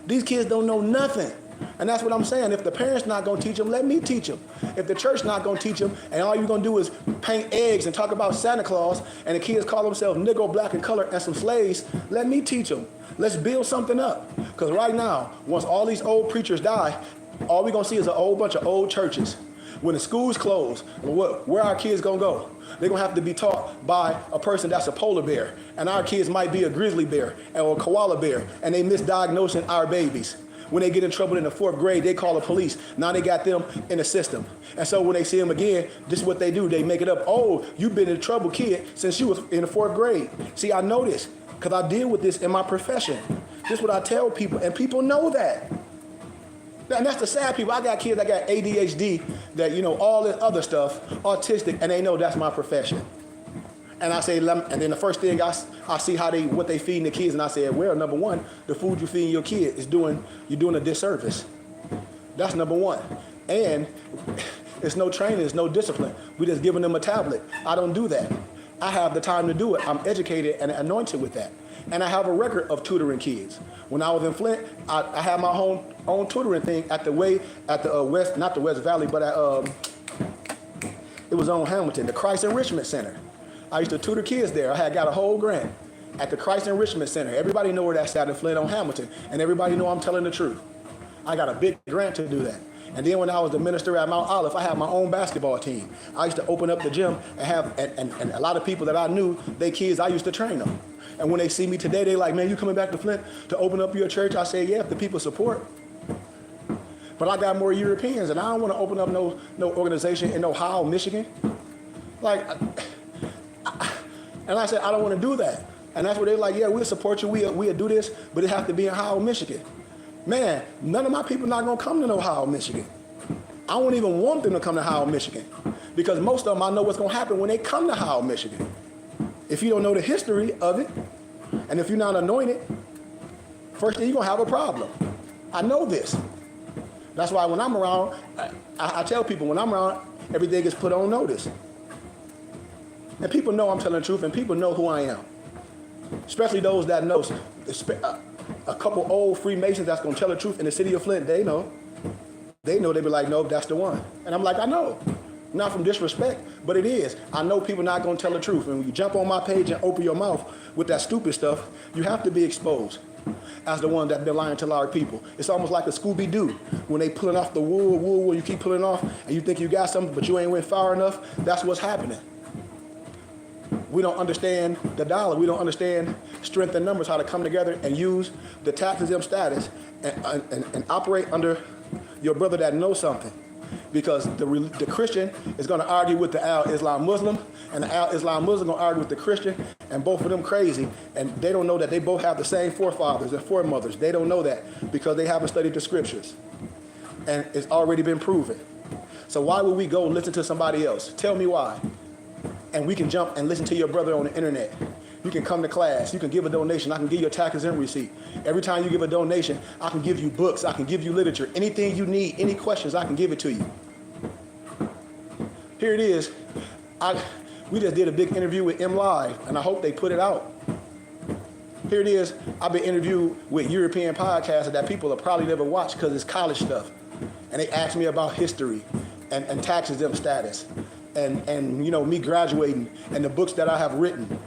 These kids don't know nothing. And that's what I'm saying. If the parents not going to teach them, let me teach them. If the church not going to teach them, and all you're going to do is paint eggs and talk about Santa Claus, and the kids call themselves Negro, black, and color, and some slaves, let me teach them. Let's build something up. Because right now, once all these old preachers die, all we're going to see is a whole bunch of old churches. When the schools close, where our kids going to go? They're going to have to be taught by a person that's a polar bear. And our kids might be a grizzly bear or a koala bear, and they misdiagnosing our babies. When they get in trouble in the 4th grade, they call the police. Now they got them in the system. And so when they see them again, this is what they do. They make it up. Oh, you've been in trouble, kid, since you was in the 4th grade. See, I know this because I deal with this in my profession. This is what I tell people, and people know that. And that's the sad people. I got kids that got ADHD, that, you know, all this other stuff, autistic, and they know that's my profession. And I say, and then the first thing I see what they feeding the kids, and I said, well, number one, the food you feeding your kid you're doing a disservice. That's number one. And it's no training, it's no discipline. We just giving them a tablet. I don't do that. I have the time to do it. I'm educated and anointed with that. And I have a record of tutoring kids. When I was in Flint, I had my own tutoring thing at the West, not the West Valley, but it was on Hamilton, the Christ Enrichment Center. I used to tutor kids there. I had got a whole grant at the Christ Enrichment Center. Everybody know where that's at in Flint on Hamilton, and everybody know I'm telling the truth. I got a big grant to do that. And then when I was the minister at Mount Olive, I had my own basketball team. I used to open up the gym and have, and a lot of people that I knew, they kids, I used to train them. And when they see me today, they like, man, you coming back to Flint to open up your church? I say, yeah, if the people support. But I got more Europeans, and I don't want to open up no organization in Ohio, Michigan. Like, and I said, I don't want to do that. And that's where they're like, yeah, we'll support you, we'll do this, but it has to be in Ohio, Michigan. Man, none of my people not going to come to Ohio, Michigan. I don't even want them to come to Ohio, Michigan, because most of them, I know what's going to happen when they come to Ohio, Michigan. If you don't know the history of it, and if you're not anointed, first thing, you're going to have a problem. I know this. That's why when I'm around, I tell people when I'm around, everything is put on notice. And people know I'm telling the truth, and people know who I am. Especially those that know. A couple old Freemasons that's going to tell the truth in the city of Flint, they know. They know, they be like, no, that's the one. And I'm like, I know. Not from disrespect, but it is. I know people not going to tell the truth. And when you jump on my page and open your mouth with that stupid stuff, you have to be exposed as the one that's been lying to our people. It's almost like a Scooby-Doo. When they pulling off the wool, you keep pulling off, and you think you got something, but you ain't went far enough. That's what's happening. We don't understand the dollar. We don't understand strength in numbers, how to come together and use the tax-exempt status and operate under your brother that knows something. Because the Christian is going to argue with the Al-Islam Muslim, and the Al-Islam Muslim going to argue with the Christian, and both of them crazy, and they don't know that they both have the same forefathers and foremothers. They don't know that because they haven't studied the scriptures. And it's already been proven. So why would we go listen to somebody else? Tell me why. And we can jump and listen to your brother on the internet. You can come to class. You can give a donation. I can give you a tax-exempt receipt. Every time you give a donation, I can give you books. I can give you literature. Anything you need, any questions, I can give it to you. Here it is. We just did a big interview with M Live, and I hope they put it out. Here it is. I've been interviewed with European podcasters that people have probably never watched because it's college stuff. And they asked me about history and tax-exempt status. And you know, me graduating and the books that I have written,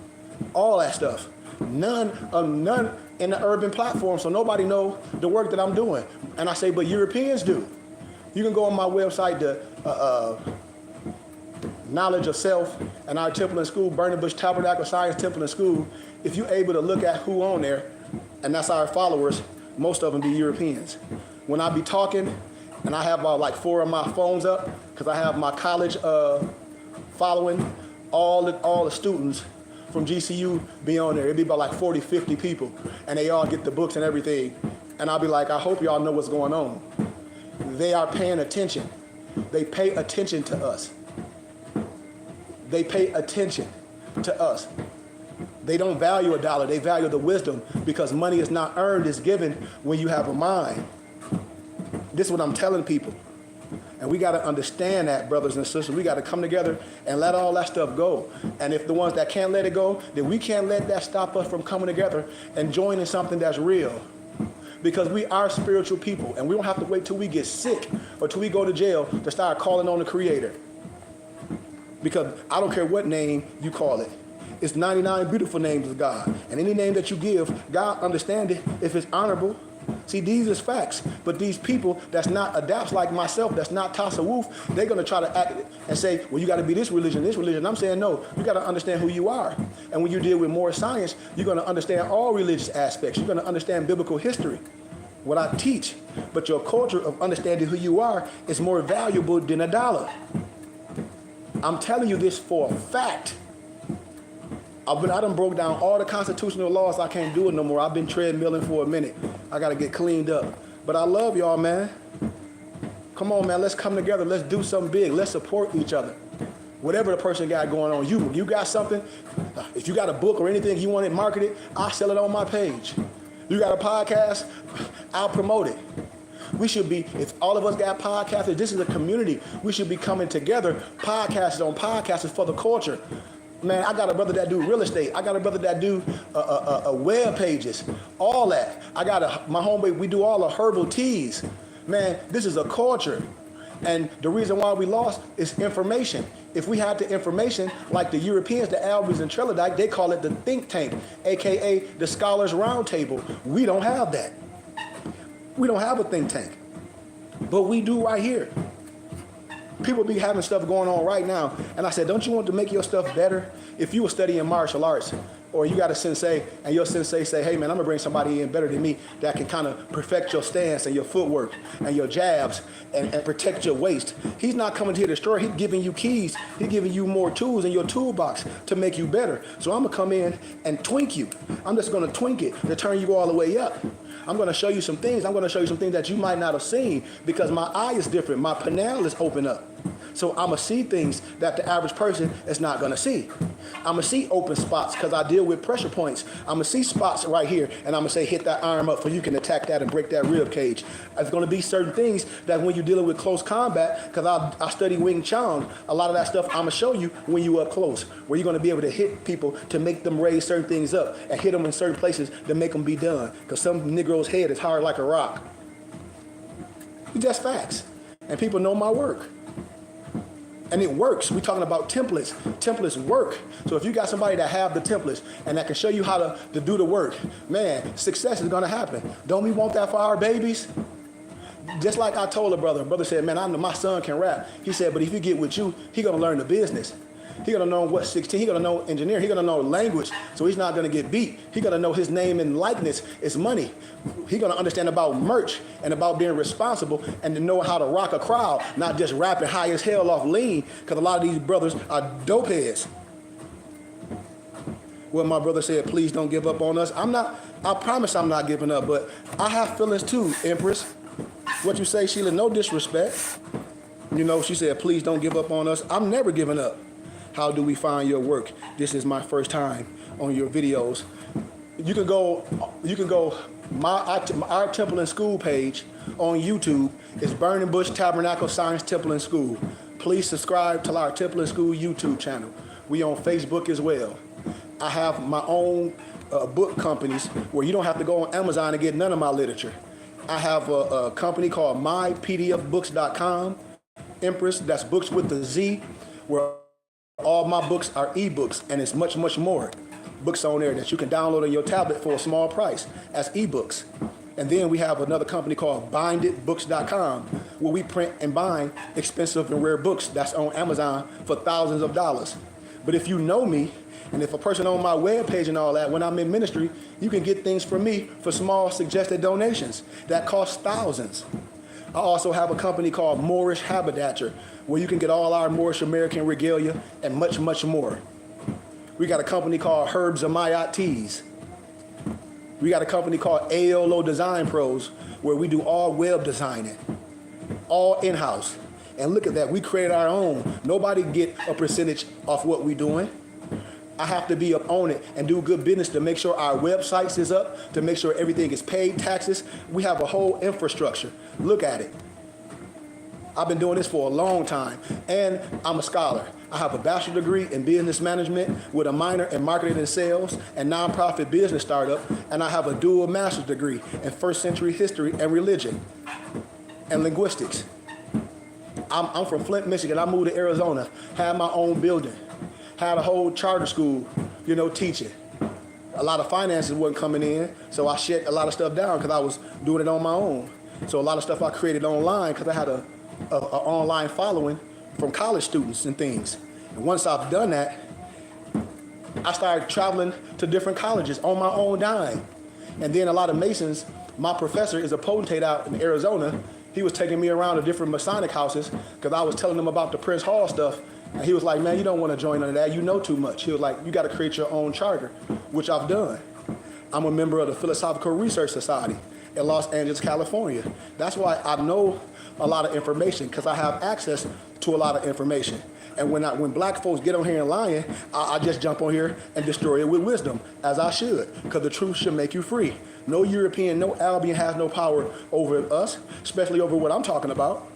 all that stuff. None in the urban platform, so nobody know the work that I'm doing. And I say, but Europeans do. You can go on my website, the Knowledge of Self and our temple and school, Burning Bush Tabernacle Science Temple and School. If you're able to look at who on there, and that's our followers, most of them be Europeans. When I be talking, and I have like 4 of my phones up, because I have my college following, all the students from GCU be on there. It'd be about like 40, 50 people, and they all get the books and everything. And I'll be like, I hope y'all know what's going on. They are paying attention. They pay attention to us. They pay attention to us. They don't value a dollar. They value the wisdom, because money is not earned, it's given when you have a mind. This is what I'm telling people. And we got to understand that, brothers and sisters. We got to come together and let all that stuff go. And if the ones that can't let it go, then we can't let that stop us from coming together and joining something that's real. Because we are spiritual people, and we don't have to wait till we get sick or till we go to jail to start calling on the Creator. Because I don't care what name you call it. It's 99 beautiful names of God. And any name that you give, God understands it if it's honorable. See, these is facts. But these people that's not adapts like myself, that's not tasawwuf, they're going to try to act and say, well, you got to be this religion, this religion. I'm saying, no, you got to understand who you are. And when you deal with more science, you're going to understand all religious aspects. You're going to understand biblical history, what I teach. But your culture of understanding who you are is more valuable than a dollar. I'm telling you this for a fact. I done broke down all the constitutional laws. I can't do it no more. I've been treadmilling for a minute. I got to get cleaned up. But I love y'all, man. Come on, man. Let's come together. Let's do something big. Let's support each other. Whatever the person got going on, you got something. If you got a book or anything you want it marketed, I'll sell it on my page. You got a podcast, I'll promote it. We should be, if all of us got podcasters, this is a community. We should be coming together, podcasters on podcasters for the culture. Man, I got a brother that do real estate. I got a brother that do web pages, all that. I got my homeboy, we do all the herbal teas. Man, this is a culture. And the reason why we lost is information. If we had the information, like the Europeans, the Albers and Trelodike, they call it the think tank, AKA the Scholars Roundtable. We don't have that. We don't have a think tank. But we do right here. People be having stuff going on right now. And I said, don't you want to make your stuff better? If you were studying martial arts or you got a sensei and your sensei say, hey man, I'm gonna bring somebody in better than me that can kind of perfect your stance and your footwork and your jabs and protect your waist. He's not coming here to destroy, he's giving you keys, he's giving you more tools in your toolbox to make you better. So I'm gonna come in and twink you. I'm just gonna twink it to turn you all the way up. I'm gonna show you some things. I'm gonna show you some things that you might not have seen because my eye is different, my pineal is open up. So I'm gonna see things that the average person is not gonna see. I'm gonna see open spots because I deal with pressure points. I'm gonna see spots right here and I'm gonna say hit that arm up so you can attack that and break that rib cage. There's gonna be certain things that when you're dealing with close combat, because I study Wing Chun, a lot of that stuff I'm gonna show you when you're up close, where you're gonna be able to hit people to make them raise certain things up and hit them in certain places to make them be done. Because some Negro's head is hard like a rock. It's just facts. And people know my work. And it works. We're talking about templates. Templates work. So if you got somebody that have the templates and that can show you how to do the work, man, success is gonna happen. Don't we want that for our babies? Just like I told a brother said, man, my son can rap. He said, but if he get with you, he gonna learn the business. He gonna know what 16, he gonna know engineer, he gonna know language, so he's not gonna get beat. He gonna know his name and likeness is money. He gonna understand about merch and about being responsible and to know how to rock a crowd, not just rapping high as hell off lean, because a lot of these brothers are dope heads. Well, my brother said, please don't give up on us. I promise I'm not giving up, but I have feelings too, Empress. What you say, Sheila, no disrespect. You know, she said, please don't give up on us. I'm never giving up. How do we find your work? This is my first time on your videos. You can go our Temple and School page on YouTube. It's Burning Bush Tabernacle Science Temple and School. Please subscribe to our Temple and School YouTube channel. We on Facebook as well. I have my own book companies where you don't have to go on Amazon to get none of my literature. I have a company called mypdfbooks.com. Empress, that's books with the Z, where all my books are ebooks, and it's much, much more books on there that you can download on your tablet for a small price as ebooks. And then we have another company called bindedbooks.com, where we print and bind expensive and rare books that's on Amazon for thousands of dollars. But if you know me, and if a person on my webpage and all that, when I'm in ministry, you can get things from me for small suggested donations that cost thousands. I also have a company called Moorish Haberdasher, where you can get all our Moorish American regalia and much, much more. We got a company called Herbs Amayat Teas. We got a company called AOLO Design Pros, where we do all web designing, all in-house. And look at that, we created our own. Nobody get a percentage off what we doing. I have to be up on it and do good business to make sure our websites is up, to make sure everything is paid taxes. We have a whole infrastructure. Look at it. I've been doing this for a long time, and I'm a scholar. I have a bachelor's degree in business management with a minor in marketing and sales and nonprofit business startup, and I have a dual master's degree in first century history and religion and linguistics. I'm from Flint, Michigan. I moved to Arizona, had my own building, had a whole charter school, you know, teaching. A lot of finances wasn't coming in, so I shut a lot of stuff down because I was doing it on my own. So a lot of stuff I created online because I had a online following from college students and things. And once I've done that, I started traveling to different colleges on my own dime. And then a lot of Masons, my professor is a potentate out in Arizona. He was taking me around to different Masonic houses because I was telling them about the Prince Hall stuff. And he was like, man, you don't want to join under that. You know too much. He was like, you got to create your own charter, which I've done. I'm a member of the Philosophical Research Society in Los Angeles, California. That's why I know a lot of information, because I have access to a lot of information. And when black folks get on here and lying, I just jump on here and destroy it with wisdom, as I should, because the truth should make you free. No European, no Albion has no power over us, especially over what I'm talking about.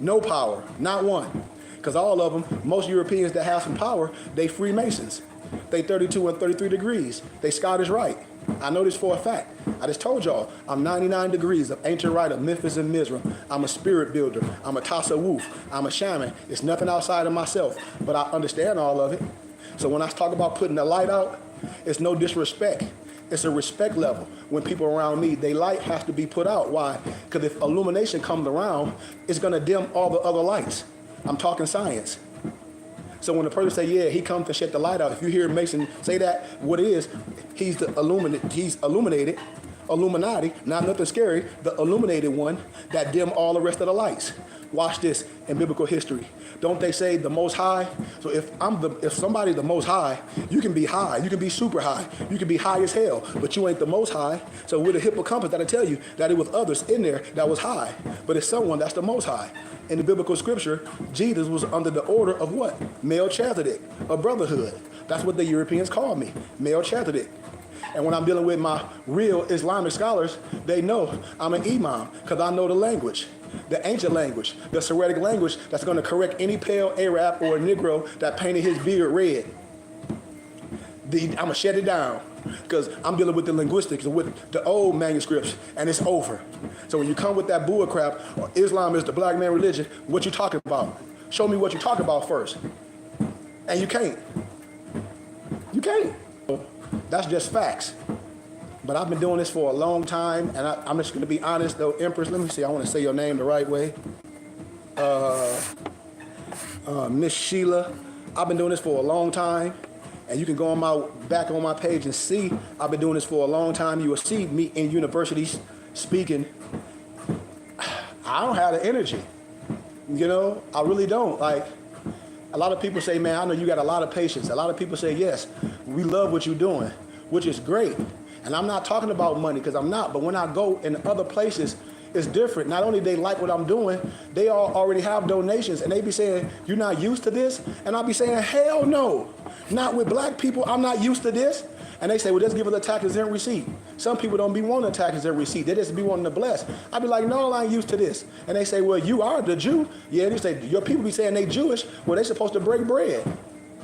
No power, not one. Because all of them, most Europeans that have some power, they Freemasons. They 32 and 33 degrees. They Scottish Rite. I know this for a fact. I just told y'all, I'm 99 degrees of ancient rite of Memphis and Mizra. I'm a spirit builder. I'm a tasawwuf. I'm a shaman. It's nothing outside of myself, but I understand all of it. So when I talk about putting the light out, it's no disrespect. It's a respect level. When people around me, their light has to be put out. Why? Because if illumination comes around, it's going to dim all the other lights. I'm talking science. So when the person say, yeah, he comes to shut the light out, if you hear Mason say that, what it is, he's illuminated, Illuminati, not nothing scary, the illuminated one that dim all the rest of the lights. Watch this in biblical history. Don't they say the Most High? So if somebody's the Most High, you can be high, you can be super high, you can be high as hell, but you ain't the Most High. So with a hippocampus, that'll tell you that it was others in there that was high, but it's someone that's the Most High. In the biblical scripture, Jesus was under the order of what? Melchizedek, a brotherhood. That's what the Europeans call me, Melchizedek. And when I'm dealing with my real Islamic scholars, they know I'm an imam because I know the language, the ancient language, the Syriac language that's going to correct any pale Arab or Negro that painted his beard red. I'm going to shut it down because I'm dealing with the linguistics, with the old manuscripts, and it's over. So when you come with that bull crap, Islam is the black man religion, what you talking about? Show me what you talking about first. And you can't. You can't. That's just facts. But I've been doing this for a long time, and I'm just going to be honest, though, Empress. Let me see. I want to say your name the right way. Miss Sheila. I've been doing this for a long time, and you can go back on my page and see I've been doing this for a long time. You will see me in universities speaking. I don't have the energy. You know, I really don't. Like, a lot of people say, man, I know you got a lot of patience. A lot of people say, yes, we love what you're doing, which is great. And I'm not talking about money because I'm not, but when I go in other places, it's different. Not only they like what I'm doing, they all already have donations and they be saying, you're not used to this? And I'll be saying, hell no, not with black people, I'm not used to this. And they say, well, just give us a tax exempt receipt. Some people don't be wanting a tax exempt receipt. They just be wanting to bless. I be like, no, I ain't used to this. And they say, well, you are the Jew. Yeah, they say, your people be saying they Jewish. Well, they supposed to break bread.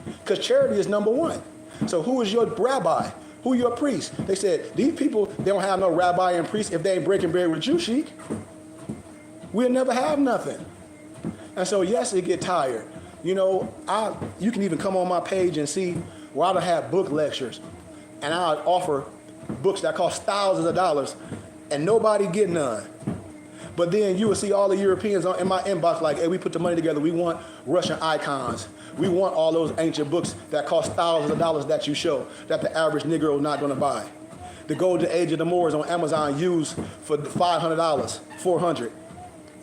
Because charity is number one. So who is your rabbi? Who your priest? They said, these people, they don't have no rabbi and priest if they ain't breaking bread with Jew sheik. We'll never have nothing. And so, yes, it get tired. You know, you can even come on my page and see where I don't have book lectures. And I offer books that cost thousands of dollars and nobody get none. But then you will see all the Europeans in my inbox like, hey, we put the money together. We want Russian icons. We want all those ancient books that cost thousands of dollars that you show that the average Negro is not going to buy. The Golden Age of the Moors on Amazon used for $500, $400.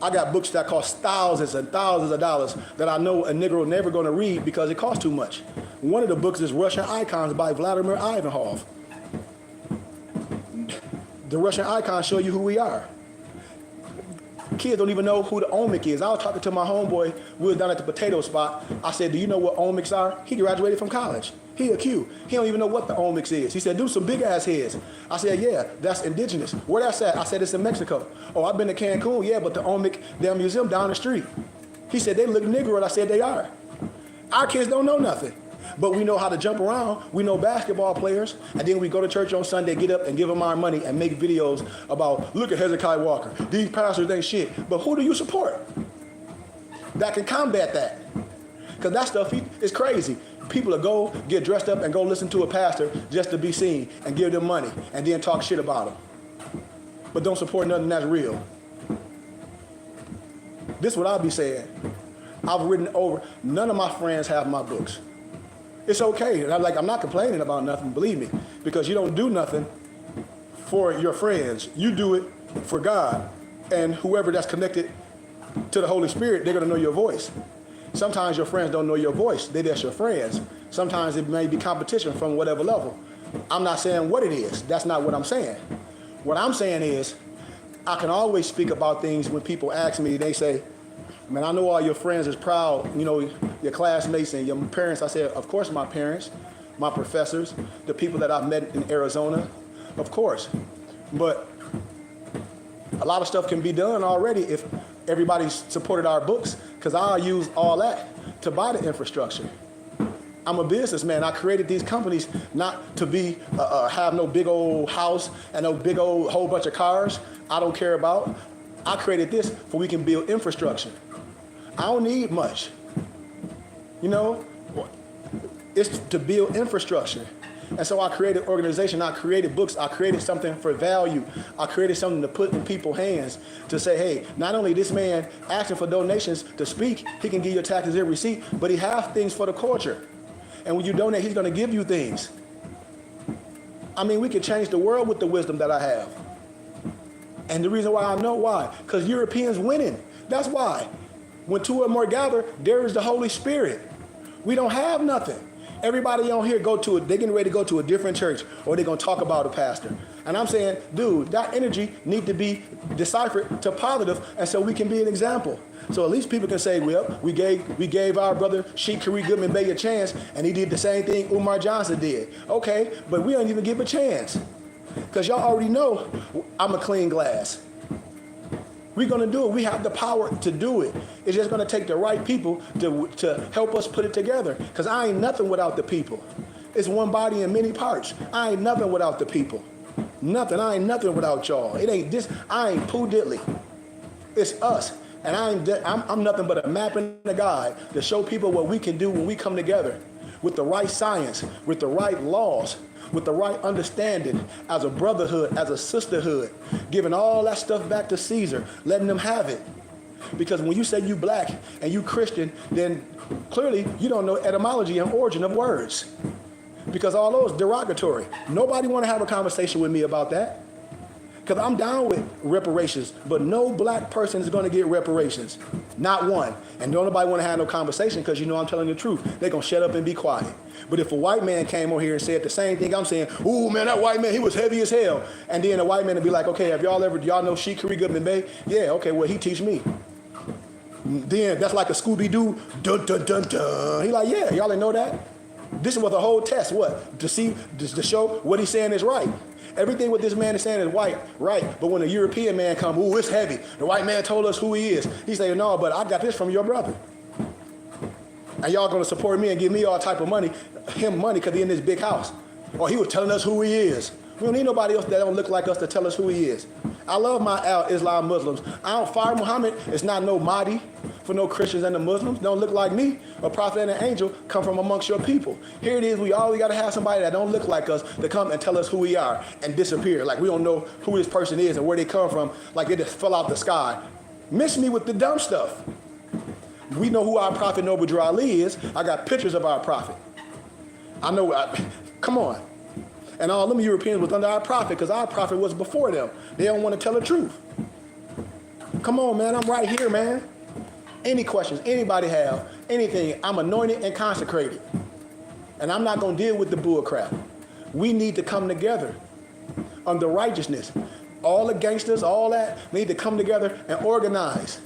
I got books that cost thousands and thousands of dollars that I know a Negro never going to read because it costs too much. One of the books is Russian Icons by Vladimir Ivanov. The Russian icons show you who we are. Kids don't even know who the Olmec is. I was talking to my homeboy, we were down at the potato spot. I said, do you know what Olmecs are? He graduated from college. He a Q. He don't even know what the Olmecs is. He said, do some big ass heads. I said, yeah, that's indigenous. Where that's at? I said, it's in Mexico. Oh, I've been to Cancun. Yeah, but the Olmec, their museum down the street. He said, they look Negro, and I said, they are. Our kids don't know nothing. But we know how to jump around. We know basketball players. And then we go to church on Sunday, get up and give them our money and make videos about, look at Hezekiah Walker. These pastors ain't shit. But who do you support that can combat that? Because that stuff is crazy. People will go, get dressed up, and go listen to a pastor just to be seen and give them money and then talk shit about them. But don't support nothing that's real. This is what I'll be saying. I've written over, none of my friends have my books. It's okay. And I'm not complaining about nothing, believe me, because you don't do nothing for your friends. You do it for God. And whoever that's connected to the Holy Spirit, they're going to know your voice. Sometimes your friends don't know your voice. They're just your friends. Sometimes it may be competition from whatever level. I'm not saying what it is. That's not what I'm saying. What I'm saying is I can always speak about things when people ask me, they say, man, I know all your friends is proud, you know, your classmates and your parents. I said, of course my parents, my professors, the people that I've met in Arizona, of course. But a lot of stuff can be done already if everybody supported our books, because I'll use all that to buy the infrastructure. I'm a businessman. I created these companies not to be have no big old house and no big old whole bunch of cars I don't care about. I created this so we can build infrastructure. I don't need much. You know, it's to build infrastructure. And so I created organization, I created books, I created something for value. I created something to put in people's hands to say, hey, not only this man asking for donations to speak, he can give you taxes every receipt, but he has things for the culture. And when you donate, he's going to give you things. I mean, we could change the world with the wisdom that I have. And the reason why I know why, because Europeans winning. That's why. When two or more gather, there is the Holy Spirit. We don't have nothing. Everybody on here they're getting ready to go to a different church, or they're going to talk about a pastor. And I'm saying, dude, that energy need to be deciphered to positive, and so we can be an example. So at least people can say, well, we gave our brother Sheikh Khari Goodman Bey a chance, and he did the same thing Umar Johnson did. Okay, but we don't even give a chance. Because y'all already know I'm a clean glass. We're going to do it. We have the power to do it. It's just going to take the right people to help us put it together. Because I ain't nothing without the people. It's one body in many parts. I ain't nothing without the people. Nothing. I ain't nothing without y'all. It ain't this. I ain't Pooh Diddley. It's us. And I'm nothing but a map and a guide to show people what we can do when we come together with the right science, with the right laws, with the right understanding, as a brotherhood, as a sisterhood, giving all that stuff back to Caesar, letting them have it. Because when you say you black and you Christian, then clearly you don't know etymology and origin of words. Because all those derogatory. Nobody want to have a conversation with me about that. Because I'm down with reparations, but no black person is going to get reparations. Not one. And don't nobody want to have no conversation because you know I'm telling the truth. They're going to shut up and be quiet. But if a white man came on here and said the same thing I'm saying, ooh, man, that white man, he was heavy as hell. And then a white man would be like, okay, have y'all know Sheikh Khari Goodman Bey? Yeah, okay, well, he teach me. Then that's like a Scooby-Doo, dun, dun, dun, dun. He like, yeah, y'all didn't know that? This was a whole test, what? To show what he's saying is right. Everything what this man is saying is right. But when a European man come, ooh, it's heavy. The white man told us who he is. He say, no, but I got this from your brother. And y'all gonna support me and give me all type of money, him money, because he in this big house. Or he was telling us who he is. We don't need nobody else that don't look like us to tell us who he is. I love my Islam Muslims. I don't fire Muhammad. It's not no Mahdi for no Christians and the Muslims. Don't look like me. A prophet and an angel come from amongst your people. Here it is. We always got to have somebody that don't look like us to come and tell us who we are and disappear. Like we don't know who this person is and where they come from. Like they just fell out the sky. Miss me with the dumb stuff. We know who our prophet Noble Drew Ali is. I got pictures of our prophet. Come on. And all them Europeans was under our prophet because our prophet was before them. They don't want to tell the truth. Come on, man. I'm right here, man. Any questions, anybody have, anything, I'm anointed and consecrated. And I'm not going to deal with the bull crap. We need to come together under righteousness. All the gangsters, all that, need to come together and organize.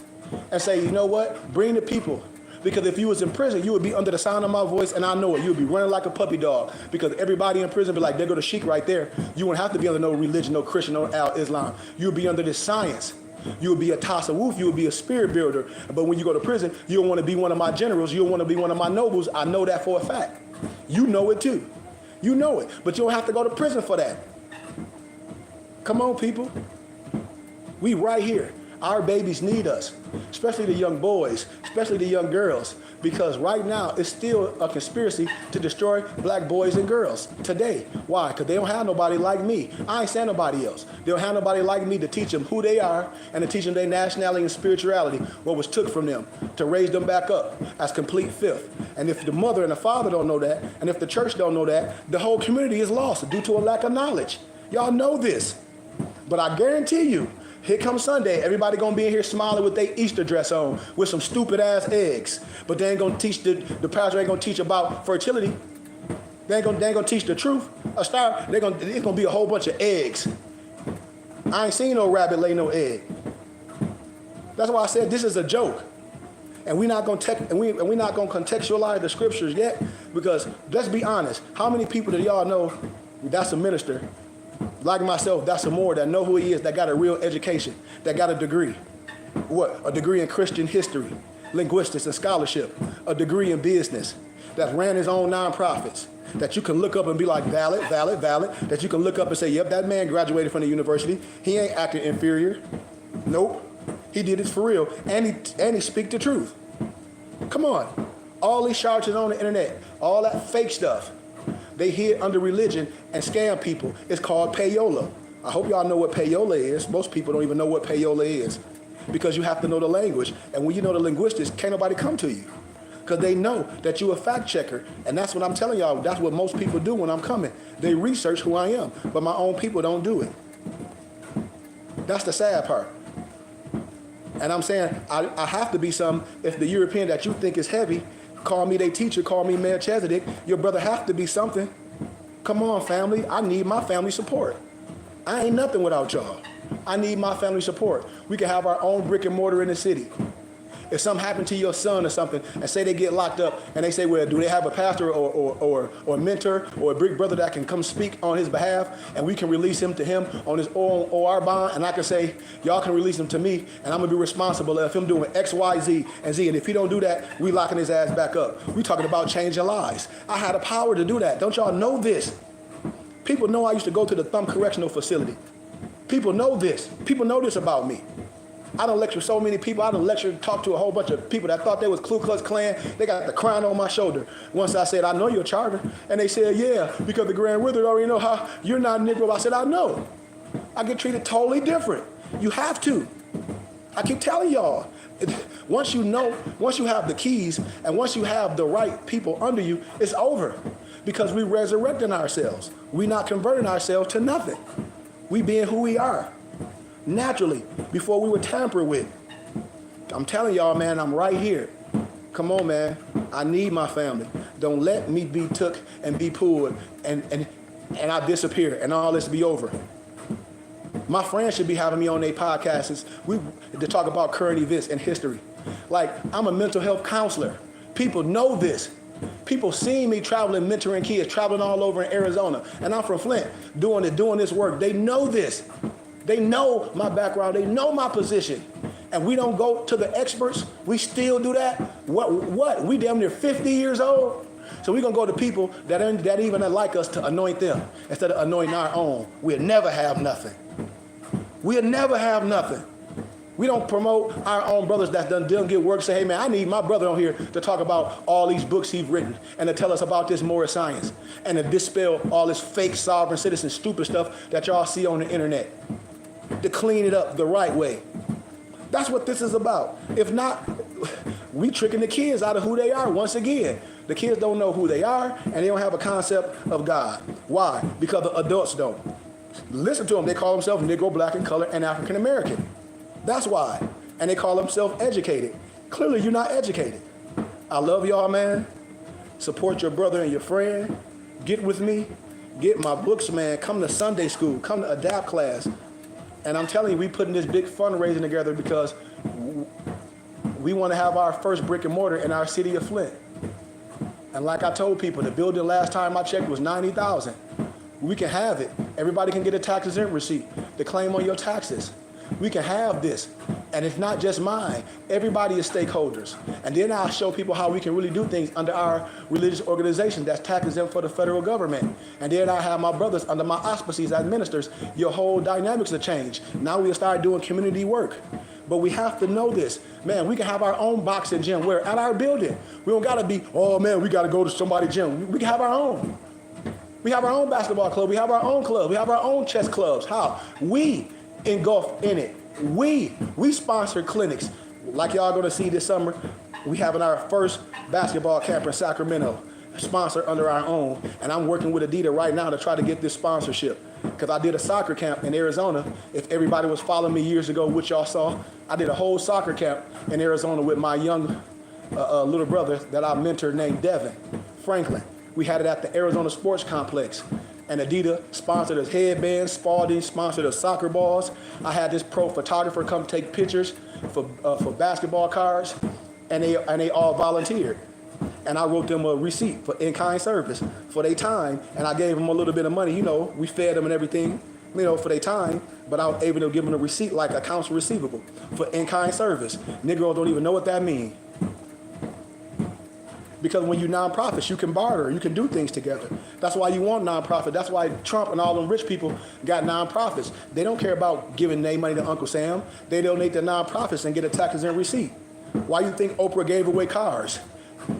And say, you know what? Bring the people. Because if you was in prison, you would be under the sound of my voice, and I know it. You would be running like a puppy dog. Because everybody in prison be like, there go the Sheikh right there. You wouldn't have to be under no religion, no Christian, no Islam. You would be under this science. You would be a tasawwuf. You would be a spirit builder. But when you go to prison, you don't want to be one of my generals. You don't want to be one of my nobles. I know that for a fact. You know it too. You know it. But you don't have to go to prison for that. Come on, people. We right here. Our babies need us, especially the young boys, especially the young girls, because right now it's still a conspiracy to destroy black boys and girls today. Why? Because they don't have nobody like me. I ain't saying nobody else. They don't have nobody like me to teach them who they are and to teach them their nationality and spirituality, what was took from them, to raise them back up as complete filth. And if the mother and the father don't know that, and if the church don't know that, the whole community is lost due to a lack of knowledge. Y'all know this. But I guarantee you, here comes Sunday, everybody gonna be in here smiling with their Easter dress on with some stupid ass eggs. But they ain't gonna teach, the pastor ain't gonna teach about fertility. They ain't gonna teach the truth. It's gonna be a whole bunch of eggs. I ain't seen no rabbit lay no egg. That's why I said this is a joke. And we're not gonna contextualize the scriptures yet, because let's be honest, how many people do y'all know that's a minister? Like myself, that's a more that know who he is, that got a real education, that got a degree. What? A degree in Christian history, linguistics and scholarship, a degree in business, that ran his own nonprofits, that you can look up and be like, valid, that you can look up and say, yep, that man graduated from the university. He ain't acting inferior. Nope. He did it for real. And he speak the truth. Come on. All these charlatans on the internet, all that fake stuff. They hid under religion and scam people. It's called payola. I hope y'all know what payola is. Most people don't even know what payola is because you have to know the language. And when you know the linguistics, can't nobody come to you because they know that you're a fact checker. And that's what I'm telling y'all. That's what most people do when I'm coming. They research who I am, but my own people don't do it. That's the sad part. And I'm saying I have to be some. If the European that you think is heavy, call me their teacher, call me Melchizedek, your brother have to be something. Come on, family. I need my family support. I ain't nothing without y'all. I need my family support. We can have our own brick and mortar in the city. If something happened to your son or something, and say they get locked up, and they say, well, do they have a pastor or a mentor or a big brother that can come speak on his behalf, and we can release him to him on his own OR bond, and I can say, y'all can release him to me, and I'm going to be responsible of him doing X, Y, Z, and Z, and if he don't do that, we locking his ass back up. We talking about changing lives. I had the power to do that. Don't y'all know this? People know I used to go to the Thumb Correctional Facility. People know this. People know this about me. I done lectured so many people. I done lectured, talked to a whole bunch of people that thought they was Ku Klux Klan. They got the crown on my shoulder. Once I said, I know you're a charter. And they said, yeah, because the Grand Wizard already know how you're not a Negro. I said, I know. I get treated totally different. You have to. I keep telling y'all, once you know, once you have the keys, and once you have the right people under you, it's over. Because we resurrecting ourselves. We not converting ourselves to nothing. We being who we are. Naturally, before we were tampered with. I'm telling y'all, man, I'm right here. Come on, man. I need my family. Don't let me be took and be pulled and I disappear and all this be over. My friends should be having me on their podcasts to talk about current events and history. Like, I'm a mental health counselor. People know this. People see me traveling, mentoring kids, traveling all over in Arizona. And I'm from Flint, doing this work. They know this. They know my background. They know my position. And we don't go to the experts. We still do that. What? We damn near 50 years old. So we're going to go to people that even like us to anoint them instead of anointing our own. We'll never have nothing. We'll never have nothing. We don't promote our own brothers that done get work. Say, hey, man, I need my brother on here to talk about all these books he's written and to tell us about this more science and to dispel all this fake sovereign citizen stupid stuff that y'all see on the internet. To clean it up the right way. That's what this is about. If not, we tricking the kids out of who they are once again. The kids don't know who they are, and they don't have a concept of God. Why? Because the adults don't. Listen to them. They call themselves Negro, Black, and Color, and African American. That's why. And they call themselves educated. Clearly, you're not educated. I love y'all, man. Support your brother and your friend. Get with me. Get my books, man. Come to Sunday school. Come to ADAPT class. And I'm telling you, we putting this big fundraising together because we want to have our first brick and mortar in our city of Flint. And like I told people, the building last time I checked was $90,000. We can have it. Everybody can get a tax exempt receipt to claim on your taxes. We can have this. And it's not just mine. Everybody is stakeholders. And then I'll show people how we can really do things under our religious organization that's tax exempt for the federal government. And then I have my brothers under my auspices as ministers. Your whole dynamics will change. Now we'll start doing community work. But we have to know this. Man, we can have our own boxing gym where at our building. We don't got to be, oh man, we got to go to somebody's gym. We can have our own. We have our own basketball club. We have our own club. We have our own chess clubs. How? We engulf in it. We sponsor clinics. Like y'all going to see this summer, we having our first basketball camp in Sacramento, sponsored under our own. And I'm working with Adidas right now to try to get this sponsorship. Because I did a soccer camp in Arizona. If everybody was following me years ago, which y'all saw, I did a whole soccer camp in Arizona with my young little brother that I mentored named Devin Franklin. We had it at the Arizona Sports Complex. And Adidas sponsored us headbands, Spalding sponsored us soccer balls. I had this pro photographer come take pictures for basketball cards, and they all volunteered. And I wrote them a receipt for in-kind service for their time, and I gave them a little bit of money. You know, we fed them and everything, you know, for their time, but I was able to give them a receipt like accounts receivable for in-kind service. Negroes don't even know what that means. Because when you nonprofits, you can barter, you can do things together. That's why you want nonprofit. That's why Trump and all them rich people got nonprofits. They don't care about giving their money to Uncle Sam. They donate to nonprofits and get a tax exempt receipt. Why you think Oprah gave away cars?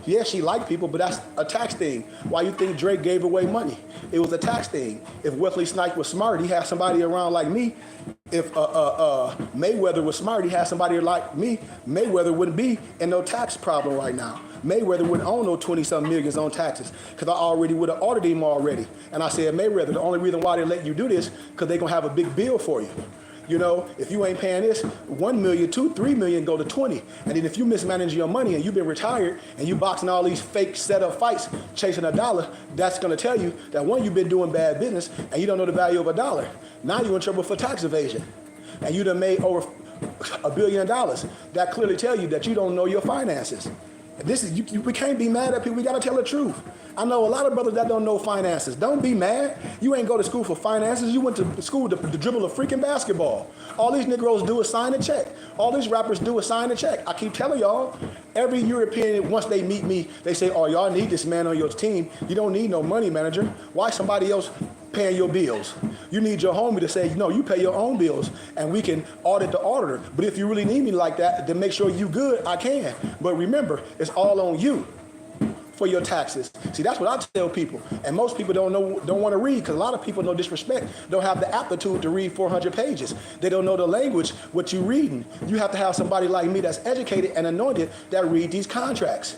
Yeah, she liked people, but that's a tax thing. Why you think Drake gave away money? It was a tax thing. If Wesley Snipes was smart, he had somebody around like me. If Mayweather was smart, he had somebody like me. Mayweather wouldn't be in no tax problem right now. Mayweather wouldn't own no 20-something millions on taxes because I already would have ordered him already. And I said, Mayweather, the only reason why they let you do this because they're going to have a big bill for you. You know, if you ain't paying this, 1 million, 2, 3 million go to 20. And then if you mismanage your money and you've been retired and you boxing all these fake setup fights, chasing a dollar, that's going to tell you that one, you've been doing bad business and you don't know the value of a dollar. Now you're in trouble for tax evasion. And you done made over $1 billion. That clearly tell you that you don't know your finances. We can't be mad at people. We got to tell the truth. I know a lot of brothers that don't know finances. Don't be mad. You ain't go to school for finances. You went to school to dribble a freaking basketball. All these Negroes do is sign a check. All these rappers do is sign a check. I keep telling y'all, every European, once they meet me, they say, oh, y'all need this man on your team. You don't need no money manager. Why somebody else paying your bills? You need your homie to say, no, you pay your own bills and we can audit the auditor. But if you really need me like that to make sure you good, I can. But remember, it's all on you for your taxes. See, that's what I tell people. And most people don't want to read because a lot of people, no disrespect, don't have the aptitude to read 400 pages. They don't know the language, what you're reading. You have to have somebody like me that's educated and anointed that read these contracts.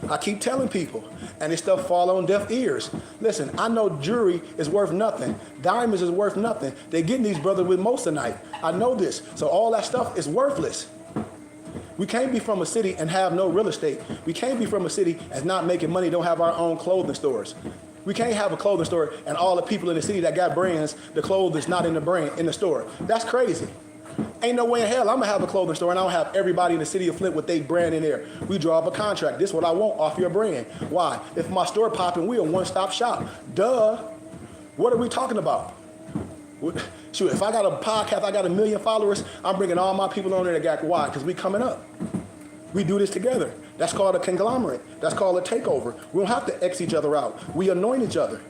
I keep telling people, and this stuff fall on deaf ears. Listen, I know jewelry is worth nothing. Diamonds is worth nothing. They're getting these brothers with moissanite. I know this. So all that stuff is worthless. We can't be from a city and have no real estate. We can't be from a city and not making money, don't have our own clothing stores. We can't have a clothing store and all the people in the city that got brands, the clothes is not in the store. That's crazy. Ain't no way in hell I'm gonna have a clothing store and I don't have everybody in the city of Flint with their brand in there. We draw up a contract. This is what I want off your brand. Why? If my store popping, we a one-stop shop. Duh. What are we talking about? Shoot, if I got a podcast, I got 1 million followers, I'm bringing all my people on there that got why? Because we coming up. We do this together. That's called a conglomerate. That's called a takeover. We don't have to X each other out. We anoint each other.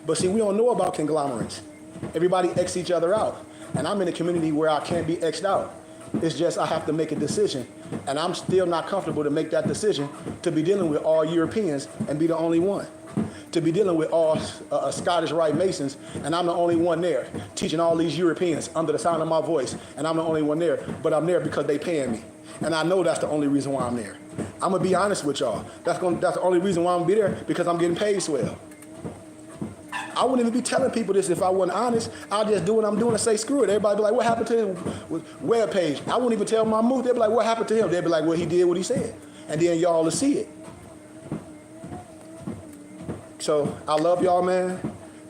But see, we don't know about conglomerates. Everybody X each other out. And I'm in a community where I can't be X'd out. It's just I have to make a decision. And I'm still not comfortable to make that decision to be dealing with all Europeans and be the only one. To be dealing with all Scottish Rite Masons, and I'm the only one there, teaching all these Europeans under the sound of my voice, and I'm the only one there, but I'm there because they paying me. And I know that's the only reason why I'm there. I'm going to be honest with y'all. That's the only reason why I'm going to be there, because I'm getting paid swell. I wouldn't even be telling people this if I wasn't honest. I'll just do what I'm doing and say, screw it. Everybody be like, what happened to his web page? I wouldn't even tell my move. They'd be like, what happened to him? They'd be like, well, he did what he said. And then y'all will see it. So I love y'all, man.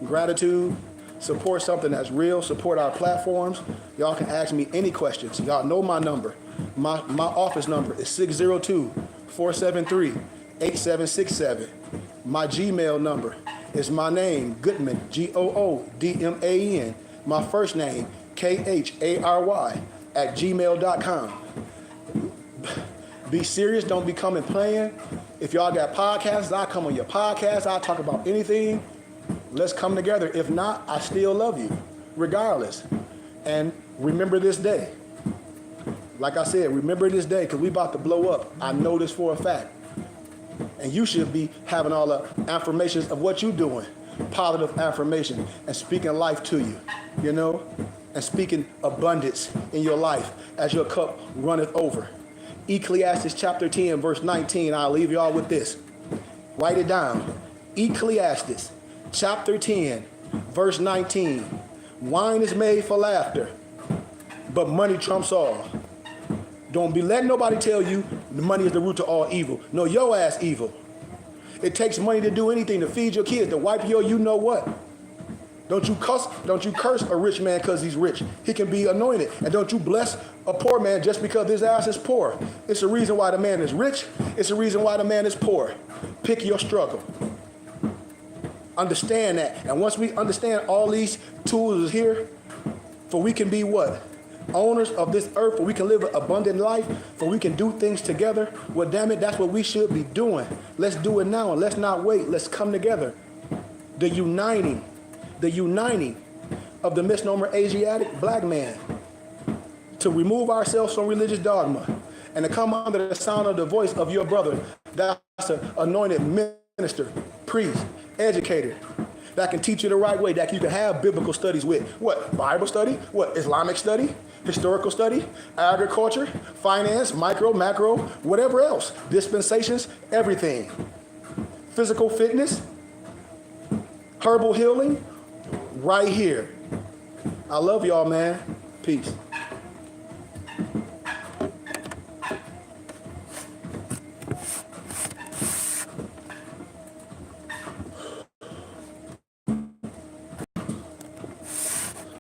Gratitude. Support something that's real. Support our platforms. Y'all can ask me any questions. Y'all know my number. My office number is 602-473-8767. My Gmail number is my name, Goodman, Goodman. My first name, Khary, @gmail.com. Be serious. Don't be coming playing. If y'all got podcasts, I'll come on your podcast. I'll talk about anything. Let's come together. If not, I still love you, regardless. And remember this day. Like I said, remember this day, because we about to blow up. I know this for a fact. And you should be having all the affirmations of what you're doing. Positive affirmation and speaking life to you, you know? And speaking abundance in your life as your cup runneth over. Ecclesiastes chapter 10, verse 19. I'll leave y'all with this. Write it down. Ecclesiastes chapter 10, verse 19. Wine is made for laughter, but money trumps all. Don't be letting nobody tell you the money is the root to all evil. No, your ass evil. It takes money to do anything, to feed your kids, to wipe your you know what. Don't you curse a rich man because he's rich. He can be anointed. And don't you bless a poor man just because his ass is poor. It's the reason why the man is rich. It's the reason why the man is poor. Pick your struggle. Understand that. And once we understand all these tools is here, for we can be what? Owners of this earth, for we can live an abundant life, for we can do things together. Well, damn it, that's what we should be doing. Let's do it now and let's not wait. Let's come together. The uniting of the misnomer Asiatic black man, to remove ourselves from religious dogma and to come under the sound of the voice of your brother. That's anointed minister, priest, educator, that can teach you the right way, that you can have biblical studies with. What? Bible study? What? Islamic study? Historical study? Agriculture? Finance? Micro? Macro? Whatever else. Dispensations? Everything. Physical fitness? Herbal healing? Right here. I love y'all, man. Peace.